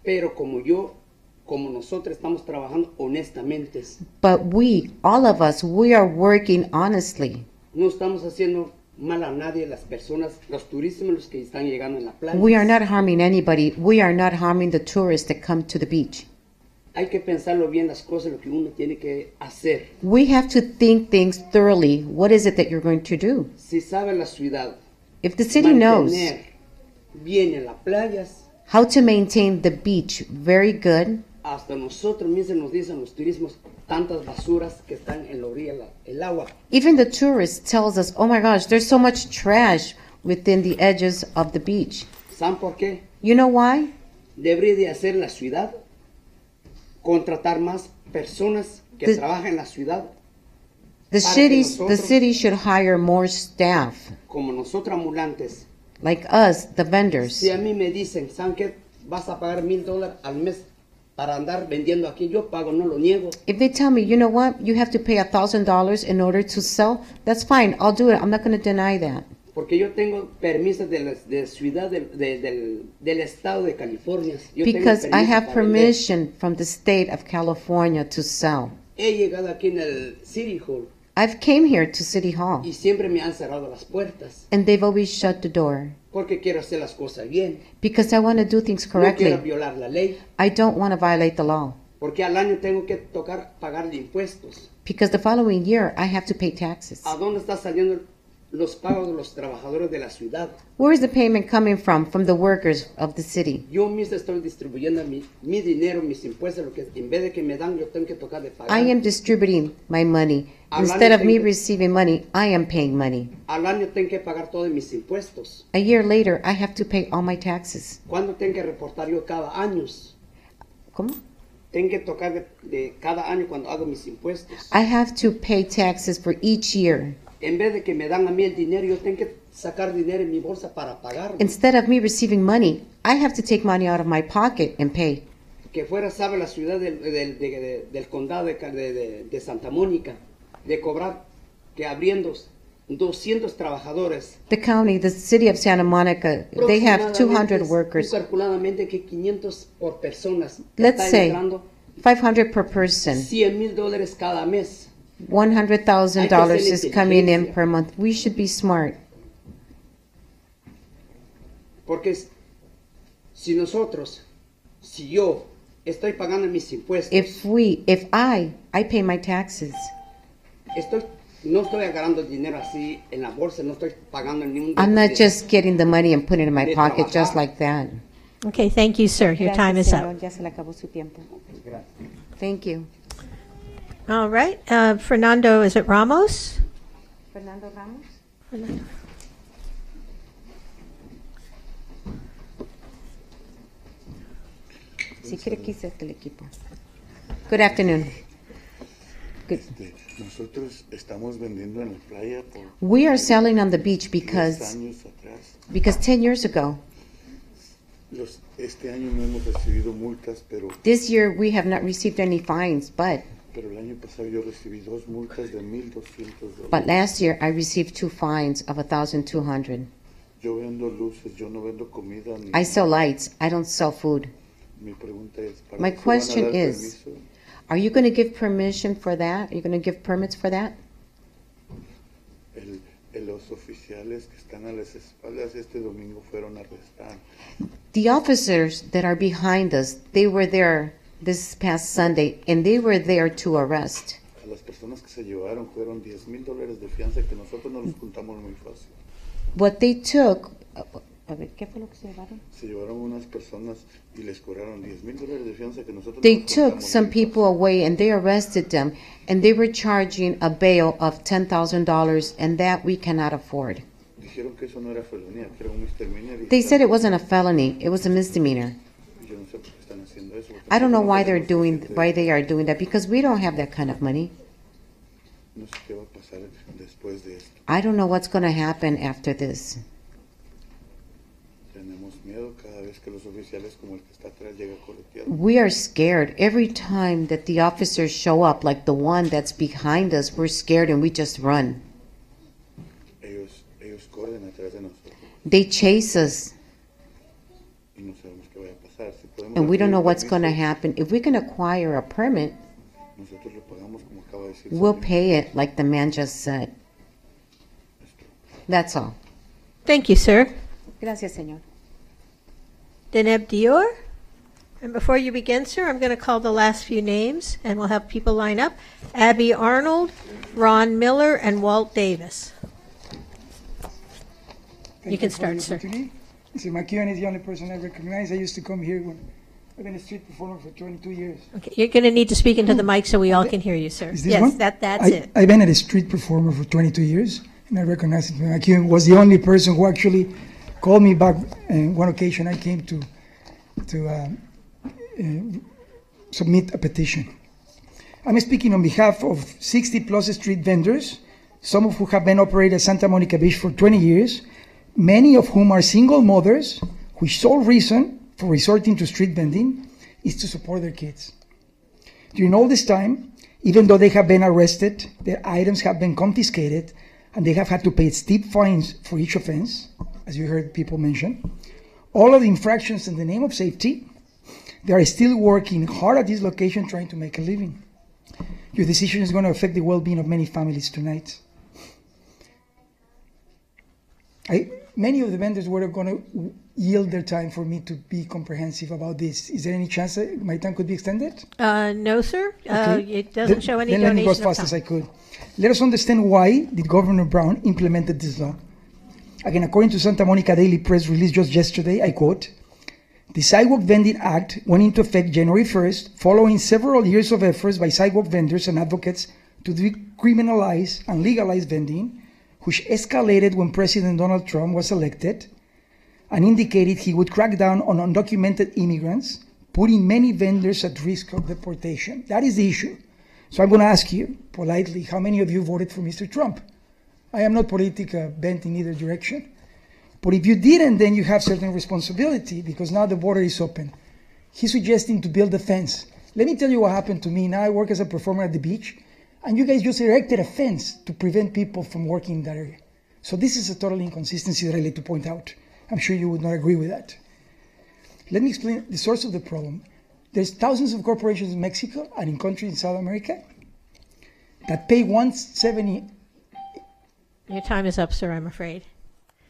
Pero como nosotros estamos trabajando honestamente, But we, all of us, we are working honestly. no estamos haciendo mal a nadie, las personas, los turistas los que están llegando en la playa. We are not harming anybody. We are not harming the tourists that come to the beach. Hay que pensarlo bien las cosas, lo que uno tiene que hacer. We have to think things thoroughly. What is it that you're going to do? Si sabe la ciudad If the city knows mantener bien en las playas, how to maintain the beach very good, hasta nosotros mismos nos dicen los turismos tantas basuras que están en la orilla el agua. even the tourist tells us, oh my gosh, there's so much trash within the edges of the beach. ¿Saben por qué? You know why? Debería de hacer la ciudad, contratar más personas que The- trabajan en la ciudad. The Para que the nosotros- city should hire more staff, Como nosotros ambulantes. like us, the vendors. Si a mí me dicen, ¿saben qué? Vas a pagar $1,000 al mes para andar vendiendo aquí, yo pago, no lo niego. If they tell me, you know what, you have to pay $1,000 in order to sell, that's fine. I'll do it. I'm not going to deny that. Porque yo tengo permisos de ciudad del estado de California. Yo tengo Because I permiso have para vender. permission from the state of California to sell. He llegado aquí en el City Hall I've came here to City Hall, y siempre me han cerrado las puertas and they've always shut the door porque quiero hacer las cosas bien. because I want to do things No quiero correctly. violar la ley I don't want to violate the law porque al año tengo que pagar de impuestos. because the following year I have to pay taxes. ¿A dónde está saliendo los pagos de los trabajadores de la ciudad? Where is the payment coming from? From the workers of the city. Yo mismo estoy distribuyendo mi dinero, mis impuestos, lo que en vez de que me dan, yo tengo que tocar de pagar. I am distributing my money. Al Instead año of me tengo- receiving money, I am paying money. Al año tengo que pagar todos mis impuestos. A year later, I have to pay all my taxes. ¿Cuándo tengo que reportar yo cada año? ¿Cómo? Tengo que tocar de cada año cuando hago mis impuestos. I have to pay taxes for each year. En vez de que me dan a mí el dinero, yo tengo que sacar dinero en mi bolsa para pagar. Instead of me receiving money, I have to take money out of my pocket and pay. Que fuera, sabe, la ciudad del condado de Santa Mónica, de cobrar, que abriendo 200 trabajadores. The county, the city of Santa Monica, they have 200 workers. Calculadamente que 500 por personas. Let's Está say entrando 500 per person. $100,000 cada mes. $100,000 is coming in per month. We should be smart. Porque si yo estoy pagando mis impuestos. If I pay my taxes. No estoy agarrando dinero así en la bolsa, no estoy pagando ningún. I'm not just getting the money and putting it in my pocket just like that. Okay, thank you, sir. Your time is up. Ya se le acabó su tiempo. Thank you. All right. Fernando, is it Ramos? Fernando Ramos? Fernando. Si quiere quise el equipo. Good afternoon. Good. Nosotros estamos vendiendo en la playa por We are selling on the beach because 10 years ago, este año no hemos recibido multas, pero this year we have not received any fines, but el año pasado yo recibí 2 multas de $1,200. But last year I received 2 fines of $1,200. Yo vendo luces, yo no vendo comida. I sell lights. I don't sell food. Mi pregunta es, ¿para My qué van a question dar is, permiso? are you going to give permission for that? Are you going to give permits for that? Los oficiales que están a las espaldas este domingo fueron a arrestar. The officers that are behind us, they were there this past Sunday, and they were there to arrest. A las personas que se llevaron fueron $10,000 de fianza que nosotros no los juntamos muy fácil. What they took, a ver, ¿qué fue lo que se llevaron? Se llevaron unas personas y les cobraron $10,000 de fianza que nosotros They no los took juntamos some muy people away and they arrested them, and they were charging a bail of $10,000, and that we cannot afford. Dijeron que eso no era felonía, que era un misdemeanor. They said it wasn't a felony; it was a misdemeanor. Yo no sé por qué están haciendo eso. I don't know why they are doing that, because we don't have that kind of money. No sé qué va a pasar después de esto. I don't know what's going to happen after this. Tenemos miedo cada vez que los oficiales como el que está atrás llega correteado. We are scared every time that the officers show up, like the one that's behind us. We're scared and we just run. Ellos corren atrás de nosotros. They chase us, Y no sabemos qué vaya a pasar. Si podemos and we don't know adquirir what's permiso, going to happen. If we can acquire a permit, nosotros lo pagamos como acaba de decir. we'll pay it like the man just said. That's all. Thank you, sir. Gracias, señor. Deneb Dior. And before you begin, sir, I'm going to call the last few names, and we'll have people line up. Abby Arnold, Ron Miller, and Walt Davis. You can start, sir. See, McKeown is the only person I recognize. I used to come here when I've been a street performer for 22 years. Okay, you're going to need to speak into the mic so we all can hear you, sir. Is this Yes, one? that's it. I've been a street performer for 22 years, and I recognize it. McKeown was the only person who actually called me back. And one occasion I came to submit a petition. I'm speaking on behalf of 60 plus street vendors, some of who have been operating at Santa Monica Beach for 20 years, many of whom are single mothers whose sole reason for resorting to street vending is to support their kids. During all this time, even though they have been arrested, their items have been confiscated, and they have had to pay steep fines for each offense, as you heard people mention, all of the infractions in the name of safety, they are still working hard at this location trying to make a living. Your decision is going to affect the well-being of many families tonight. Many of the vendors were going to yield their time for me to be comprehensive about this. Is there any chance that my time could be extended? No, sir. Okay. It doesn't show any then let me go as donation of fast as time. I could. Let us understand why did Governor Brown implemented this law. Again, according to Santa Monica Daily Press release just yesterday, I quote, "The Sidewalk Vending Act went into effect January 1st, following several years of efforts by sidewalk vendors and advocates to decriminalize and legalize vending, which escalated when President Donald Trump was elected and indicated he would crack down on undocumented immigrants, putting many vendors at risk of deportation." That is the issue. So I'm going to ask you politely, how many of you voted for Mr. Trump? I am not politically bent in either direction. But if you didn't, then you have certain responsibility because now the border is open. He's suggesting to build a fence. Let me tell you what happened to me. Now I work as a performer at the beach, and you guys just erected a fence to prevent people from working in that area. So this is a total inconsistency that I like to point out. I'm sure you would not agree with that. Let me explain the source of the problem. There's thousands of corporations in Mexico and in countries in South America. that pay 170. Your time is up, sir, I'm afraid.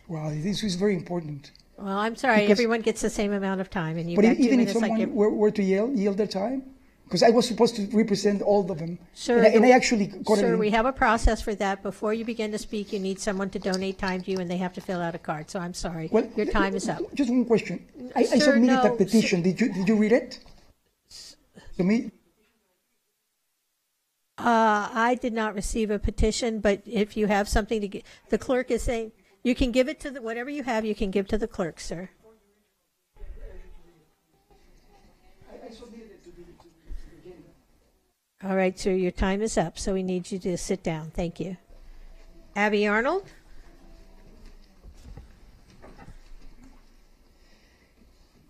Wow, this is very important. Well, I'm sorry, Because- everyone gets the same amount of time, and you've But got 2 even if minutes. I someone give. were to yield their time, because I was supposed to represent all of them, Sir, and I actually got sir, it. we have a process for that. Before you begin to speak, you need someone to donate time to you, and they have to fill out a card. So I'm sorry. Well, your time is up. Just one question. I Sir, submitted no, a petition. Did you read it? Submit. I did not receive a petition, but if you have something to give, the clerk is saying you can give it to the whatever you have. You can give to the clerk, sir. All right, sir. Your time is up, so we need you to sit down. Thank you. Abby Arnold.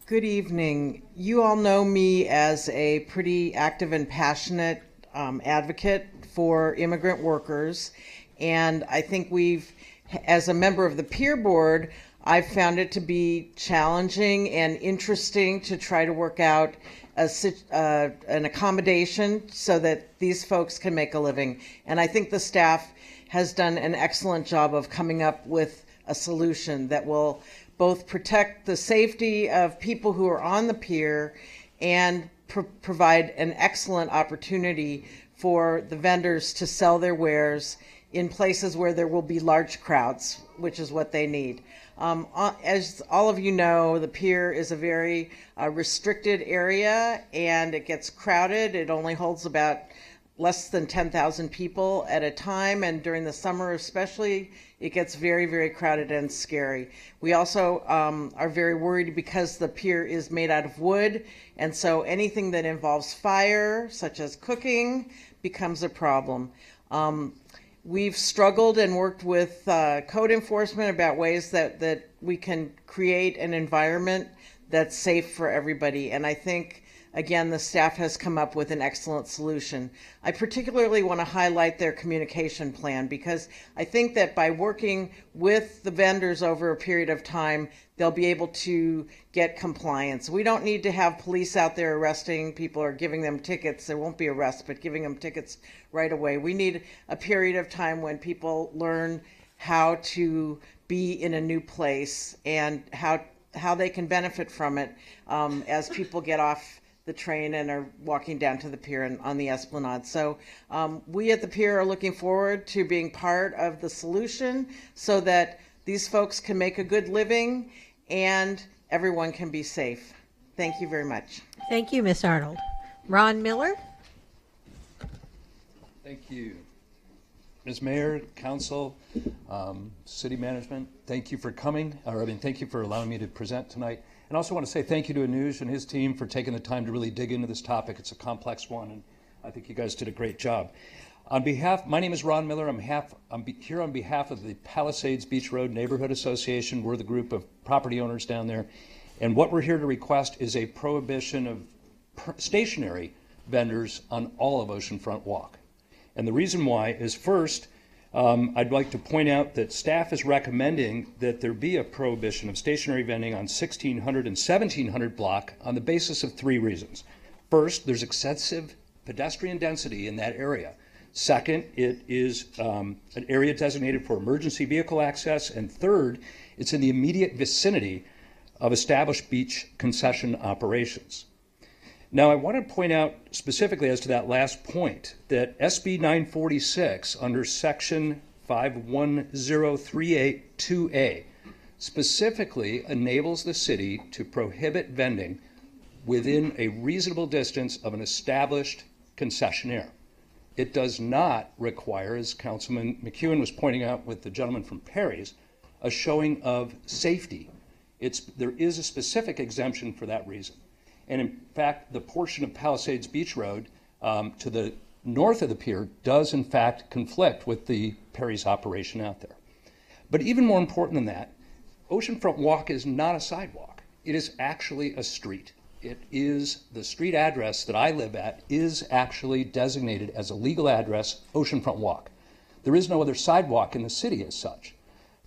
Good evening. You all know me as a pretty active and passionate advocate for immigrant workers, and I think as a member of the peer board, I've found it to be challenging and interesting to try to work out an accommodation so that these folks can make a living. And I think the staff has done an excellent job of coming up with a solution that will both protect the safety of people who are on the pier and provide an excellent opportunity for the vendors to sell their wares in places where there will be large crowds, which is what they need. As all of you know, the pier is a very restricted area, and it gets crowded. It only holds about less than 10,000 people at a time, and during the summer especially, it gets very, very crowded and scary. We also are very worried because the pier is made out of wood, and so anything that involves fire, such as cooking, becomes a problem. We've struggled and worked with code enforcement about ways that we can create an environment that's safe for everybody. And I think, again, the staff has come up with an excellent solution. I particularly want to highlight their communication plan, because I think that by working with the vendors over a period of time, they'll be able to get compliance. We don't need to have police out there arresting people or giving them tickets. There won't be arrests, but giving them tickets right away. We need a period of time when people learn how to be in a new place and how they can benefit from it as people get off the train and are walking down to the pier and on the Esplanade. So we at the pier are looking forward to being part of the solution so that these folks can make a good living and everyone can be safe. Thank you very much. Thank you, Ms. Arnold. Ron Miller. Thank you. Ms. Mayor, Council, City Management, thank you for coming. Thank you for allowing me to present tonight. And I also want to say thank you to Anuj and his team for taking the time to really dig into this topic. It's a complex one, and I think you guys did a great job. My name is Ron Miller. I'm here on behalf of the Palisades Beach Road Neighborhood Association. We're the group of property owners down there. And what we're here to request is a prohibition of stationary vendors on all of Oceanfront Walk. And the reason why is, first, I'd like to point out that staff is recommending that there be a prohibition of stationary vending on 1600 and 1700 block on the basis of 3 reasons. First, there's excessive pedestrian density in that area. Second, it is an area designated for emergency vehicle access. And third, it's in the immediate vicinity of established beach concession operations. Now, I want to point out specifically as to that last point that SB 946 under Section 51038-2A specifically enables the city to prohibit vending within a reasonable distance of an established concessionaire. It does not require, as Councilman McEwen was pointing out with the gentleman from Perry's, a showing of safety. There is a specific exemption for that reason. And in fact, the portion of Palisades Beach Road to the north of the pier does in fact conflict with the Perry's operation out there. But even more important than that, Oceanfront Walk is not a sidewalk. It is actually a street. It is the street address that I live at is actually designated as a legal address, Oceanfront Walk. There is no other sidewalk in the city as such.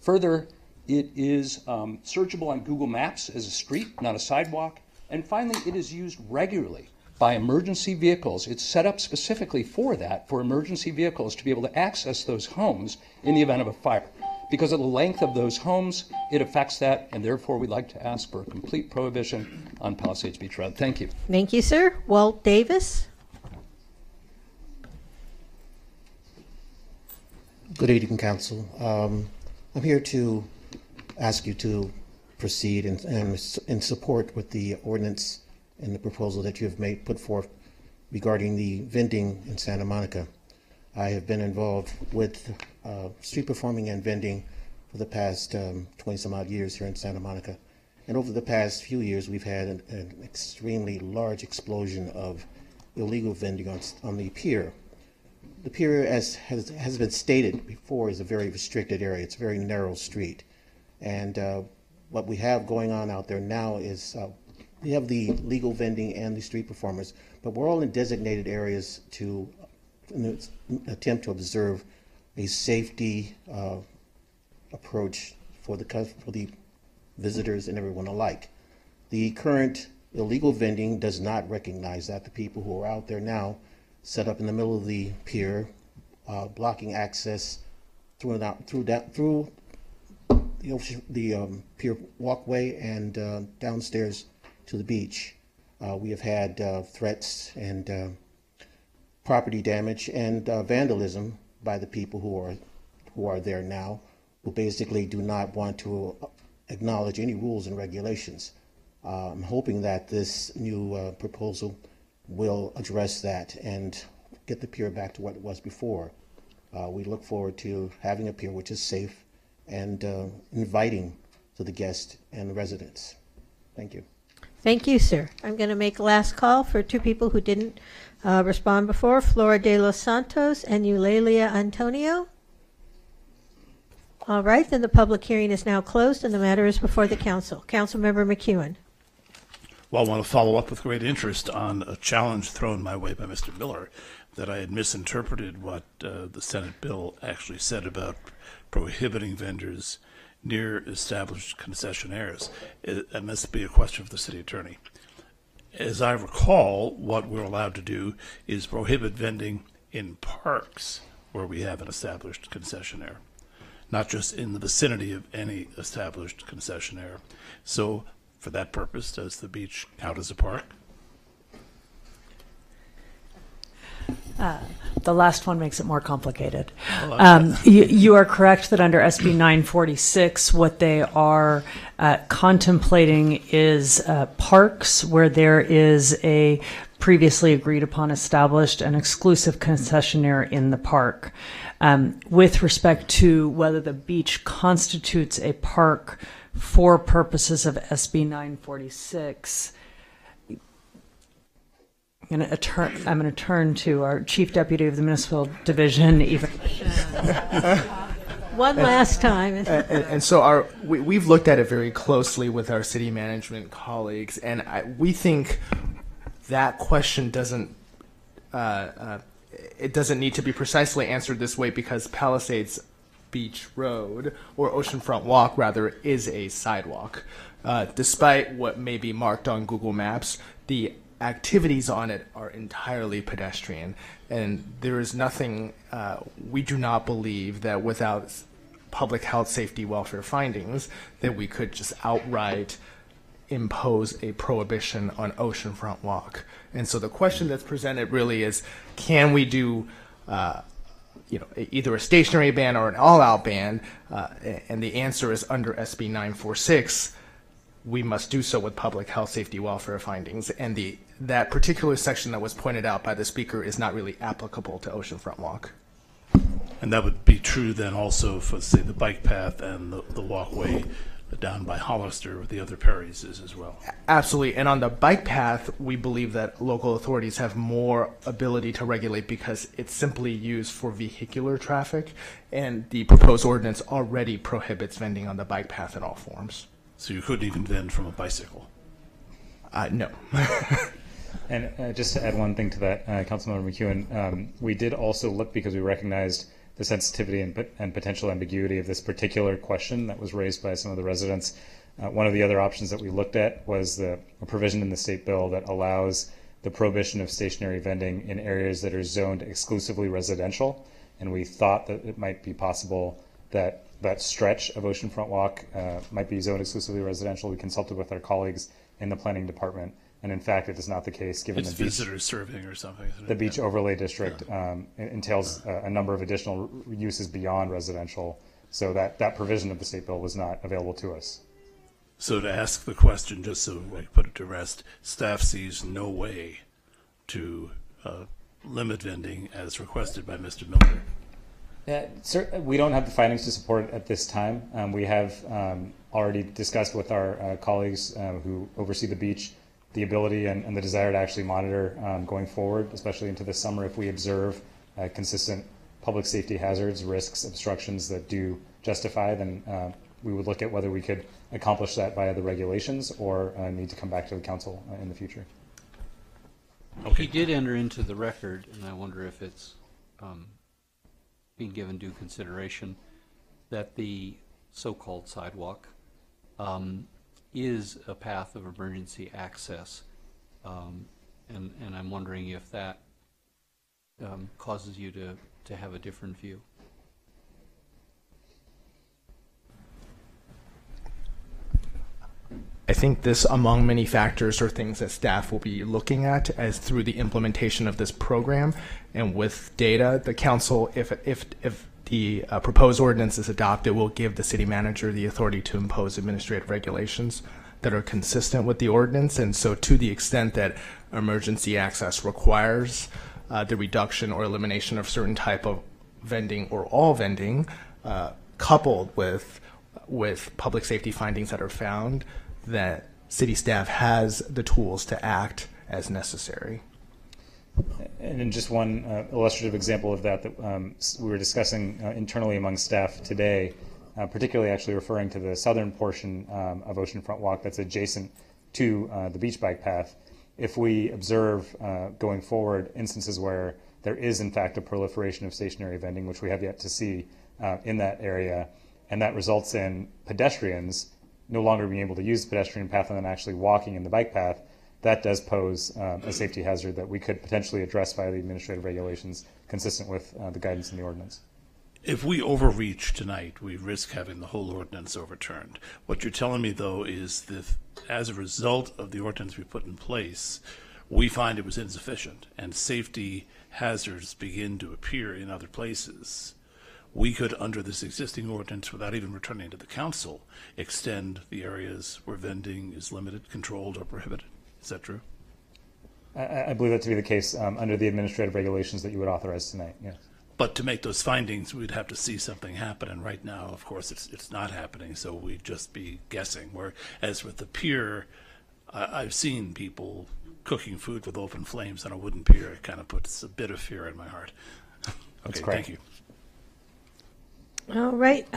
Further, it is searchable on Google Maps as a street, not a sidewalk. And finally, it is used regularly by emergency vehicles. It's set up specifically for that, for emergency vehicles to be able to access those homes in the event of a fire. Because of the length of those homes, it affects that, and therefore we'd like to ask for a complete prohibition on Palisades Beach Road. Thank you. Thank you, sir. Walt Davis. Good evening, Council. I'm here to ask you to proceed and support with the ordinance and the proposal that you have put forth regarding the vending in Santa Monica. I have been involved with street performing and vending for the past 20 some odd years here in Santa Monica. And over the past few years, we've had an extremely large explosion of illegal vending on the pier. The pier, as has been stated before, is a very restricted area. It's a very narrow street. And what we have going on out there now is we have the legal vending and the street performers, but we're all in designated areas to attempt to observe a safety approach for the visitors and everyone alike. The current illegal vending does not recognize that. The people who are out there now set up in the middle of the pier, blocking access through the pier walkway and downstairs to the beach. We have had threats and property damage and vandalism by the people who are there now, who basically do not want to acknowledge any rules and regulations. I'm hoping that this new proposal will address that and get the pier back to what it was before. We look forward to having a pier which is safe and inviting to the guests and the residents. Thank you. Thank you, sir. I'm going to make a last call for two people who didn't respond before, Flora de los Santos and Eulalia Antonio. All right, then the public hearing is now closed and the matter is before the council. Councilmember McEwen. Well, I want to follow up with great interest on a challenge thrown my way by Mr. Miller that I had misinterpreted what the Senate bill actually said about prohibiting vendors near established concessionaires. That must be a question for the city attorney. As I recall, what we're allowed to do is prohibit vending in parks where we have an established concessionaire, not just in the vicinity of any established concessionaire. So for that purpose, does the beach count as a park? The last one makes it more complicated. You are correct that under SB 946, what they are contemplating is parks where there is a previously agreed upon established and exclusive concessionaire in the park. With respect to whether the beach constitutes a park for purposes of SB 946, I'm going to turn to our Chief Deputy of the Municipal Division, even. One last time. And so we've looked at it very closely with our city management colleagues, and we think that question doesn't need to be precisely answered this way because Palisades Beach Road, or Oceanfront Walk rather, is a sidewalk. Despite what may be marked on Google Maps, the activities on it are entirely pedestrian, and there is nothing, we do not believe that without public health, safety, welfare findings, that we could just outright impose a prohibition on Oceanfront Walk. And so the question that's presented really is, can we do either a stationary ban or an all-out ban? And the answer is under SB 946, we must do so with public health, safety, welfare findings. And that particular section that was pointed out by the speaker is not really applicable to Oceanfront Walk. And that would be true then also for, say, the bike path and the walkway down by Hollister or the other Perry's as well. Absolutely. And on the bike path, we believe that local authorities have more ability to regulate because it's simply used for vehicular traffic, and the proposed ordinance already prohibits vending on the bike path in all forms. So you couldn't even vend from a bicycle? No. And just to add one thing to that, Councilmember McEwen, we did also look because we recognized the sensitivity and potential ambiguity of this particular question that was raised by some of the residents. One of the other options that we looked at was a provision in the state bill that allows the prohibition of stationary vending in areas that are zoned exclusively residential. And we thought that it might be possible that that stretch of Oceanfront Walk might be zoned exclusively residential. We consulted with our colleagues in the planning department, and in fact, it is not the case given It's the beach, visitor serving or something. Isn't it? the beach overlay district entails a number of additional uses beyond residential, so that provision of the state bill was not available to us. So to ask the question, just so I put it to rest, staff sees no way to limit vending as requested by Mr. Miller. We don't have the findings to support it at this time. We have already discussed with our colleagues who oversee the beach the ability and the desire to actually monitor going forward, especially into the summer, if we observe consistent public safety hazards, risks, obstructions that do justify, then we would look at whether we could accomplish that via the regulations or need to come back to the council in the future. Okay. He did enter into the record, and I wonder if it's being given due consideration, that the so-called sidewalk is a path of emergency access, and I'm wondering if that causes you to have a different view. I think this, among many factors, are things that staff will be looking at as through the implementation of this program. And with data, the council, if the proposed ordinance is adopted, will give the city manager the authority to impose administrative regulations that are consistent with the ordinance. And so to the extent that emergency access requires the reduction or elimination of certain type of vending or all vending, coupled with public safety findings that are found, that city staff has the tools to act as necessary. And in just one illustrative example of that we were discussing internally among staff today, particularly actually referring to the southern portion of Oceanfront Walk that's adjacent to the beach bike path. If we observe going forward instances where there is in fact a proliferation of stationary vending, which we have yet to see in that area, and that results in pedestrians no longer being able to use the pedestrian path and then actually walking in the bike path, that does pose a safety hazard that we could potentially address via the administrative regulations consistent with the guidance in the ordinance. If we overreach tonight, we risk having the whole ordinance overturned. What you're telling me, though, is that as a result of the ordinance we put in place, we find it was insufficient and safety hazards begin to appear in other places. We could, under this existing ordinance, without even returning to the council, extend the areas where vending is limited, controlled, or prohibited. Is that true? I believe that to be the case under the administrative regulations that you would authorize tonight, yes. But to make those findings, we'd have to see something happen, and right now, of course, it's not happening, so we'd just be guessing. Whereas with the pier, I've seen people cooking food with open flames on a wooden pier. It kind of puts a bit of fear in my heart. Okay, thank you. All right,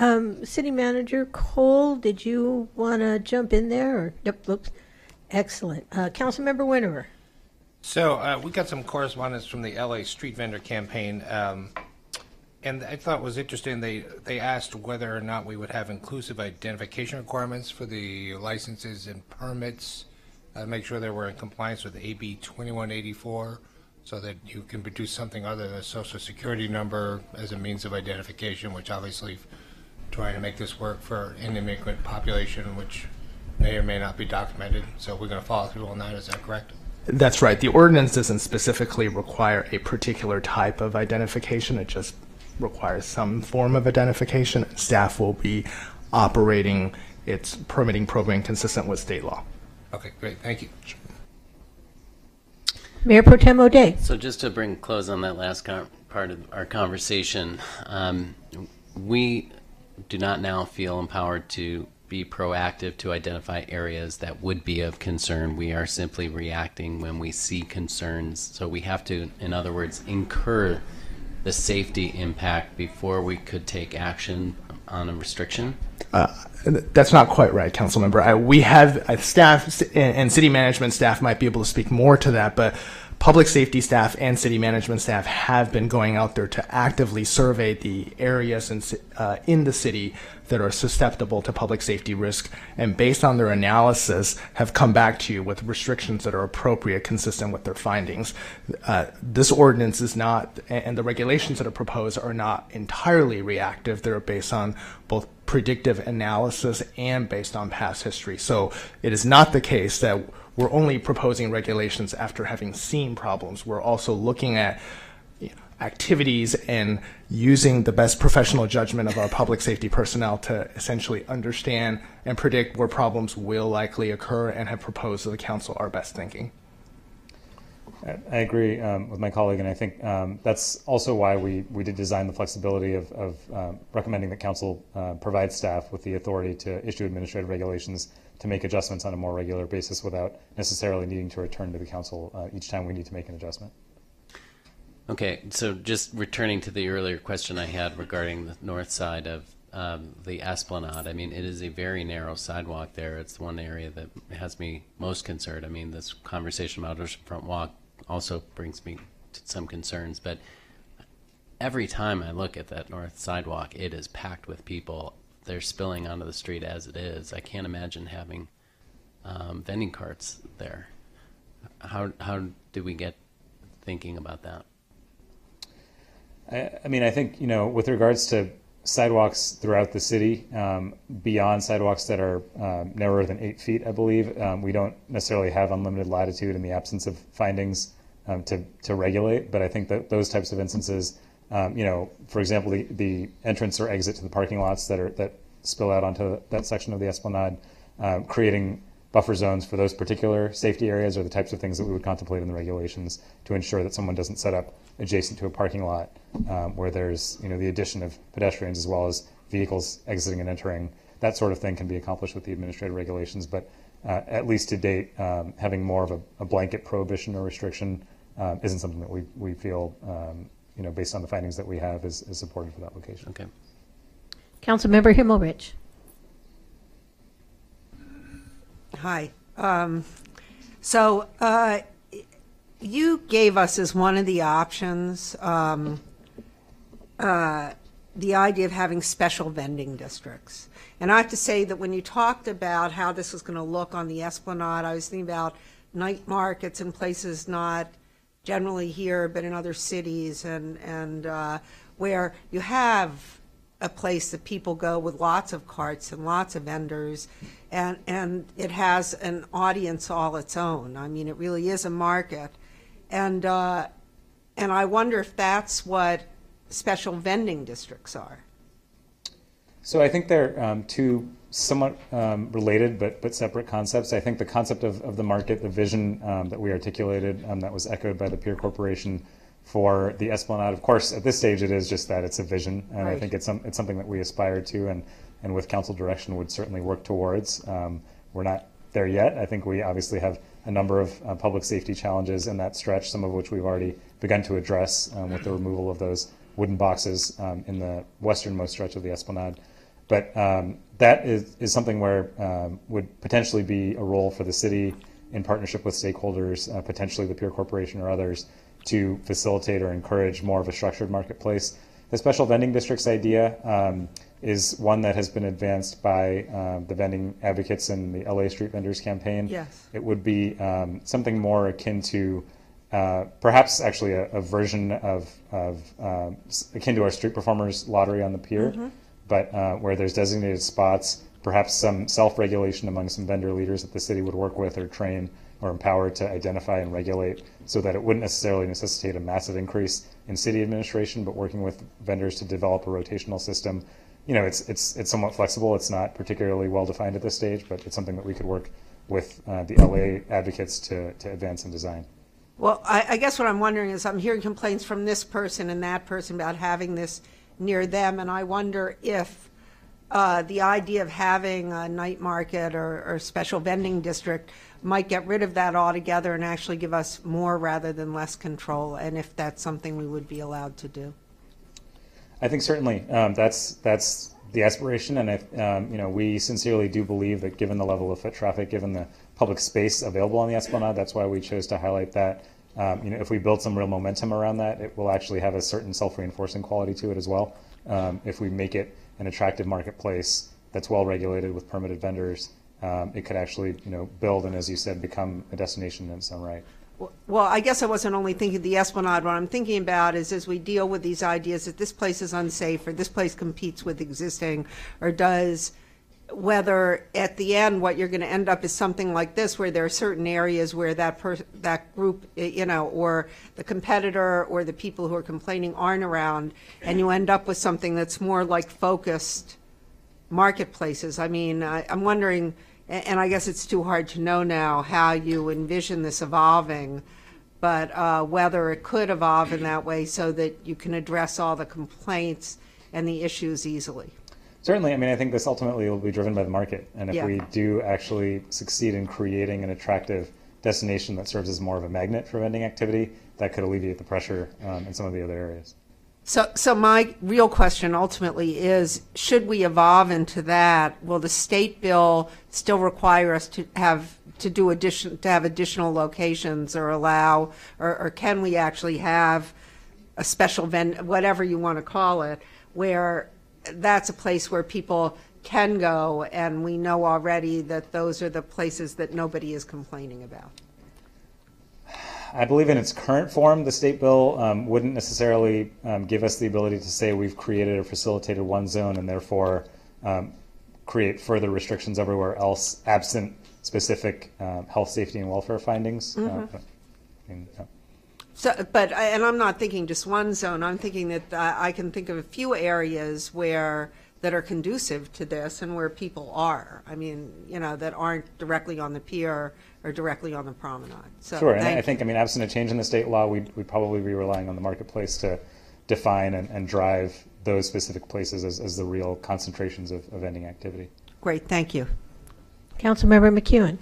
City Manager Cole, did you want to jump in there? Or, yep, oops. Excellent. Councilmember Winterer. So we got some correspondence from the LA Street Vendor Campaign, and I thought it was interesting. They asked whether or not we would have inclusive identification requirements for the licenses and permits, make sure they were in compliance with AB 2184, so that you can produce something other than a social security number as a means of identification, which obviously trying to make this work for an immigrant population, which may or may not be documented. So we're going to follow through on that. Is that correct? That's right. The ordinance doesn't specifically require a particular type of identification. It just requires some form of identification. Staff will be operating its permitting program consistent with state law. Okay, great. Thank you. Mayor Pro Tem O'Day. So just to bring close on that last part of our conversation, we do not now feel empowered to be proactive to identify areas that would be of concern. We are simply reacting when we see concerns. So we have to, in other words, incur the safety impact before we could take action on a restriction. That's not quite right, Councilmember. We have staff and city management staff might be able to speak more to that, but public safety staff and city management staff have been going out there to actively survey the areas in the city that are susceptible to public safety risk, and based on their analysis have come back to you with restrictions that are appropriate, consistent with their findings. This ordinance is not, and the regulations that are proposed are not entirely reactive. They're based on both predictive analysis and based on past history. So it is not the case that we're only proposing regulations after having seen problems. We're also looking at activities and using the best professional judgment of our public safety personnel to essentially understand and predict where problems will likely occur, and have proposed to the council our best thinking. I agree with my colleague, and I think that's also why we did design the flexibility of recommending that council provide staff with the authority to issue administrative regulations to make adjustments on a more regular basis without necessarily needing to return to the council each time we need to make an adjustment. Okay, so just returning to the earlier question I had regarding the north side of the Esplanade, I mean, it is a very narrow sidewalk there. It's the one area that has me most concerned. I mean, this conversation about Oceanfront Walk also brings me to some concerns, but every time I look at that north sidewalk, it is packed with people. They're spilling onto the street as it is. I can't imagine having vending carts there. How do we get thinking about that? I mean, I think, with regards to sidewalks throughout the city, beyond sidewalks that are narrower than 8 feet, I believe, we don't necessarily have unlimited latitude in the absence of findings to regulate. But I think that those types of instances, for example, the entrance or exit to the parking lots that spill out onto that section of the Esplanade, creating buffer zones for those particular safety areas are the types of things that we would contemplate in the regulations to ensure that someone doesn't set up adjacent to a parking lot where there's the addition of pedestrians as well as vehicles exiting and entering. That sort of thing can be accomplished with the administrative regulations, but at least to date, having more of a blanket prohibition or restriction isn't something that we feel, based on the findings that we have, is supported for that location. Okay. Councilmember Himmelrich. Hi. So you gave us as one of the options the idea of having special vending districts. And I have to say that when you talked about how this was going to look on the Esplanade, I was thinking about night markets in places not generally here but in other cities, and where you have a place that people go with lots of carts and lots of vendors, and it has an audience all its own. I mean, it really is a market, and I wonder if that's what special vending districts are. So I think they're two somewhat related but separate concepts. I think the concept of the market, the vision that we articulated, that was echoed by the Peer Corporation for the Esplanade. Of course, at this stage, it is just that it's a vision, and right. I think it's something that we aspire to, and with council direction would certainly work towards. We're not there yet. I think we obviously have a number of public safety challenges in that stretch, some of which we've already begun to address with the removal of those wooden boxes in the westernmost stretch of the Esplanade. But that is something where would potentially be a role for the city in partnership with stakeholders, potentially the Peer Corporation or others, to facilitate or encourage more of a structured marketplace. The special vending districts idea is one that has been advanced by the vending advocates in the LA Street Vendors campaign. Yes. It would be something more akin to perhaps actually a version of akin to our street performers lottery on the pier, mm-hmm. but where there's designated spots, perhaps some self-regulation among some vendor leaders that the city would work with or train or empower to identify and regulate, so that it wouldn't necessarily necessitate a massive increase in city administration, but working with vendors to develop a rotational system. It's somewhat flexible. It's not particularly well defined at this stage, but it's something that we could work with the LA advocates to advance and design. Well, I guess what I'm wondering is I'm hearing complaints from this person and that person about having this near them, and I wonder if the idea of having a night market or special vending district might get rid of that altogether and actually give us more rather than less control, and if that's something we would be allowed to do. I think certainly that's the aspiration, and we sincerely do believe that given the level of foot traffic, given the public space available on the Esplanade, that's why we chose to highlight that If we build some real momentum around that, it will actually have a certain self-reinforcing quality to it as well. If we make it an attractive marketplace that's well regulated with permitted vendors, it could actually, build and, as you said, become a destination in its own right. Well, I guess I wasn't only thinking the Esplanade. What I'm thinking about is as we deal with these ideas that this place is unsafe or this place competes with existing, or does, whether at the end what you're going to end up is something like this, where there are certain areas where that group, or the competitor or the people who are complaining aren't around, and you end up with something that's more like focused marketplaces. I mean, I'm wondering, and I guess it's too hard to know now how you envision this evolving, but whether it could evolve in that way so that you can address all the complaints and the issues easily. Certainly. I mean, I think this ultimately will be driven by the market. And if we do actually succeed in creating an attractive destination that serves as more of a magnet for vending activity, that could alleviate the pressure in some of the other areas. So my real question ultimately is, should we evolve into that? Will the state bill still require us to have additional locations, or allow, or can we actually have a special whatever you want to call it, where that's a place where people can go, and we know already that those are the places that nobody is complaining about? I believe in its current form, the state bill wouldn't necessarily give us the ability to say we've created or facilitated one zone and therefore create further restrictions everywhere else, absent specific health, safety, and welfare findings. And I'm not thinking just one zone. I'm thinking that I can think of a few areas that are conducive to this and where people are. I mean, that aren't directly on the pier or directly on the promenade. So sure, and I think, absent a change in the state law, we'd probably be relying on the marketplace to define and drive those specific places as the real concentrations of vending activity. Great, thank you. Councilmember McEwen.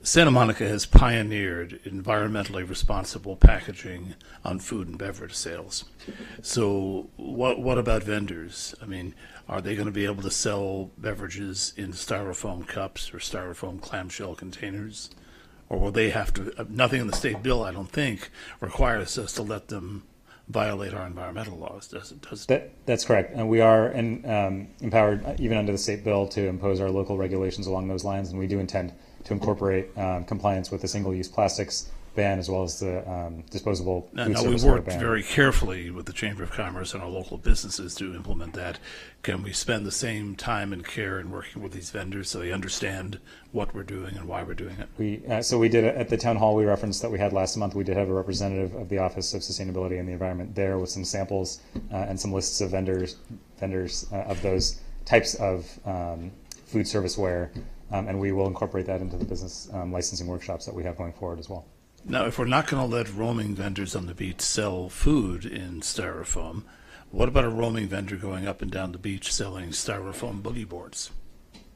Santa Monica has pioneered environmentally responsible packaging on food and beverage sales. So what about vendors? I mean, are they going to be able to sell beverages in styrofoam cups or styrofoam clamshell containers? Or will they have to, nothing in the state bill, I don't think, requires us to let them violate our environmental laws, does it? That's correct. And we are empowered, even under the state bill, to impose our local regulations along those lines, and we do intend to incorporate compliance with the single-use plastics ban as well as the disposable food service we worked ban. very carefully with the Chamber of Commerce and our local businesses to implement that. Can we spend the same time and care in working with these vendors so they understand what we're doing and why we're doing it? So we did, at the town hall we referenced that we had last month, we did have a representative of the Office of Sustainability and the Environment there with some samples and some lists of vendors of those types of food service ware. And we will incorporate that into the business licensing workshops that we have going forward as well. Now, if we're not going to let roaming vendors on the beach sell food in styrofoam, what about a roaming vendor going up and down the beach selling styrofoam boogie boards?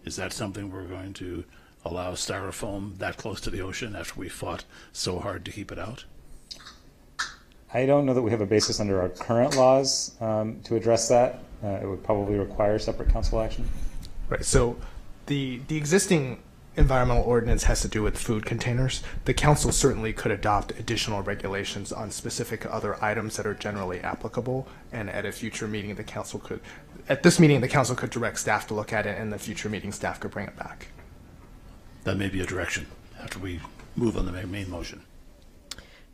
Is that something we're going to allow styrofoam that close to the ocean after we fought so hard to keep it out? I don't know that we have a basis under our current laws to address that. It would probably require separate council action. Right. So the existing environmental ordinance has to do with food containers. The council certainly could adopt additional regulations on specific other items that are generally applicable, and at a future meeting the council could direct staff to look at it, and the future meeting staff could bring it back. That may be a direction after we move on the main motion.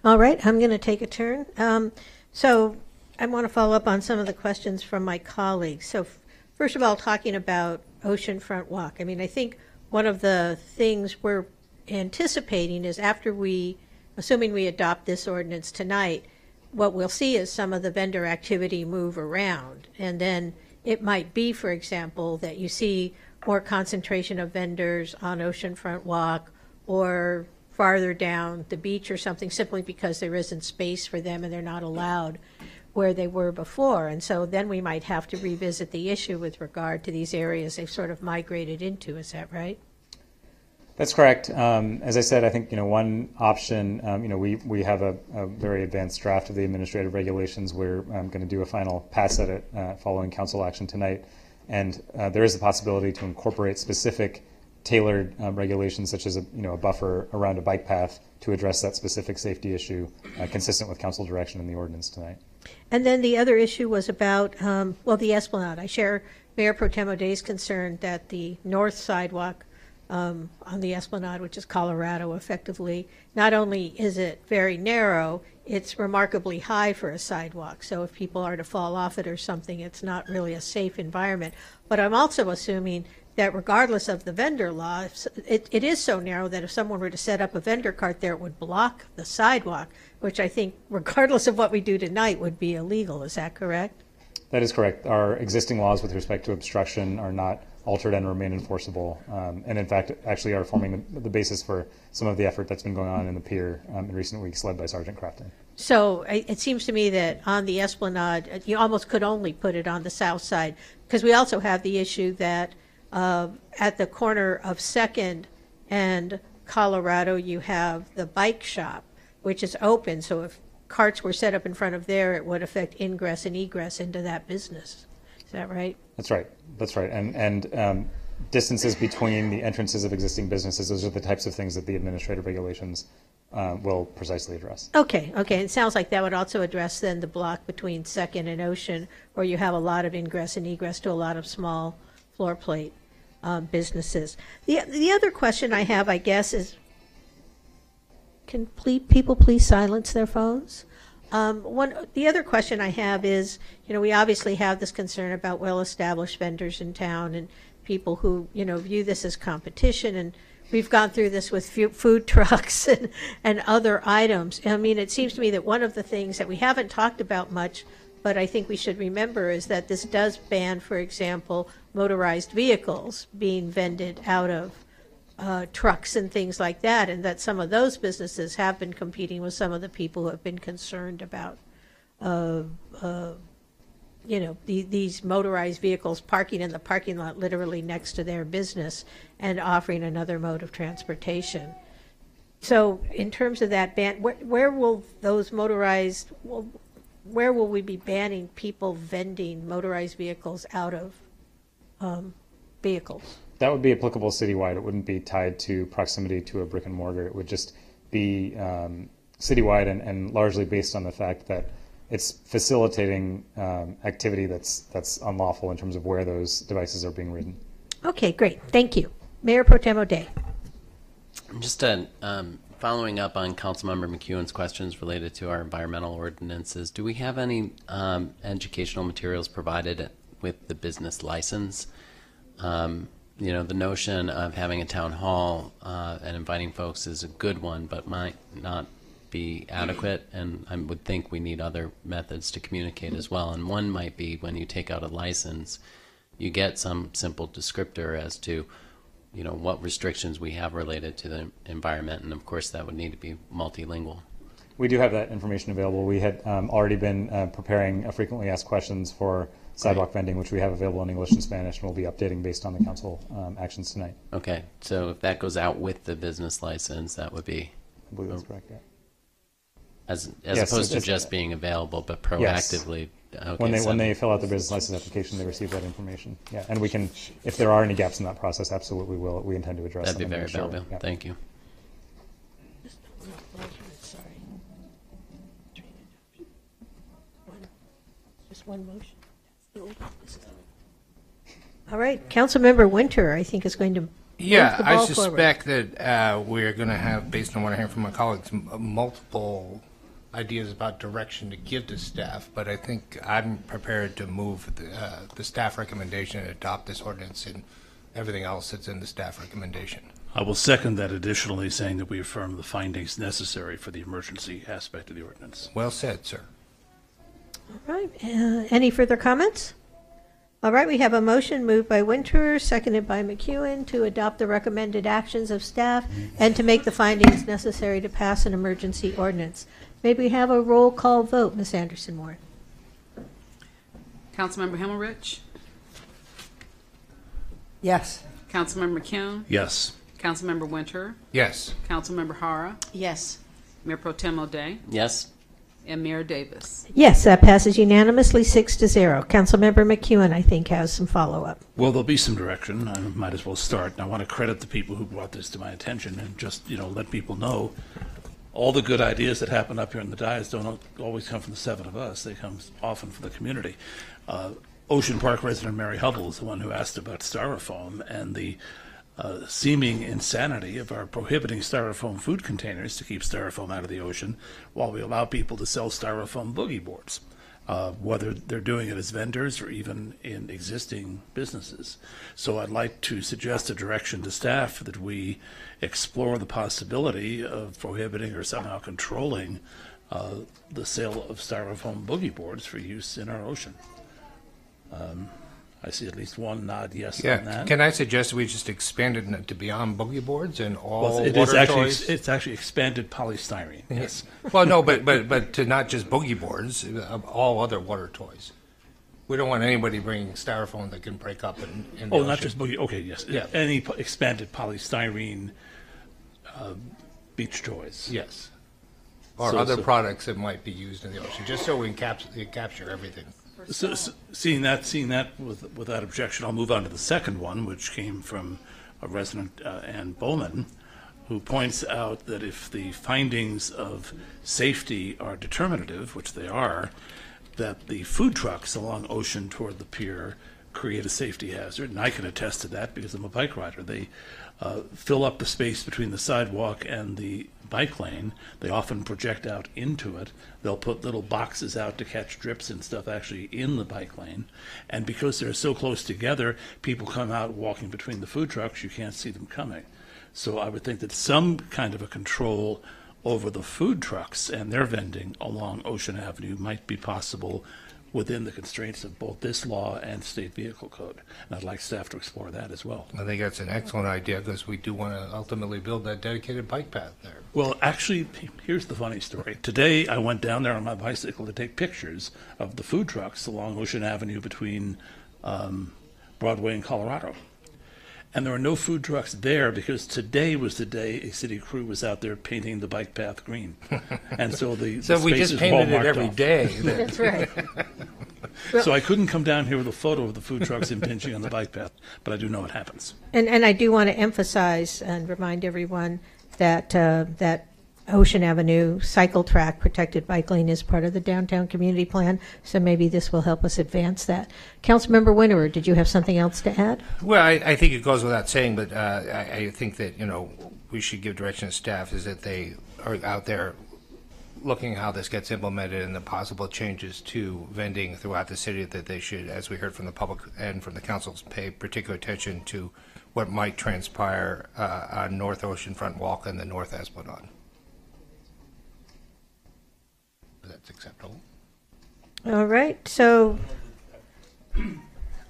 All right, I'm going to take a turn. So I want to follow up on some of the questions from my colleagues. So first of all, talking about Oceanfront Walk. I mean, I think one of the things we're anticipating is assuming we adopt this ordinance tonight, what we'll see is some of the vendor activity move around. And then it might be, for example, that you see more concentration of vendors on Oceanfront Walk or farther down the beach or something, simply because there isn't space for them and they're not allowed where they were before. And so then we might have to revisit the issue with regard to these areas they've sort of migrated into. Is that right? That's correct. As I said, I think one option. We have a very advanced draft of the administrative regulations. We're going to do a final pass at it following council action tonight, and there is a possibility to incorporate specific tailored regulations, such as a buffer around a bike path to address that specific safety issue, consistent with council direction in the ordinance tonight. And then the other issue was about, the Esplanade. I share Mayor Pro Tem O'Day's concern that the north sidewalk on the Esplanade, which is Colorado, effectively, not only is it very narrow, it's remarkably high for a sidewalk. So if people are to fall off it or something, it's not really a safe environment. But I'm also assuming that regardless of the vendor law, it is so narrow that if someone were to set up a vendor cart there, it would block the sidewalk, which I think, regardless of what we do tonight, would be illegal. Is that correct? That is correct. Our existing laws with respect to obstruction are not altered and remain enforceable, and in fact actually are forming the basis for some of the effort that's been going on in the pier in recent weeks, led by Sergeant Crafton. So it seems to me that on the Esplanade, you almost could only put it on the south side, because we also have the issue that at the corner of 2nd and Colorado, you have the bike shop, which is open, so if carts were set up in front of there, it would affect ingress and egress into that business. Is that right? That's right. That's right. And distances between the entrances of existing businesses, those are the types of things that the administrative regulations will precisely address. Okay. It sounds like that would also address then the block between 2nd and Ocean, where you have a lot of ingress and egress to a lot of small floor plate businesses. The other question I have, I guess, is, can people please silence their phones? The other question I have is, we obviously have this concern about well-established vendors in town and people who, view this as competition, and we've gone through this with food trucks and other items. I mean, it seems to me that one of the things that we haven't talked about much, but I think we should remember, is that this does ban, for example, motorized vehicles being vended out of trucks and things like that, and that some of those businesses have been competing with some of the people who have been concerned about, these motorized vehicles parking in the parking lot literally next to their business and offering another mode of transportation. So in terms of that ban, where will those motorized, where will we be banning people vending motorized vehicles out of vehicles? That would be applicable citywide. It wouldn't be tied to proximity to a brick and mortar. It would just be citywide and largely based on the fact that it's facilitating activity that's unlawful in terms of where those devices are being ridden. Okay, great. Thank you. Mayor Pro Tem O'Day. Just following up on Councilmember McEwen's questions related to our environmental ordinances, do we have any educational materials provided with the business license? The notion of having a town hall and inviting folks is a good one, but might not be adequate, and I would think we need other methods to communicate as well. And one might be, when you take out a license, you get some simple descriptor as to what restrictions we have related to the environment, and of course that would need to be multilingual. We do have that information available. We had already been preparing frequently asked questions for sidewalk vending, which we have available in English and Spanish, and we'll be updating based on the council actions tonight. Okay, so if that goes out with the business license, that would be... I believe that's correct, yeah. As opposed to just being available, but proactively... Yes. Okay, when they fill out the business license application, they receive that information. Yeah, and we can, if there are any gaps in that process, absolutely we intend to address them. That'd be very valuable. Yeah. Thank you. Just one motion. All right, Councilmember Winter, I think, is going to move the ball I suspect forward. that we're going to have, based on what I hear from my colleagues, multiple ideas about direction to give to staff, but I think I'm prepared to move the staff recommendation and adopt this ordinance and everything else that's in the staff recommendation. I will second that, additionally saying that we affirm the findings necessary for the emergency aspect of the ordinance. Well said, sir. All right, any further comments? All right, we have a motion moved by Winter, seconded by McEwen, to adopt the recommended actions of staff and to make the findings necessary to pass an emergency ordinance. May we have a roll call vote, Ms. Anderson-Ward? Councilmember Himmelrich? Yes. Councilmember McCune? Yes. Councilmember Winter? Yes. Councilmember Hara? Yes. Mayor Pro Tem O'Day? Yes. And Mayor Davis. Yes, that passes unanimously 6-0. Councilmember McEwen, I think, has some follow-up. Well, there'll be some direction. I might as well start. And I want to credit the people who brought this to my attention and just, let people know all the good ideas that happen up here in the dais don't always come from the seven of us. They come often from the community. Ocean Park resident Mary Hubble is the one who asked about styrofoam and the seeming insanity of our prohibiting styrofoam food containers to keep styrofoam out of the ocean while we allow people to sell styrofoam boogie boards, whether they're doing it as vendors or even in existing businesses. So I'd like to suggest a direction to staff that we explore the possibility of prohibiting or somehow controlling the sale of styrofoam boogie boards for use in our ocean. I see at least one nod yes on that. Can I suggest we just expand it to beyond boogie boards and all it water is actually, toys? It's actually expanded polystyrene, yes. Well, no, but to not just boogie boards, all other water toys. We don't want anybody bringing styrofoam that can break up in the ocean. Not just boogie, okay, yes. Yeah. Any expanded polystyrene beach toys. Yes. Or other products that might be used in the ocean, just so we can capture everything. So, seeing that without objection, I'll move on to the second one, which came from a resident, Ann Bowman, who points out that if the findings of safety are determinative, which they are, that the food trucks along ocean toward the pier create a safety hazard, and I can attest to that because I'm a bike rider. They fill up the space between the sidewalk and the bike lane. They often project out into it. They'll put little boxes out to catch drips and stuff actually in the bike lane. And because they're so close together, people come out walking between the food trucks, you can't see them coming. So I would think that some kind of a control over the food trucks and their vending along Ocean Avenue might be possible within the constraints of both this law and state vehicle code. And I'd like staff to explore that as well. I think that's an excellent idea because we do want to ultimately build that dedicated bike path there. Well, actually, here's the funny story. Today, I went down there on my bicycle to take pictures of the food trucks along Ocean Avenue between Broadway and Colorado. And there were no food trucks there because today was the day a city crew was out there painting the bike path green. And so the we just painted it every day. That's right. So I couldn't come down here with a photo of the food trucks impinging on the bike path, but I do know it happens. And I do want to emphasize and remind everyone that that Ocean Avenue cycle track protected bike lane is part of the downtown community plan, so maybe this will help us advance that. Councilmember Winterer, did you have something else to add? Well, I think it goes without saying, but I think that, we should give direction to staff is that they are out there looking how this gets implemented and the possible changes to vending throughout the city, that they should, as we heard from the public and from the councils, pay particular attention to what might transpire on North Oceanfront Walk and the North Esplanade. That's acceptable. All right, so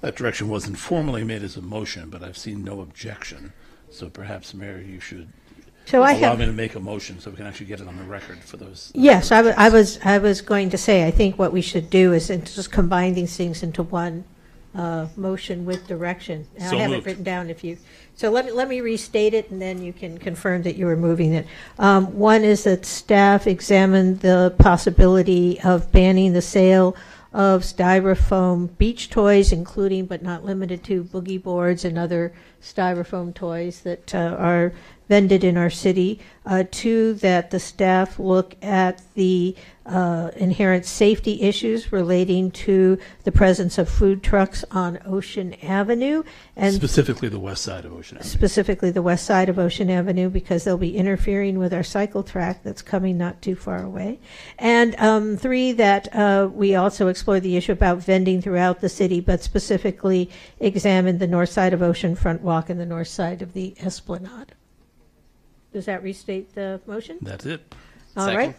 that direction wasn't formally made as a motion, but I've seen no objection. So perhaps, Mayor, you should allow me to make a motion so we can actually get it on the record for those. Yes, I was going to say, I think what we should do is just combine these things into one motion with direction. And So I have moved. it written down if you. So let me restate it, and then you can confirm that you were moving it. One is that staff examine the possibility of banning the sale of styrofoam beach toys, including but not limited to boogie boards and other styrofoam toys that are vended in our city. Two, that the staff look at the inherent safety issues relating to the presence of food trucks on Ocean Avenue. And specifically the west side of Ocean Avenue. Specifically the west side of Ocean Avenue, because they'll be interfering with our cycle track that's coming not too far away. And three, that we also explore the issue about vending throughout the city, but specifically examine the north side of Oceanfront Walk and the north side of the Esplanade. Does that restate the motion? That's it. All right.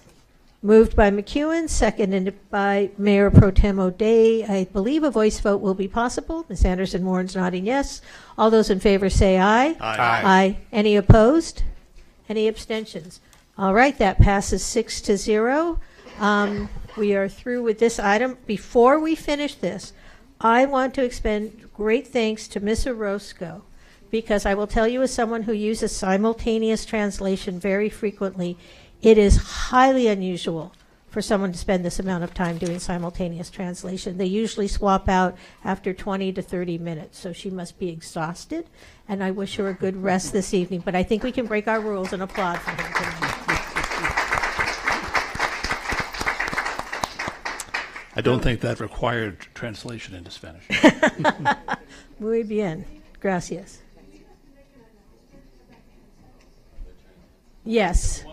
Moved by McEwen, seconded by Mayor Pro Tem O'Day. I believe a voice vote will be possible. Ms. Anderson-Warren's nodding yes. All those in favor say aye. Aye. Aye. Any opposed? Any abstentions? All right, that passes 6-0. We are through with this item. Before we finish this, I want to expend great thanks to Ms. Orozco, because I will tell you, as someone who uses simultaneous translation very frequently, it is highly unusual for someone to spend this amount of time doing simultaneous translation. They usually swap out after 20 to 30 minutes, so she must be exhausted, and I wish her a good rest this evening, but I think we can break our rules and applaud for her tonight. I don't think that required translation into Spanish. Muy bien. Gracias. Yes.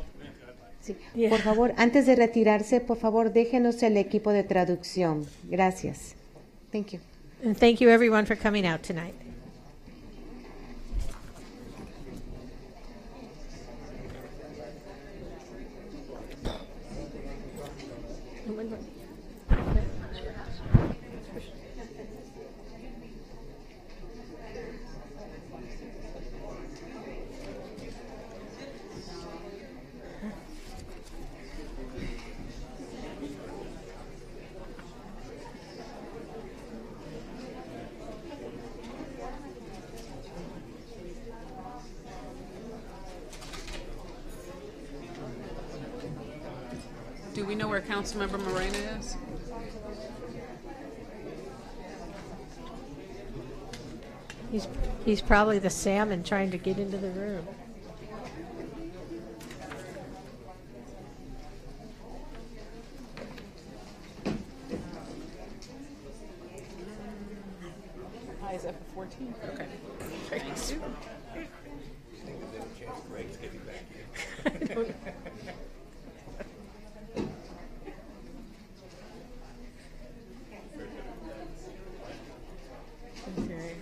Sí. Yeah. Por favor, antes de retirarse, por favor, déjenos el equipo de traducción. Gracias. Thank you. And thank you everyone for coming out tonight. Do we know where Councilmember Moreno is? He's probably the salmon trying to get into the room. Hi, is that for 14? Okay. Thanks. Okay.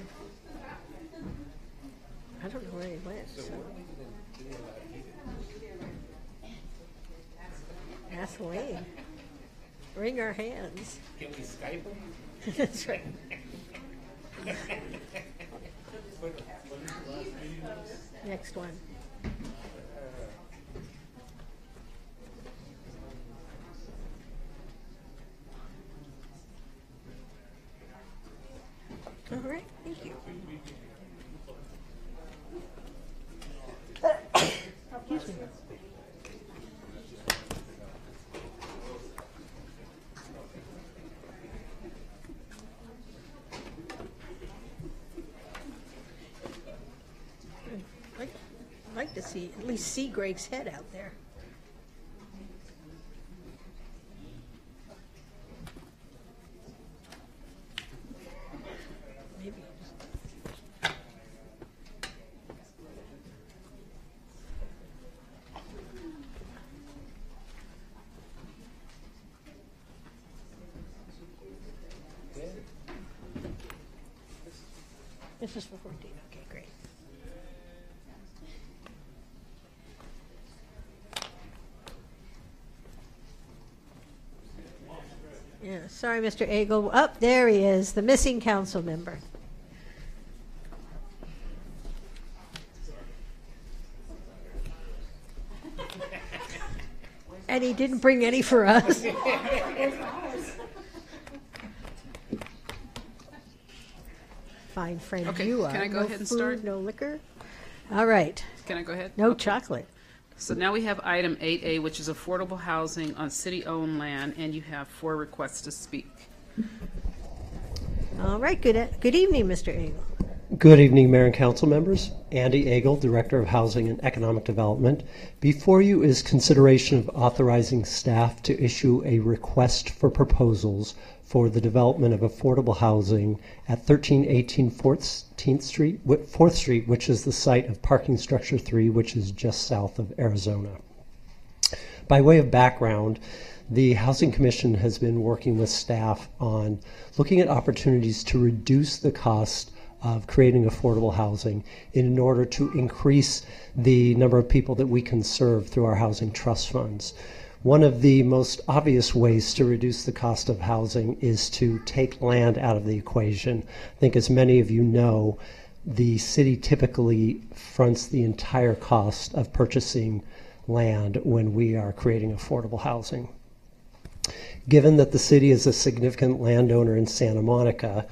I don't know where he went. So. Ask Wayne. Wring our hands. Can we Skype him? That's right. Next one. All right, thank you. Excuse me. I'd like to see, at least see Greg's head out there. Maybe. This is for 14. Okay, great. Yeah, sorry, Mr. Agel. Up there he is, the missing council member. And he didn't bring any for us. Fine friend Okay, you are. can I go no ahead and food, start? No liquor. All right. Can I go ahead? No Okay. chocolate. So now we have item 8A, which is affordable housing on city-owned land, and you have 4 requests to speak. All right. Good evening, Mr. Agel. Good evening, Mayor and Council members. Andy Agel, Director of Housing and Economic Development. Before you is consideration of authorizing staff to issue a request for proposals for the development of affordable housing at 1318 4th Street, which is the site of parking structure 3, which is just south of Arizona. By way of background, the Housing Commission has been working with staff on looking at opportunities to reduce the cost of creating affordable housing in order to increase the number of people that we can serve through our housing trust funds. One of the most obvious ways to reduce the cost of housing is to take land out of the equation. I think, as many of you know, the city typically fronts the entire cost of purchasing land when we are creating affordable housing. Given that the city is a significant landowner in Santa Monica,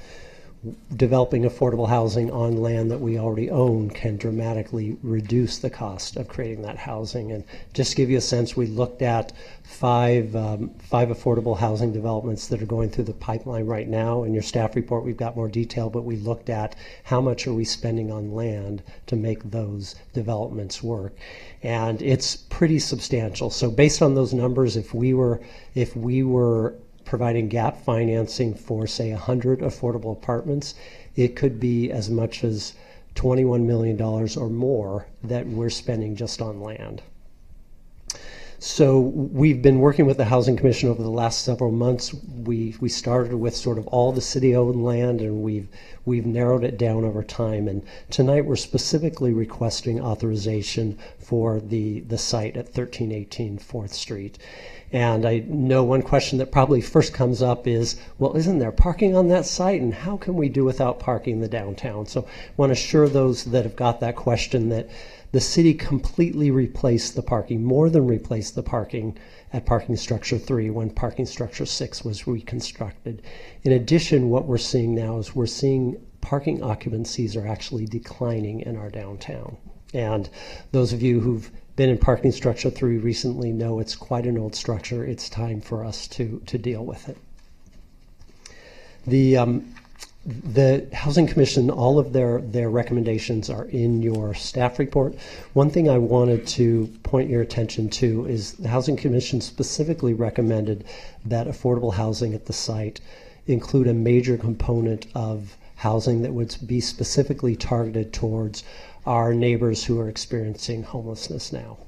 developing affordable housing on land that we already own can dramatically reduce the cost of creating that housing. And just to give you a sense, we looked at five affordable housing developments that are going through the pipeline right now. In your staff report, we've got more detail, but we looked at how much are we spending on land to make those developments work. And it's pretty substantial. So based on those numbers, if we were providing gap financing for, say, 100 affordable apartments, it could be as much as $21 million or more that we're spending just on land. So we've been working with the Housing Commission over the last several months. We started with sort of all the city-owned land, and we've narrowed it down over time. And tonight we're specifically requesting authorization for the site at 1318 4th Street. And I know one question that probably first comes up is, well, isn't there parking on that site, and how can we do without parking in the downtown? So I want to assure those that have got that question that the city completely replaced the parking, more than replaced the parking at parking structure 3 when parking structure 6 was reconstructed. In addition, what we're seeing now is we're seeing parking occupancies are actually declining in our downtown. And those of you who've been in parking structure 3 recently know it's quite an old structure. It's time for us to deal with it. The Housing Commission, all of their recommendations are in your staff report. One thing I wanted to point your attention to is the Housing Commission specifically recommended that affordable housing at the site include a major component of housing that would be specifically targeted towards our neighbors who are experiencing homelessness now.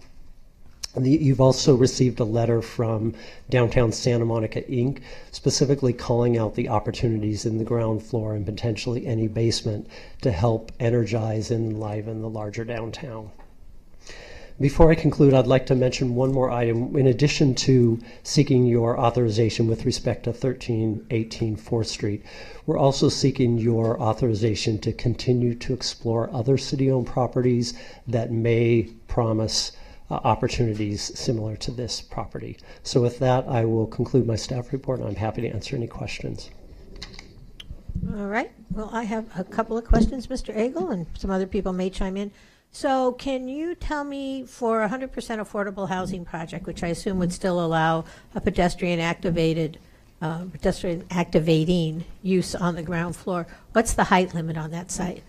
And you've also received a letter from Downtown Santa Monica, Inc., specifically calling out the opportunities in the ground floor and potentially any basement to help energize and enliven the larger downtown. Before I conclude, I'd like to mention one more item. In addition to seeking your authorization with respect to 1318 4th Street, we're also seeking your authorization to continue to explore other city-owned properties that may promise opportunities similar to this property. So with that, I will conclude my staff report, and I'm happy to answer any questions. All right. Well, I have a couple of questions, Mr. Agel, and some other people may chime in. So can you tell me, for a 100% affordable housing project, which I assume would still allow a pedestrian activating use on the ground floor, what's the height limit on that site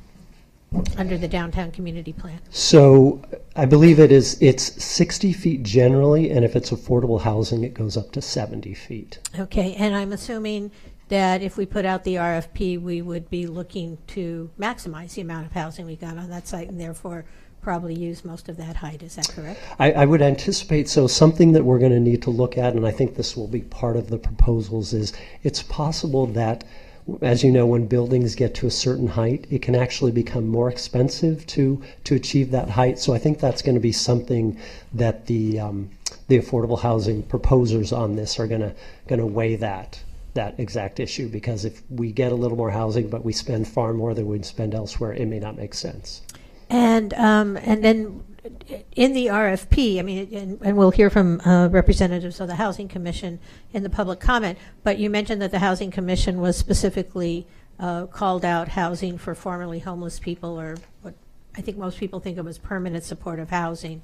under the downtown community plan? So I believe it's 60 feet generally, and if it's affordable housing, it goes up to 70 feet. Okay, and I'm assuming that if we put out the RFP, we would be looking to maximize the amount of housing we got on that site and therefore probably use most of that height. Is that correct? I would anticipate so. Something that we're going to need to look at, and I think this will be part of the proposals, is it's possible that, as you know, when buildings get to a certain height, it can actually become more expensive to achieve that height. So I think that's going to be something that the affordable housing proposers on this are going to weigh that exact issue, because if we get a little more housing but we spend far more than we'd spend elsewhere, it may not make sense. And then in the RFP, I mean, and we'll hear from representatives of the Housing Commission in the public comment, but you mentioned that the Housing Commission was specifically called out housing for formerly homeless people, or what I think most people think of as permanent supportive housing.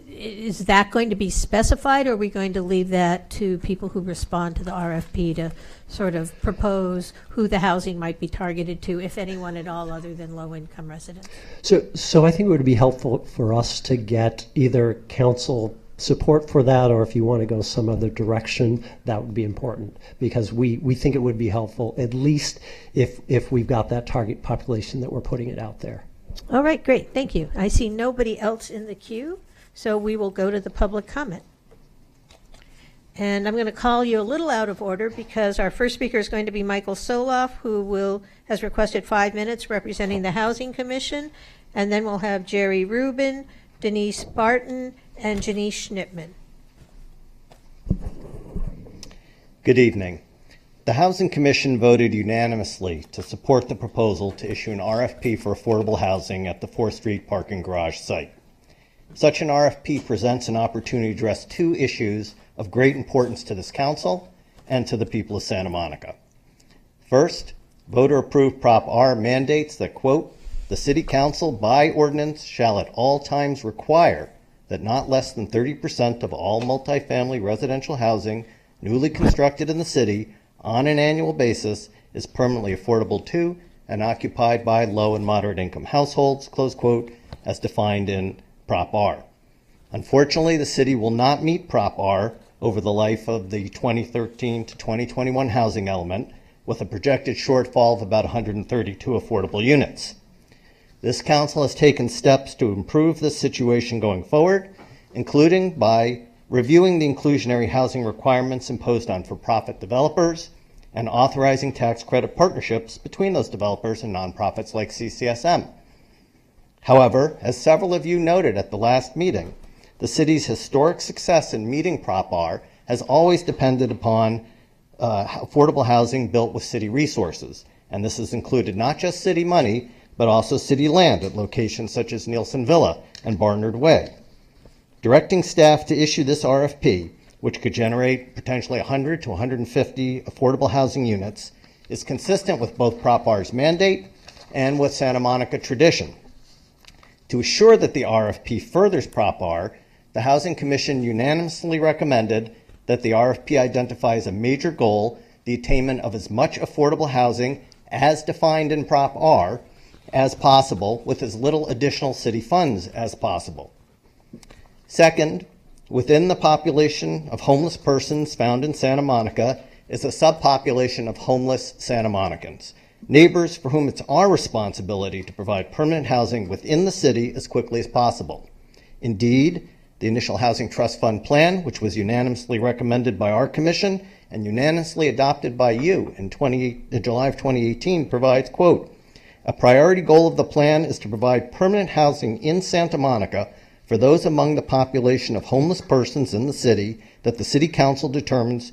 Is that going to be specified, or are we going to leave that to people who respond to the RFP to sort of propose who the housing might be targeted to, if anyone at all, other than low-income residents? So I think it would be helpful for us to get either council support for that, or if you want to go some other direction, that would be important, because we think it would be helpful, at least if we've got that target population that we're putting it out there. All right, great, thank you. I see nobody else in the queue, so we will go to the public comment. And I'm going to call you a little out of order because our first speaker is going to be Michael Soloff, who has requested 5 minutes representing the Housing Commission, and then we'll have Jerry Rubin, Denise Barton, and Janice Schnittman. Good evening. The Housing Commission voted unanimously to support the proposal to issue an RFP for affordable housing at the 4th Street parking garage site. Such an RFP presents an opportunity to address two issues of great importance to this council and to the people of Santa Monica. First, Voter-approved Prop R mandates that, quote, the City Council by ordinance shall at all times require that not less than 30% of all multifamily residential housing newly constructed in the city on an annual basis is permanently affordable to and occupied by low and moderate income households, close quote, as defined in Prop R. Unfortunately, the city will not meet Prop R over the life of the 2013 to 2021 housing element, with a projected shortfall of about 132 affordable units. This council has taken steps to improve this situation going forward, including by reviewing the inclusionary housing requirements imposed on for-profit developers and authorizing tax credit partnerships between those developers and nonprofits like CCSM. However, as several of you noted at the last meeting, the city's historic success in meeting Prop R has always depended upon affordable housing built with city resources, and this has included not just city money, but also city land at locations such as Nielsen Villa and Barnard Way. Directing staff to issue this RFP, which could generate potentially 100 to 150 affordable housing units, is consistent with both Prop R's mandate and with Santa Monica tradition. To assure that the RFP furthers Prop R, the Housing Commission unanimously recommended that the RFP identify as a major goal the attainment of as much affordable housing as defined in Prop R as possible, with as little additional city funds as possible. Second, within the population of homeless persons found in Santa Monica is a subpopulation of homeless Santa Monicans, neighbors for whom it's our responsibility to provide permanent housing within the city as quickly as possible. Indeed, the initial Housing Trust Fund plan, which was unanimously recommended by our commission and unanimously adopted by you in July of 2018, provides, quote, a priority goal of the plan is to provide permanent housing in Santa Monica for those among the population of homeless persons in the city that the City Council determines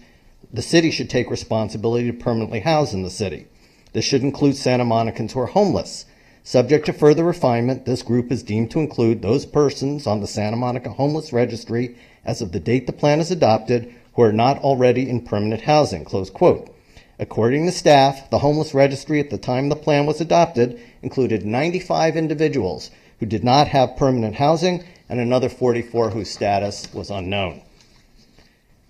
the city should take responsibility to permanently house in the city. This should include Santa Monicans who are homeless. Subject to further refinement, this group is deemed to include those persons on the Santa Monica Homeless Registry as of the date the plan is adopted who are not already in permanent housing, close quote. According to staff, the homeless registry at the time the plan was adopted included 95 individuals who did not have permanent housing and another 44 whose status was unknown.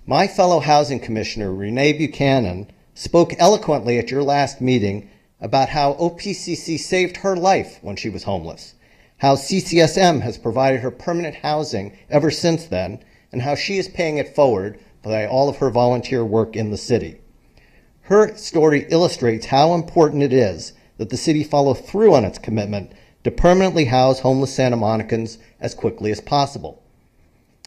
My fellow housing commissioner, Renee Buchanan, spoke eloquently at your last meeting about how OPCC saved her life when she was homeless, how CCSM has provided her permanent housing ever since then, and how she is paying it forward by all of her volunteer work in the city. Her story illustrates how important it is that the city follow through on its commitment to permanently house homeless Santa Monicans as quickly as possible.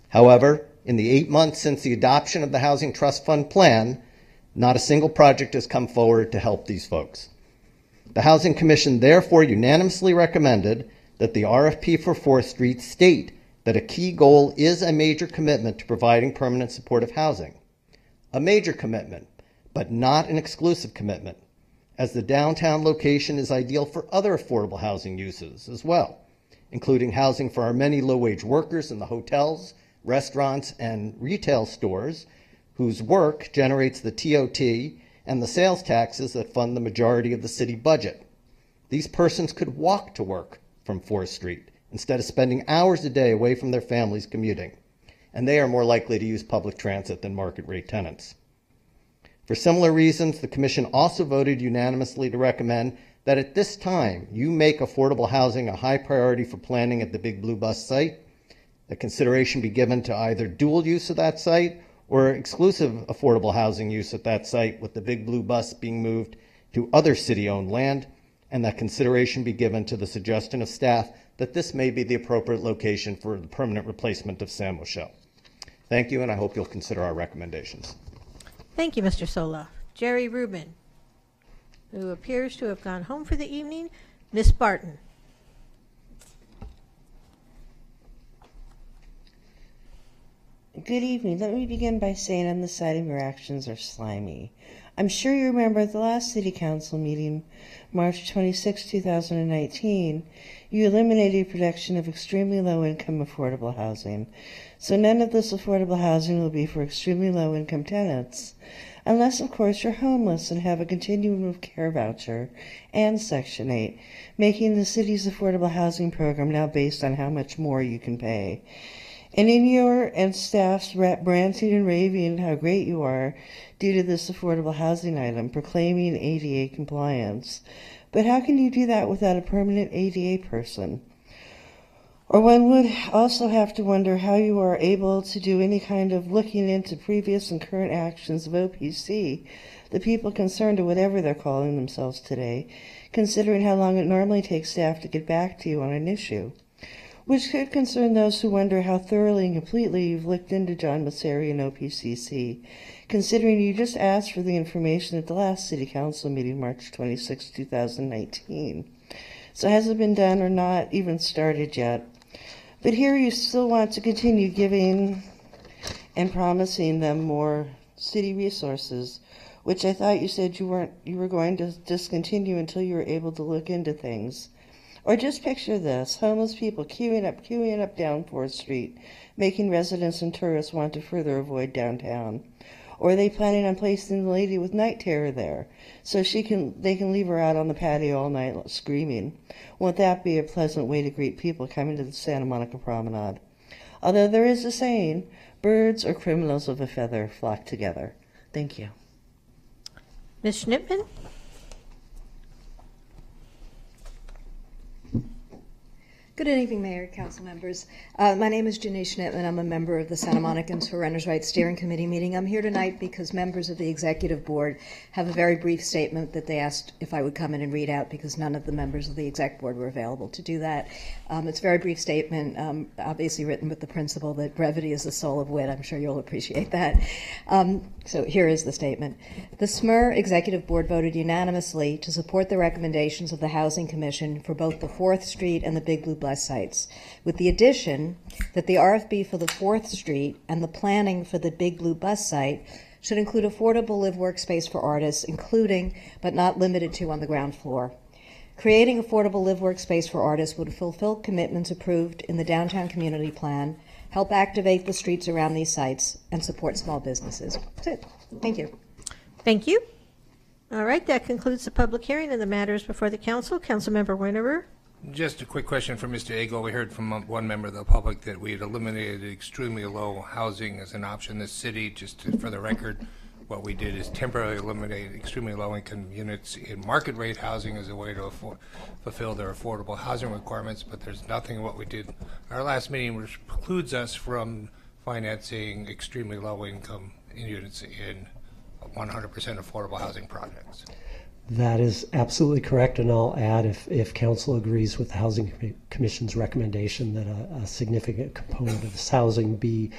However, in the 8 months since the adoption of the Housing Trust Fund plan, not a single project has come forward to help these folks. The Housing Commission therefore unanimously recommended that the RFP for 4th Street state that a key goal is a major commitment to providing permanent supportive housing. A major commitment, but not an exclusive commitment, as the downtown location is ideal for other affordable housing uses as well, including housing for our many low-wage workers in the hotels, restaurants, and retail stores whose work generates the TOT and the sales taxes that fund the majority of the city budget. These persons could walk to work from 4th Street instead of spending hours a day away from their families commuting, and they are more likely to use public transit than market-rate tenants. For similar reasons, the Commission also voted unanimously to recommend that at this time you make affordable housing a high priority for planning at the Big Blue Bus site, that consideration be given to either dual use of that site or exclusive affordable housing use at that site, with the Big Blue Bus being moved to other city-owned land, and that consideration be given to the suggestion of staff that this may be the appropriate location for the permanent replacement of San Michelle. Thank you, and I hope you'll consider our recommendations. Thank you, Mr. Sola. Jerry Rubin, who appears to have gone home for the evening. Ms. Barton. Good evening. Let me begin by saying on the side of your actions are slimy. I'm sure you remember at the last City Council meeting, March 26, 2019, you eliminated production of extremely low-income affordable housing. So none of this affordable housing will be for extremely low-income tenants. Unless, of course, you're homeless and have a continuum of care voucher and Section 8, making the city's affordable housing program now based on how much more you can pay. And in your and staff's ranting and raving how great you are due to this affordable housing item, proclaiming ADA compliance. But how can you do that without a permanent ADA person? Or one would also have to wonder how you are able to do any kind of looking into previous and current actions of OPC, the people concerned or whatever they're calling themselves today, considering how long it normally takes staff to get back to you on an issue. Which could concern those who wonder how thoroughly and completely you've looked into John Masseri and OPCC, considering you just asked for the information at the last City Council meeting, March 26, 2019. So has it been done or not even started yet? But here you still want to continue giving and promising them more city resources, which I thought you said you were going to discontinue until you were able to look into things. Or just picture this, homeless people queuing up down 4th Street, making residents and tourists want to further avoid downtown. Or are they planning on placing the lady with night terror there, so they can leave her out on the patio all night screaming? Won't that be a pleasant way to greet people coming to the Santa Monica Promenade? Although there is a saying, birds or criminals of a feather flock together. Thank you. Ms. Schnittman? Good evening, Mayor, Council members. My name is Janice Schnittman. I'm a member of the Santa Monicans for Renters' Rights Steering Committee meeting. I'm here tonight because members of the Executive Board have a very brief statement that they asked if I would come in and read out because none of the members of the Exec Board were available to do that. It's a very brief statement, obviously written with the principle that brevity is the soul of wit. I'm sure you'll appreciate that. So here is the statement. The SMER Executive Board voted unanimously to support the recommendations of the Housing Commission for both the 4th Street and the Big Blue Bus sites, with the addition that the RFB for the 4th Street and the planning for the Big Blue Bus site should include affordable live workspace for artists, including but not limited to on the ground floor. Creating affordable live workspace for artists would fulfill commitments approved in the Downtown Community Plan, help activate the streets around these sites, and support small businesses. That's it. Thank you. Thank you. All right, that concludes the public hearing and the matters before the council. Councilmember Winerer. Just a quick question for Mr. Agel. We heard from one member of the public that we had eliminated extremely low housing as an option in this city. For the record, what we did is temporarily eliminate extremely low-income units in market rate housing as a way to fulfill their affordable housing requirements, but there's nothing in what we did our last meeting which precludes us from financing extremely low-income units in 100% affordable housing projects. That is absolutely correct, and I'll add, if council agrees with the Housing Commission's recommendation that a significant component of this housing be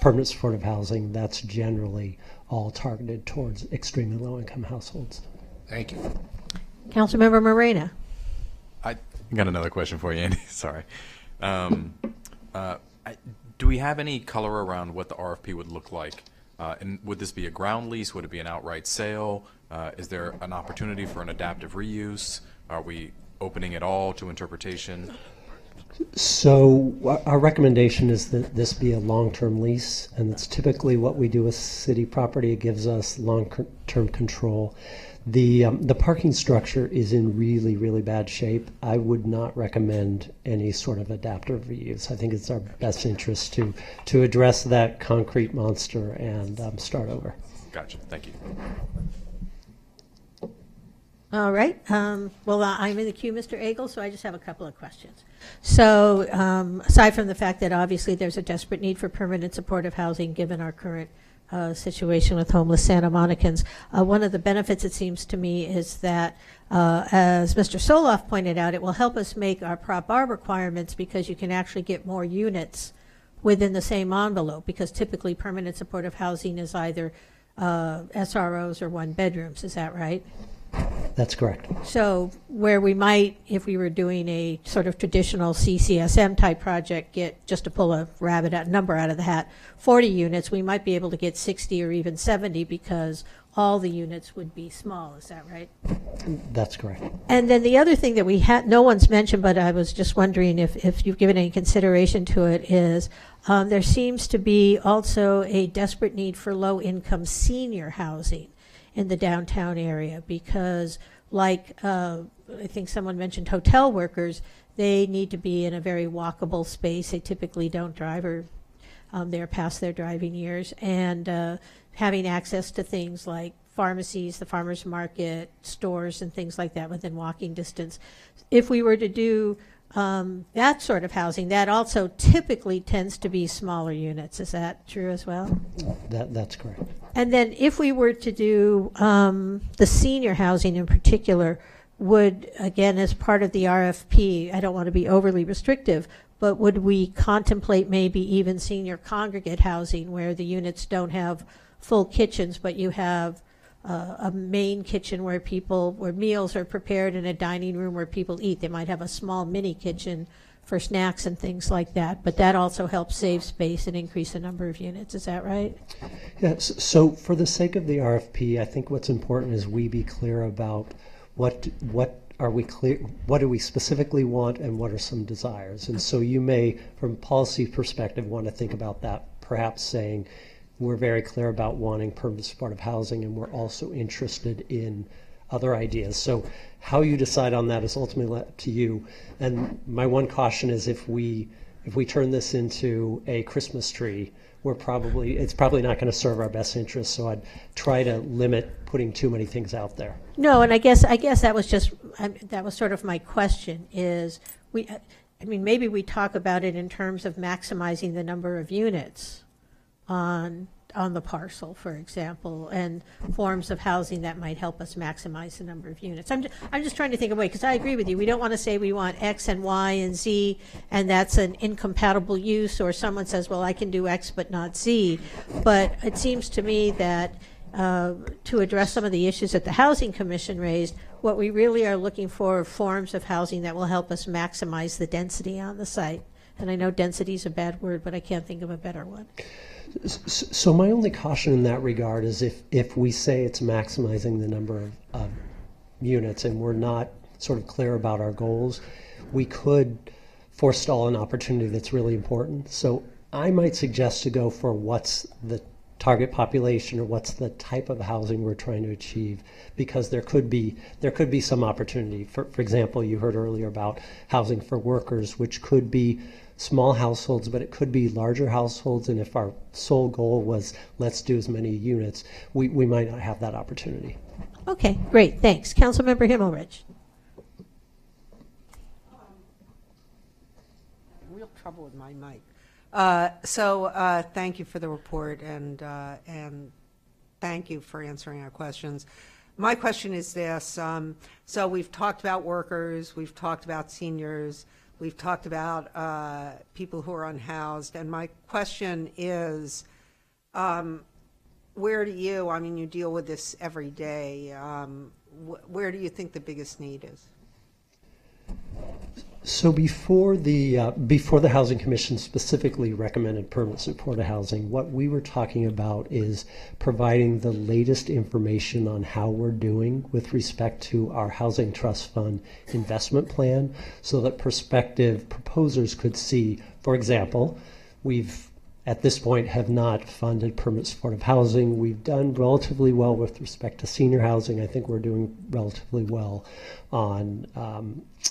permanent supportive housing, that's generally all targeted towards extremely low-income households. Thank you. Councilmember Morena. I got another question for you, Andy. Sorry. Do we have any color around what the RFP would look like? And would this be a ground lease? Would it be an outright sale? Is there an opportunity for an adaptive reuse? Are we opening it all to interpretation? So our recommendation is that this be a long-term lease, and it's typically what we do with city property. It gives us long-term control. The parking structure is in really, really bad shape. I would not recommend any sort of adaptive reuse. I think it's our best interest to address that concrete monster and start over. Gotcha. Thank you. All right. Well, I'm in the queue, Mr. Agel, so I just have a couple of questions. So aside from the fact that obviously there's a desperate need for permanent supportive housing given our current situation with homeless Santa Monicans, one of the benefits, it seems to me, is that, as Mr. Soloff pointed out, it will help us make our Prop R requirements because you can actually get more units within the same envelope, because typically permanent supportive housing is either SROs or one bedrooms. Is that right? That's correct. So where we might, if we were doing a sort of traditional CCSM type project, get, just to pull a number out of the hat, 40 units, we might be able to get 60 or even 70 because all the units would be small. Is that right? That's correct. And then the other thing that we had, no one's mentioned, but I was just wondering if you've given any consideration to it, is there seems to be also a desperate need for low-income senior housing in the downtown area because, like I think someone mentioned hotel workers, they need to be in a very walkable space. They typically don't drive or they're past their driving years. And having access to things like pharmacies, the farmers market, stores, and things like that within walking distance. If we were to do that sort of housing, that also typically tends to be smaller units. Is that true as well? That's correct. And then if we were to do the senior housing in particular, would, again, as part of the RFP, I don't want to be overly restrictive, but would we contemplate maybe even senior congregate housing where the units don't have full kitchens, but you have a main kitchen where meals are prepared in a dining room where people eat. They might have a small mini kitchen for snacks and things like that, but that also helps save space and increase the number of units. Is that right? Yes. So for the sake of the RFP, I think what's important is we be clear about what do we specifically want and what are some desires. And so you may, from a policy perspective, want to think about that, perhaps saying, we're very clear about wanting permanent supportive housing, and we're also interested in other ideas. So how you decide on that is ultimately up to you. And my one caution is if we turn this into a Christmas tree, it's probably not going to serve our best interests. So I'd try to limit putting too many things out there. No, and I guess that was just that was sort of my question. Is maybe we talk about it in terms of maximizing the number of units on the parcel, for example, and forms of housing that might help us maximize the number of units. I'm just trying to think of a way, because I agree with you. We don't want to say we want X and Y and Z, and that's an incompatible use, or someone says, well, I can do X but not Z. But it seems to me that to address some of the issues that the Housing Commission raised, what we really are looking for are forms of housing that will help us maximize the density on the site. And I know density is a bad word, but I can't think of a better one. So my only caution in that regard is if we say it's maximizing the number of units and we're not sort of clear about our goals, we could forestall an opportunity that's really important. So I might suggest to go for what's the target population or what's the type of housing we're trying to achieve, because there could be some opportunity. For example, you heard earlier about housing for workers, which could be small households, but it could be larger households. And if our sole goal was let's do as many units, we might not have that opportunity. Okay, great, thanks. Councilmember Himmelrich. Real trouble with my mic. Thank you for the report and thank you for answering our questions. My question is this. So we've talked about workers, we've talked about seniors, we've talked about people who are unhoused, and my question is, where do you deal with this every day, where do you think the biggest need is? So before the Housing Commission specifically recommended permanent supportive housing, what we were talking about is providing the latest information on how we're doing with respect to our Housing Trust Fund investment plan, so that prospective proposers could see, for example, we've at this point have not funded permanent supportive housing. We've done relatively well with respect to senior housing. I think we're doing relatively well on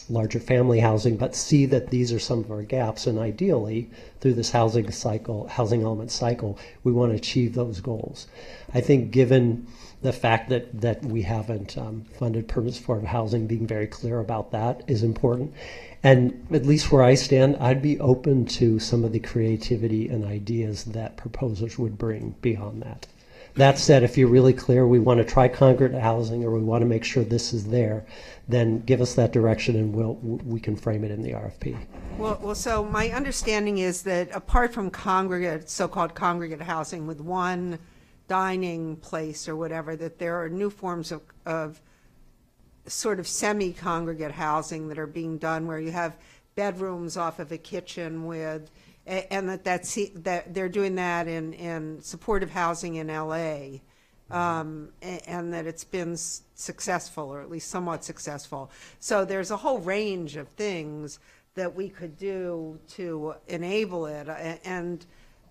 larger family housing, but see that these are some of our gaps. And ideally, through this housing element cycle, we want to achieve those goals. I think given the fact that we haven't funded permanent supportive housing, being very clear about that is important. And at least where I stand, I'd be open to some of the creativity and ideas that proposers would bring beyond that. That said, if you're really clear, we want to try congregate housing, or we want to make sure this is there, then give us that direction and we can frame it in the RFP. Well, so my understanding is that apart from so-called congregate housing with one dining place or whatever, that there are new forms of sort of semi-congregate housing that are being done where you have bedrooms off of a kitchen with, and that they're doing that in supportive housing in LA, and that it's been successful, or at least somewhat successful. So there's a whole range of things that we could do to enable it, and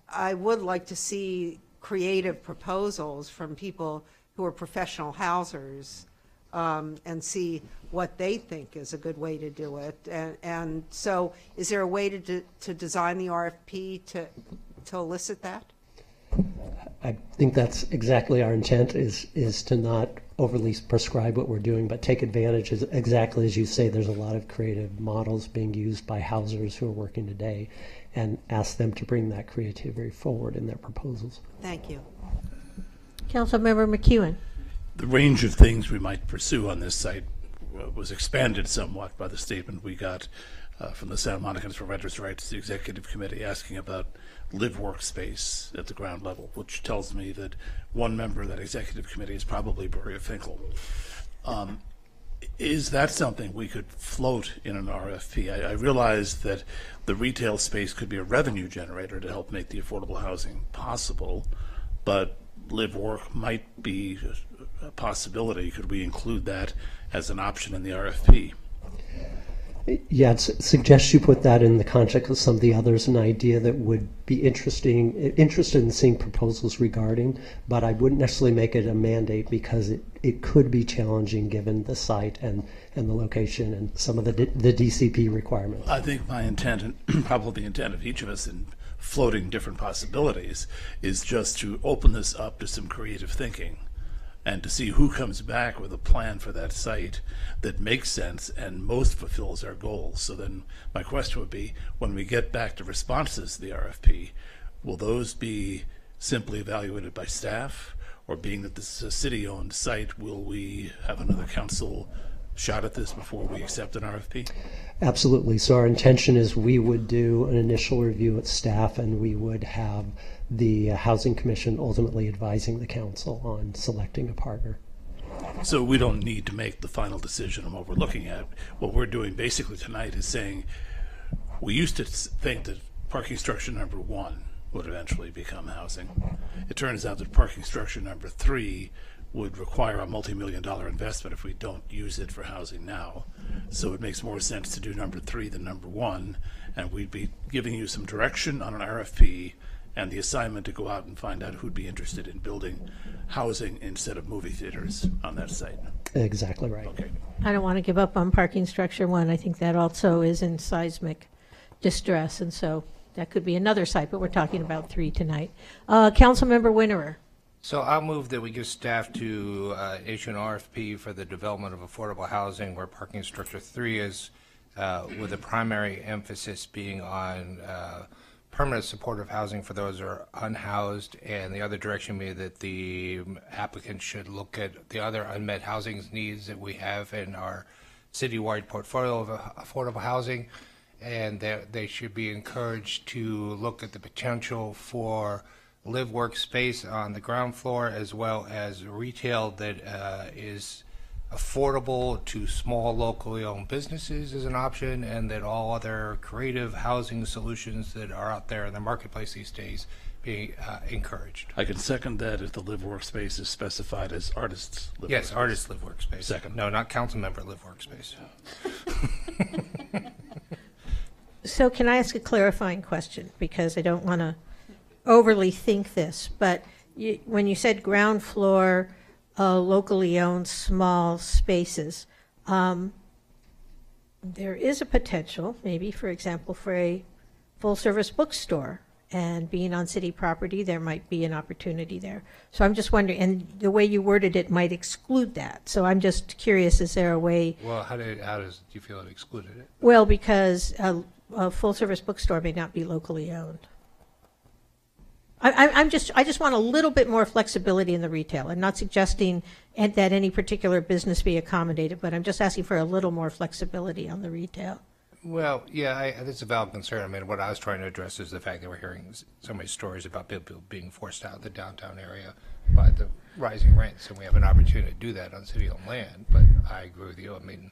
I would like to see creative proposals from people who are professional housers, and see what they think is a good way to do it. And so is there a way to design the RFP to elicit that? I think that's exactly our intent, is to not overly prescribe what we're doing, but take advantage, exactly as you say. There's a lot of creative models being used by housers who are working today, and ask them to bring that creativity forward in their proposals. Thank you. Councilmember McEwen. The range of things we might pursue on this site was expanded somewhat by the statement we got from the Santa Monicans for Renters' Rights Executive Committee asking about live workspace at the ground level, which tells me that one member of that executive committee is probably Gloria Finkel. Is that something we could float in an RFP? I realize that the retail space could be a revenue generator to help make the affordable housing possible, but live work might be a possibility. Could we include that as an option in the RFP? Yeah, I'd suggest you put that in the context of some of the others, an idea that would be interested in seeing proposals regarding, but I wouldn't necessarily make it a mandate, because it could be challenging given the site and the location and some of the DCP requirements. I think my intent, and probably the intent of each of us in floating different possibilities, is just to open this up to some creative thinking and to see who comes back with a plan for that site that makes sense and most fulfills our goals. So then my question would be, when we get back to responses to the RFP, will those be simply evaluated by staff, or being that this is a city-owned site, will we have another council shot at this before we accept an RFP? Absolutely. So our intention is we would do an initial review at staff, and we would have the Housing Commission ultimately advising the council on selecting a partner. So we don't need to make the final decision on what we're looking at. What we're doing basically tonight is saying, we used to think that parking structure number 1 would eventually become housing. It turns out that parking structure number 3 would require a multi-million-dollar investment if we don't use it for housing now. So it makes more sense to do number 3 than number 1, and we'd be giving you some direction on an RFP and the assignment to go out and find out who'd be interested in building housing instead of movie theaters on that site. Exactly right. Okay. I don't want to give up on parking structure 1. I think that also is in seismic distress, and so that could be another site, but we're talking about 3 tonight. Councilmember Winterer. So I'll move that we give staff to issue an RFP for the development of affordable housing where parking structure 3 is, with a primary emphasis being on permanent supportive housing for those who are unhoused, and the other direction being that the applicant should look at the other unmet housing needs that we have in our citywide portfolio of affordable housing, and that they should be encouraged to look at the potential for live workspace on the ground floor, as well as retail that is affordable to small locally owned businesses as an option, and that all other creative housing solutions that are out there in the marketplace these days be encouraged. I can second that if the live workspace is specified as artists live workspace. Yes, artists live workspace. Second. No, not council member live workspace. So can I ask a clarifying question? Because I don't want to overly think this, but when you said ground floor, locally owned small spaces, there is a potential, maybe, for example, for a full-service bookstore, and being on city property, there might be an opportunity there. So I'm just wondering, and the way you worded it might exclude that. So I'm just curious, is there a way? Well, how do you feel it excluded it? Well, because a full-service bookstore may not be locally owned. I just want a little bit more flexibility in the retail. I'm not suggesting that any particular business be accommodated, but I'm just asking for a little more flexibility on the retail. Well, yeah, that's a valid concern. I mean, what I was trying to address is the fact that we're hearing so many stories about people being forced out of the downtown area by the rising rents, and we have an opportunity to do that on city-owned land. But I agree with you. I mean,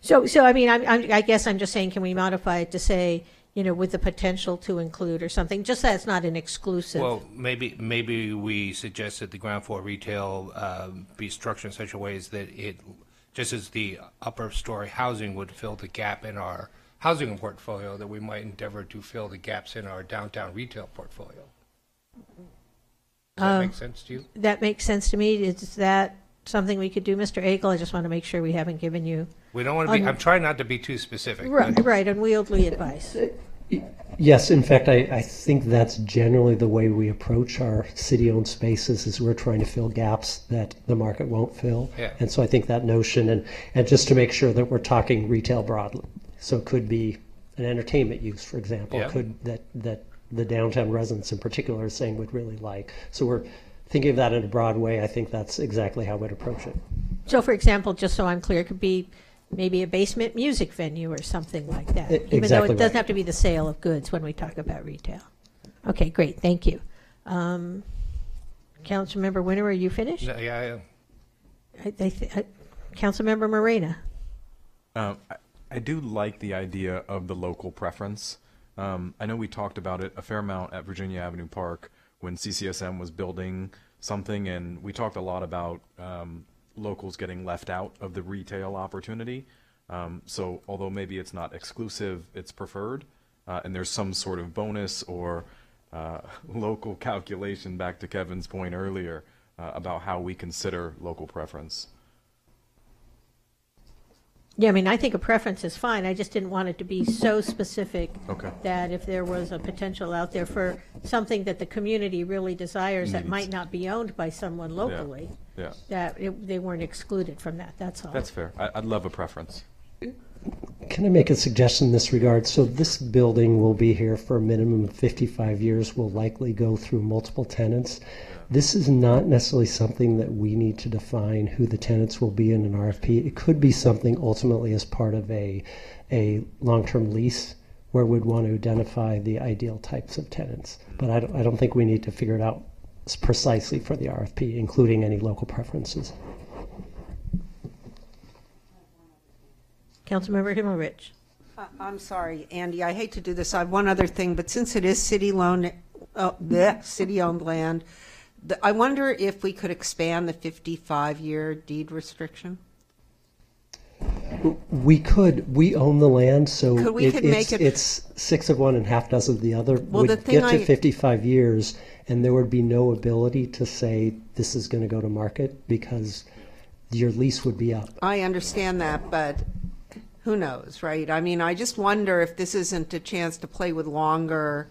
So I mean, I guess I'm just saying, can we modify it to say, with the potential to include or something, just that it's not an exclusive? well, maybe we suggest that the ground floor retail be structured in such a way as that it, just as the upper story housing would fill the gap in our housing portfolio, that we might endeavor to fill the gaps in our downtown retail portfolio. Does that make sense to you? That makes sense to me. Is that something we could do, Mr. Agel? I just want to make sure we haven't given you. We don't want to be. I'm trying not to be too specific. Right, unwieldy advice. Yes, in fact, I think that's generally the way we approach our city-owned spaces, is we're trying to fill gaps that the market won't fill. Yeah. And so I think that notion, and just to make sure that we're talking retail broadly, so it could be an entertainment use, for example, Yeah. could that the downtown residents in particular are saying would really like. So we're thinking of that in a broad way. I think that's exactly how we'd approach it. So, for example, just so I'm clear, it could be maybe a basement music venue or something like that, even though it doesn't have to be the sale of goods when we talk about retail. Okay, great, thank you. Councilmember Winter, are you finished? Yeah, I am. Councilmember Morena. I do like the idea of the local preference. I know we talked about it a fair amount at Virginia Avenue Park when CCSM was building something, and we talked a lot about locals getting left out of the retail opportunity. So although maybe it's not exclusive, it's preferred, and there's some sort of bonus or local calculation, back to Kevin's point earlier, about how we consider local preference. Yeah, I mean, I think a preference is fine. I just didn't want it to be so specific that if there was a potential out there for something that the community really desires that might not be owned by someone locally, that they weren't excluded from that. That's all. That's fair. I'd love a preference. Can I make a suggestion in this regard? So this building will be here for a minimum of 55 years, will likely go through multiple tenants. This is not necessarily something that we need to define who the tenants will be in an RFP. It could be something ultimately as part of a long-term lease where we'd want to identify the ideal types of tenants. But I don't think we need to figure it out precisely for the RFP, including any local preferences. Councilmember Himmelrich. I'm sorry, Andy, I hate to do this. I have one other thing, but since it is city-owned land, I wonder if we could expand the 55-year deed restriction? We could. We own the land, so it's 6 of one and half dozen of the other. Well, would get to 55 years, and there would be no ability to say this is going to go to market because your lease would be up. I understand that, but who knows, right? I mean, I just wonder if this isn't a chance to play with longer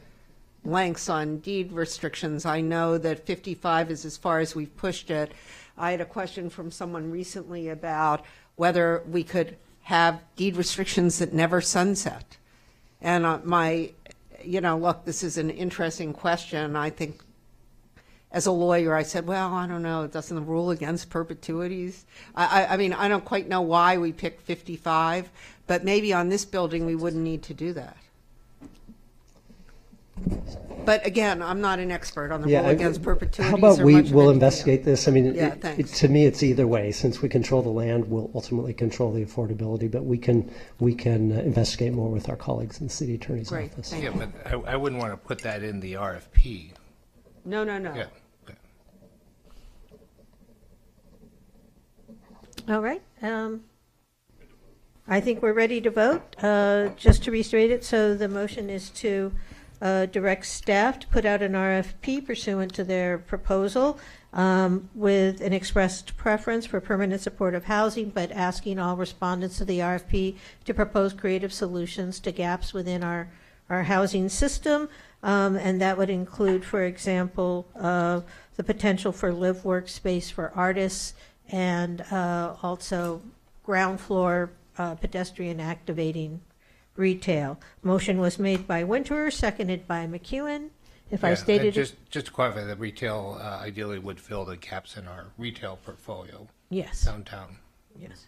lengths on deed restrictions. I know that 55 is as far as we've pushed it. I had a question from someone recently about whether we could have deed restrictions that never sunset. And look, this is an interesting question. I think as a lawyer, I said, well, I don't know, doesn't the rule against perpetuities? I mean, I don't quite know why we picked 55, but maybe on this building we wouldn't need to do that. But again, I'm not an expert on the rule against perpetuities. How about we'll investigate this? I mean, thanks. To me, it's either way. Since we control the land, we'll ultimately control the affordability. But we can investigate more with our colleagues in the city attorney's office. Thank you. You. But I wouldn't want to put that in the RFP. No. Yeah. All right. I think we're ready to vote. Just to restate it, so the motion is to direct staff to put out an RFP pursuant to their proposal with an expressed preference for permanent supportive housing, but asking all respondents to the RFP to propose creative solutions to gaps within our housing system. And that would include, for example, the potential for live workspace for artists and also ground floor pedestrian activating retail. Motion was made by Winterer, seconded by McEwen. If I stated just to clarify, the retail ideally would fill the gaps in our retail portfolio. Yes. Downtown. Yes.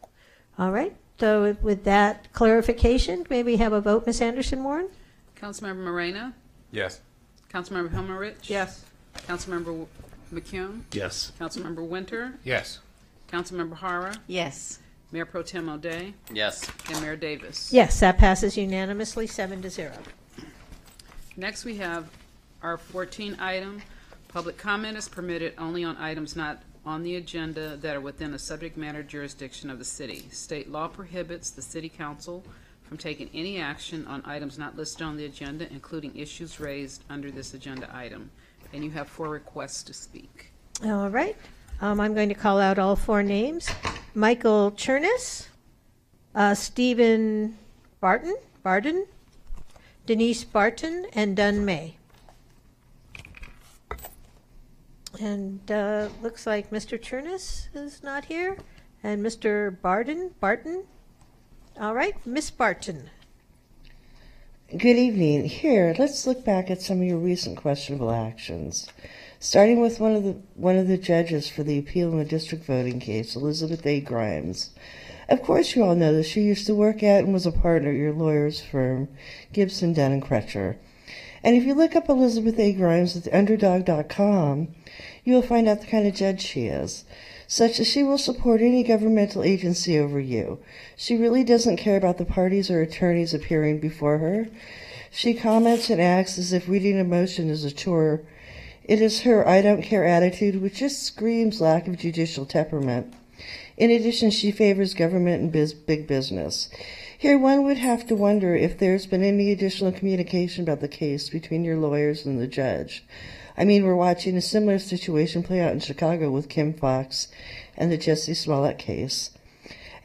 All right. So with that clarification, may we have a vote, Ms. Anderson-Warren? Councilmember Moreno? Yes. Councilmember Hilmerich? Yes. Councilmember McCune? Yes. Councilmember Winter? Yes. Councilmember Hara? Yes. Mayor Pro Tem O'Day? Yes. And Mayor Davis? Yes, that passes unanimously, 7-0. Next, we have our 14 item. Public comment is permitted only on items not on the agenda that are within the subject matter jurisdiction of the city. State law prohibits the city council from taking any action on items not listed on the agenda, including issues raised under this agenda item. And you have 4 requests to speak. All right. I'm going to call out all 4 names. Michael Chernis, Stephen Barden, Denise Barton, and Dunn May. And looks like Mr. Chernis is not here, and Mr. Barton. All right, Miss Barton. Good evening. Here, let's look back at some of your recent questionable actions. Starting with one of the judges for the appeal in the district voting case, Elizabeth A. Grimes. Of course, you all know that she used to work at and was a partner at your lawyer's firm, Gibson, Dunn & Crutcher. And if you look up Elizabeth A. Grimes at underdog.com, you will find out the kind of judge she is, such as she will support any governmental agency over you. She really doesn't care about the parties or attorneys appearing before her. She comments and acts as if reading a motion is a chore. It is her I don't care attitude which just screams lack of judicial temperament. In addition, she favors government and big business. Here one would have to wonder if there's been any additional communication about the case between your lawyers and the judge. I mean, we're watching a similar situation play out in Chicago with Kim Foxx and the Jussie Smollett case.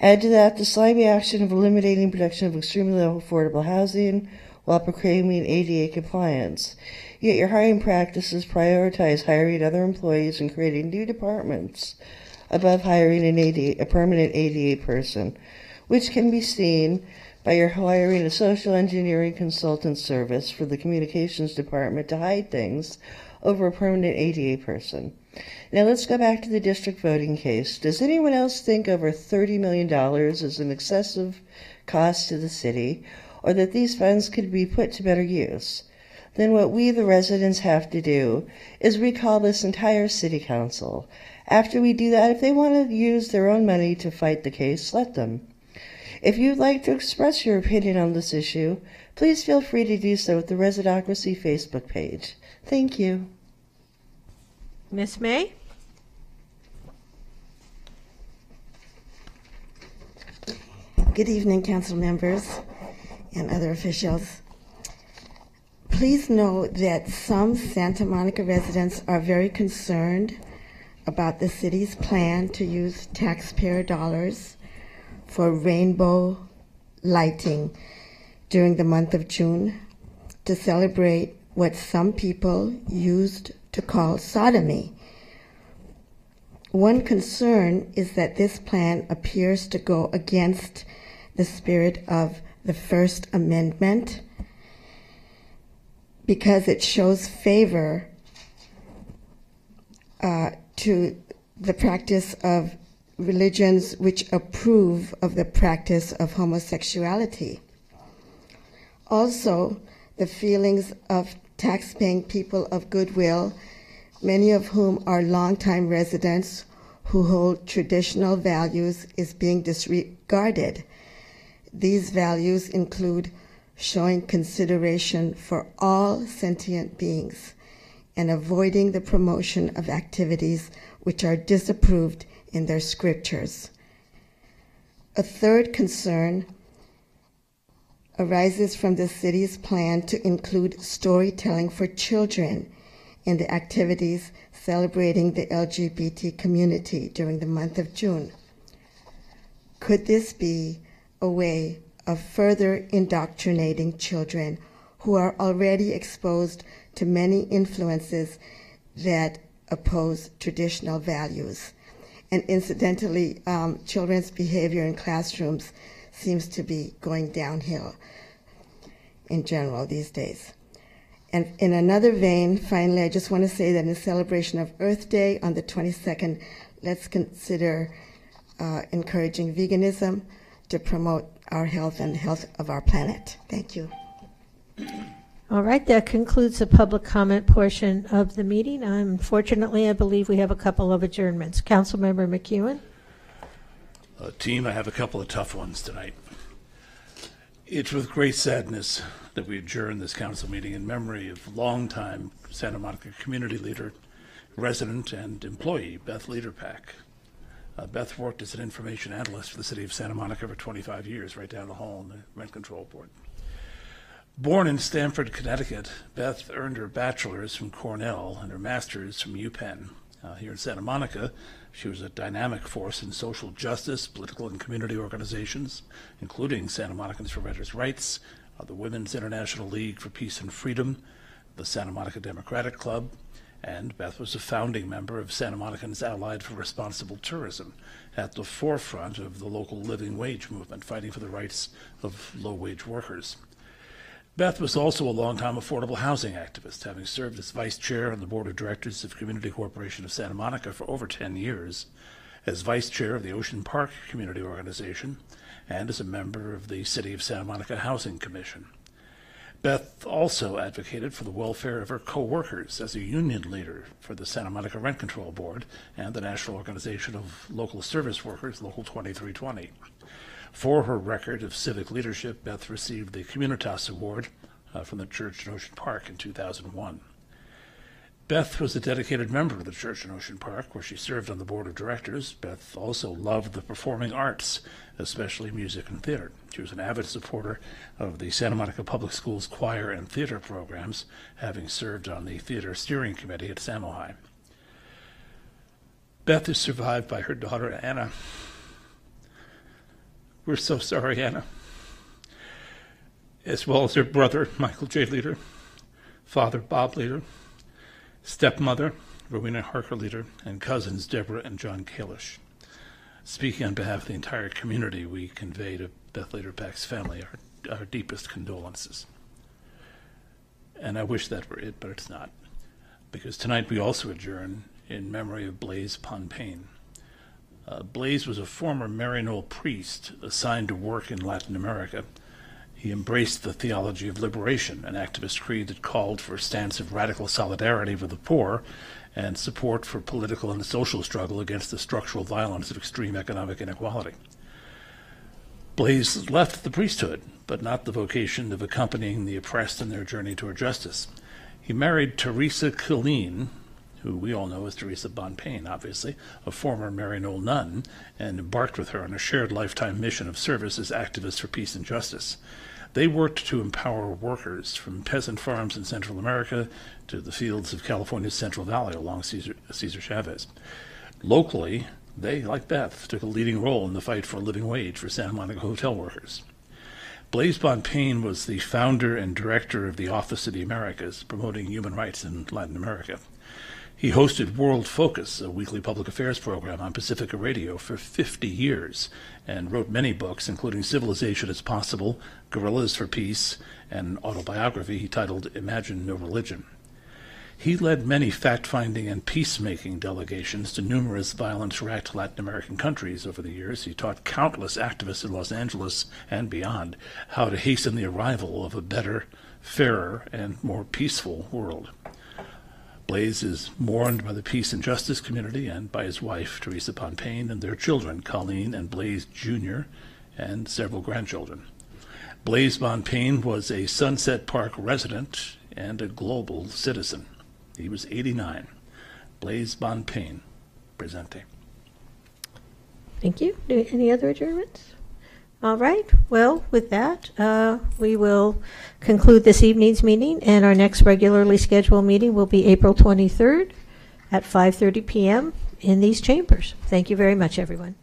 Add to that the slimy action of eliminating production of extremely low affordable housing while proclaiming ADA compliance. Yet your hiring practices prioritize hiring other employees and creating new departments above hiring a permanent ADA person, which can be seen by your hiring a social engineering consultant service for the communications department to hide things over a permanent ADA person. Now let's go back to the district voting case. Does anyone else think over $30 million is an excessive cost to the city, or that these funds could be put to better use? Then what we, the residents, have to do is recall this entire city council. After we do that, if they want to use their own money to fight the case, let them. If you'd like to express your opinion on this issue, please feel free to do so at the Residocracy Facebook page. Thank you. Miss May? Good evening, council members and other officials. Please know that some Santa Monica residents are very concerned about the city's plan to use taxpayer dollars for rainbow lighting during the month of June to celebrate what some people used to call sodomy. One concern is that this plan appears to go against the spirit of the First Amendment because it shows favor to the practice of religions which approve of the practice of homosexuality. Also, the feelings of tax-paying people of goodwill, many of whom are longtime residents who hold traditional values, is being disregarded. These values include showing consideration for all sentient beings and avoiding the promotion of activities which are disapproved in their scriptures. A third concern arises from the city's plan to include storytelling for children in the activities celebrating the LGBT community during the month of June. Could this be a way of further indoctrinating children who are already exposed to many influences that oppose traditional values? And incidentally, children's behavior in classrooms seems to be going downhill in general these days. And in another vein, finally, I just want to say that in celebration of Earth Day on the 22nd, let's consider encouraging veganism, to promote our health and health of our planet. Thank you. All right, that concludes the public comment portion of the meeting. Unfortunately, I believe we have a couple of adjournments. Councilmember McEwen. Team, I have a couple of tough ones tonight. It's with great sadness that we adjourn this council meeting in memory of longtime Santa Monica community leader, resident, and employee Beth Lederpack. Beth worked as an information analyst for the city of Santa Monica for 25 years, right down the hall in the Rent Control Board. Born in Stamford, Connecticut, Beth earned her bachelor's from Cornell and her master's from UPenn. Here in Santa Monica, she was a dynamic force in social justice, political and community organizations, including Santa Monicans for Renters' Rights, the Women's International League for Peace and Freedom, the Santa Monica Democratic Club, and Beth was a founding member of Santa Monicans Allied for Responsible Tourism, at the forefront of the local living wage movement, fighting for the rights of low-wage workers. Beth was also a longtime affordable housing activist, having served as vice chair on the board of directors of Community Corporation of Santa Monica for over 10 years, as vice chair of the Ocean Park Community Organization, and as a member of the City of Santa Monica Housing Commission. Beth also advocated for the welfare of her co-workers as a union leader for the Santa Monica Rent Control Board and the National Organization of Local Service Workers, Local 2320. For her record of civic leadership, Beth received the Communitas Award from the church in Ocean Park in 2001. Beth was a dedicated member of the church in Ocean Park, where she served on the board of directors. Beth also loved the performing arts, especially music and theater. She was an avid supporter of the Santa Monica Public Schools choir and theater programs, having served on the theater steering committee at Samohi. Beth is survived by her daughter, Anna. We're so sorry, Anna. As well as her brother, Michael J. Leader, father, Bob Leader, stepmother, Rowena Harker Leader, and cousins, Deborah and John Kalish. Speaking on behalf of the entire community, we convey to Beth Lederpack's family our deepest condolences. And I wish that were it, but it's not. Because tonight we also adjourn in memory of Blaise Ponpain. Blaise was a former Maryknoll priest assigned to work in Latin America. He embraced the theology of liberation, an activist creed that called for a stance of radical solidarity with the poor and support for political and social struggle against the structural violence of extreme economic inequality. Blaise left the priesthood, but not the vocation of accompanying the oppressed in their journey toward justice. He married Teresa Killeen, who we all know as Teresa Bonpain, obviously, a former Maryknoll nun, and embarked with her on a shared lifetime mission of service as activists for peace and justice. They worked to empower workers from peasant farms in Central America to the fields of California's Central Valley along Cesar Chavez. Locally, they, like Beth, took a leading role in the fight for a living wage for Santa Monica hotel workers. Blaise Bonpain was the founder and director of the Office of the Americas, promoting human rights in Latin America. He hosted World Focus, a weekly public affairs program on Pacifica Radio, for 50 years, and wrote many books, including Civilization is Possible, Guerrillas for Peace, and an autobiography he titled Imagine No Religion. He led many fact-finding and peacemaking delegations to numerous violence-racked Latin American countries over the years. He taught countless activists in Los Angeles and beyond how to hasten the arrival of a better, fairer, and more peaceful world. Blaise is mourned by the peace and justice community and by his wife, Teresa Bonpain, and their children, Colleen and Blaise Jr., and several grandchildren. Blaise Bonpain was a Sunset Park resident and a global citizen. He was 89. Blaise Bonpain, presente. Thank you. Any other adjournments? All right. Well, with that, we will conclude this evening's meeting, and our next regularly scheduled meeting will be April 23rd at 5:30 p.m. in these chambers. Thank you very much, everyone.